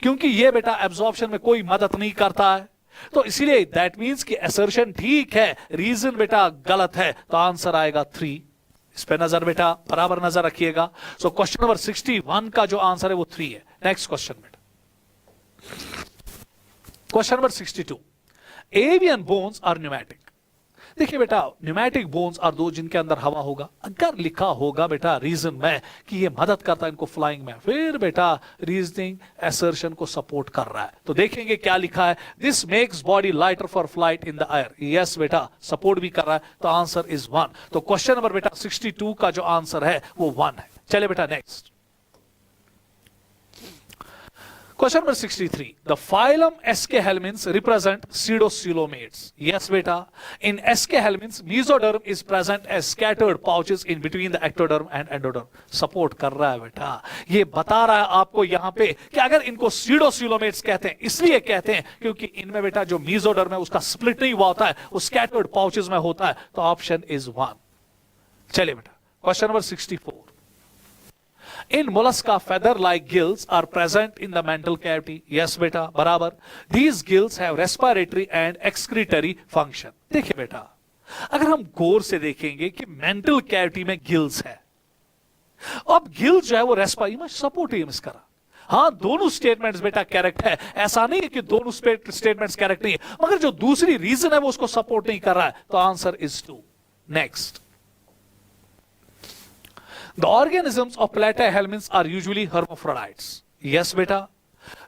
क्योंकि ये बेटा एब्सॉर्प्शन में कोई मदद नहीं करता है, तो इसीलिए दैट मींस कि असर्शन ठीक है, रीजन बेटा गलत है, तो आंसर आएगा 3। इस पे नजर बेटा बराबर नजर रखिएगा। सो क्वेश्चन नंबर 61 का जो आंसर है वो 3 है। नेक्स्ट क्वेश्चन बेटा, question number 62, avian bones are pneumatic. देखिए बेटा न्यूमैटिक बोन्स आर दो जिनके अंदर हवा होगा। अगर लिखा होगा बेटा रीजन में कि ये मदद करता है इनको फ्लाइंग में, फिर बेटा रीजनिंग असर्शन को सपोर्ट कर रहा है। तो देखेंगे क्या लिखा है, this makes body lighter for flight in the air. Yes बेटा सपोर्ट भी कर रहा है, तो आंसर इज 1। तो क्वेश्चन नंबर बेटा 62 का जो आंसर है वो 1 है। चले बेटा next Question number 63. The phylum SK helminths represent pseudocoelomates. Yes, beta. In SK helminths, mesoderm is present as scattered pouches in between the ectoderm and endoderm. Support कर रहा है बेटा. ये बता रहा है आपको यहाँ पे कि अगर इनको pseudocoelomates कहते हैं, इसलिए कहते हैं क्योंकि इनमें बेटा जो mesoderm है उसका split नहीं हुआ होता है, वो scattered pouches में होता है. तो option is 1. चलिए बेटा. Question number 64. In mollusca, feather-like gills are present in the mantle cavity. Yes, beta, बराबर. These gills have respiratory and excretory function. देखिए बेटा, अगर हम गौर से देखेंगे कि मेंटल कैविटी में गिल्स है, अब गिल्स जो है वो रेस्पायरी सपोर्टिव इसका. हाँ, दोनों स्टेटमेंट्स बेटा करेक्ट है. ऐसा नहीं है कि दोनों स्टेटमेंट्स करेक्ट नहीं है, मगर जो दूसरी रीजन है वो उसको सपोर्ट नहीं कर रहा है. तो answer is 2. Next. The organisms of platyhelminths are usually hermaphrodites. Yes, beta.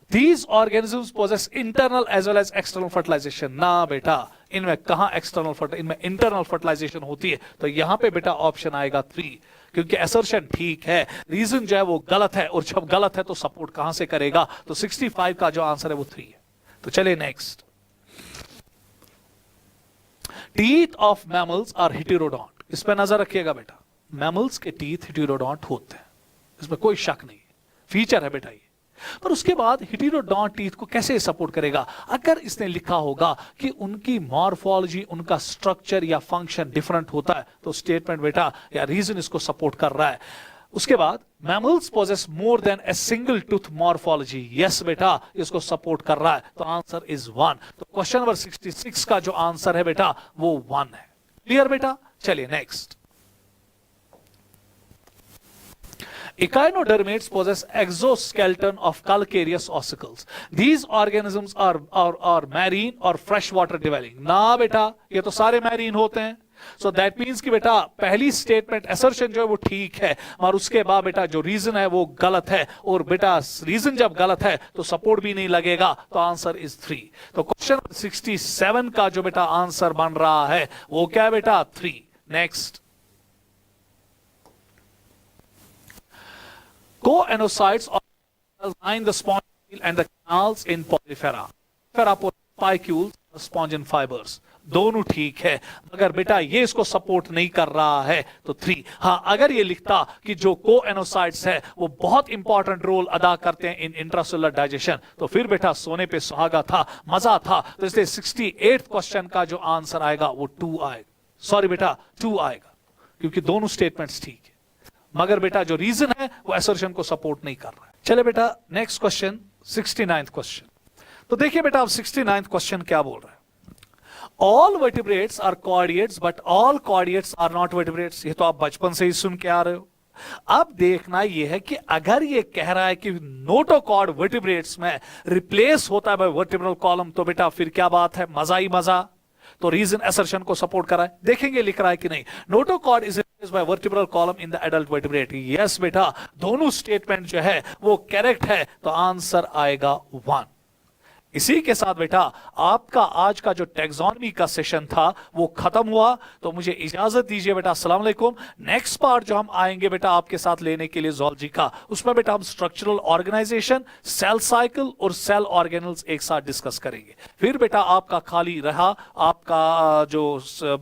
These organisms possess internal as well as external fertilization. ना बेटा, इनमें कहां external fertilization, इनमें internal fertilization होती है. तो यहां पे बेटा ऑप्शन आएगा 3, क्योंकि assertion ठीक है, रीजन जो है वो गलत है, और जब गलत है तो सपोर्ट कहां से करेगा. तो 65 का जो आंसर है वो 3 है. तो चलिए next. Teeth of mammals are heterodont. इस पर नजर रखिएगा बेटा. मैमल्स के टीथ हेटेरोडोंट होते हैं, इसमें कोई शक नहीं है, फीचर है बेटा ये. पर उसके बाद हेटेरोडोंट टीथ को कैसे सपोर्ट करेगा. अगर इसने लिखा होगा कि उनकी मॉर्फोलॉजी, उनका स्ट्रक्चर या फंक्शन डिफरेंट होता है, तो स्टेटमेंट बेटा या रीजन इसको सपोर्ट कर रहा है. उसके बाद mammals possess more than a single tooth morphology. Yes बेटा, इसको सपोर्ट कर रहा है. तो आंसर इज 1. तो क्वेश्चन नंबर 66 का जो आंसर है बेटा वो 1 है. क्लियर बेटा. चलिए next. Echinodermates possess exoskeleton of calcareous ossicles. These organisms are marine or freshwater dwelling. ना बेटा, ये तो सारे marine होते हैं. So that means कि बेटा पहली statement assertion जो है वो ठीक है, और उसके बाद बेटा जो reason है वो गलत है, और बेटा reason जब गलत है तो support भी नहीं लगेगा. तो आंसर is 3. तो क्वेश्चन 67 का जो बेटा आंसर बन रहा है वो क्या है बेटा 3. Next. Coenocytes line the spongicle and the canals in Polyphera. Spicules, spongin fibers. दोनों ठीक है, मगर बेटा ये इसको सपोर्ट नहीं कर रहा है. तो 3. हाँ, अगर ये लिखता कि जो कोएनोसाइट्स है वो बहुत इंपॉर्टेंट रोल अदा करते हैं इन इंट्रासेलुलर डाइजेशन, तो फिर बेटा सोने पे सुहागा था, मजा था. तो इसलिए 68 क्वेश्चन का जो आंसर आएगा वो 2 आएगा. सॉरी बेटा 2 आएगा, क्योंकि दोनों स्टेटमेंट्स ठीक है, मगर बेटा जो रीजन है वो असर्शन को सपोर्ट नहीं कर रहा है. चले बेटा नेक्स्ट क्वेश्चन 69th क्वेश्चन. तो देखिए बेटा अब 69th क्वेश्चन क्या बोल रहा है. All vertebrates are chordates but all chordates are not vertebrates. ये तो आप बचपन से ही सुन के आ रहे हो. अब देखना यह है कि अगर ये कह रहा है कि नोटोकॉर्ड वर्टिब्रेट्स में रिप्लेस होता है बाय वर्टिब्रल कॉलम, तो बेटा फिर क्या बात है, मजा ही मजा. तो रीजन असर्शन को सपोर्ट कर रहा है. देखेंगे लिख रहा है कि नहीं. Notochord is replaced bye vertebral column in the adult vertebrate. Yes बेटा, दोनों स्टेटमेंट जो है वो करेक्ट है. तो आंसर आएगा 1. इसी के साथ बेटा आपका आज का जो टैक्सोनॉमी का सेशन था वो खत्म हुआ. तो मुझे इजाजत दीजिए बेटा. अस्सलाम वालेकुम. नेक्स्ट पार्ट जो हम आएंगे बेटा आपके साथ लेने के लिए जूलॉजी का, उसमें बेटा हम स्ट्रक्चरल ऑर्गेनाइजेशन, सेल साइकिल और सेल ऑर्गेनल्स एक साथ डिस्कस करेंगे. फिर बेटा आपका खाली रहा आपका जो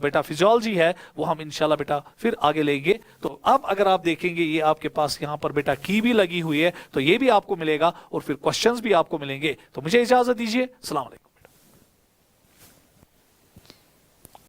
बेटा फिजियोलॉजी है वो हम इंशाल्लाह बेटा फिर आगे लेंगे. तो अब अगर आप देखेंगे ये आपके पास यहां पर बेटा की भी लगी हुई है, तो ये भी आपको मिलेगा और फिर क्वेश्चंस भी आपको मिलेंगे. तो मुझे इजाजत दीजिए. अस्सलाम वालेकुम.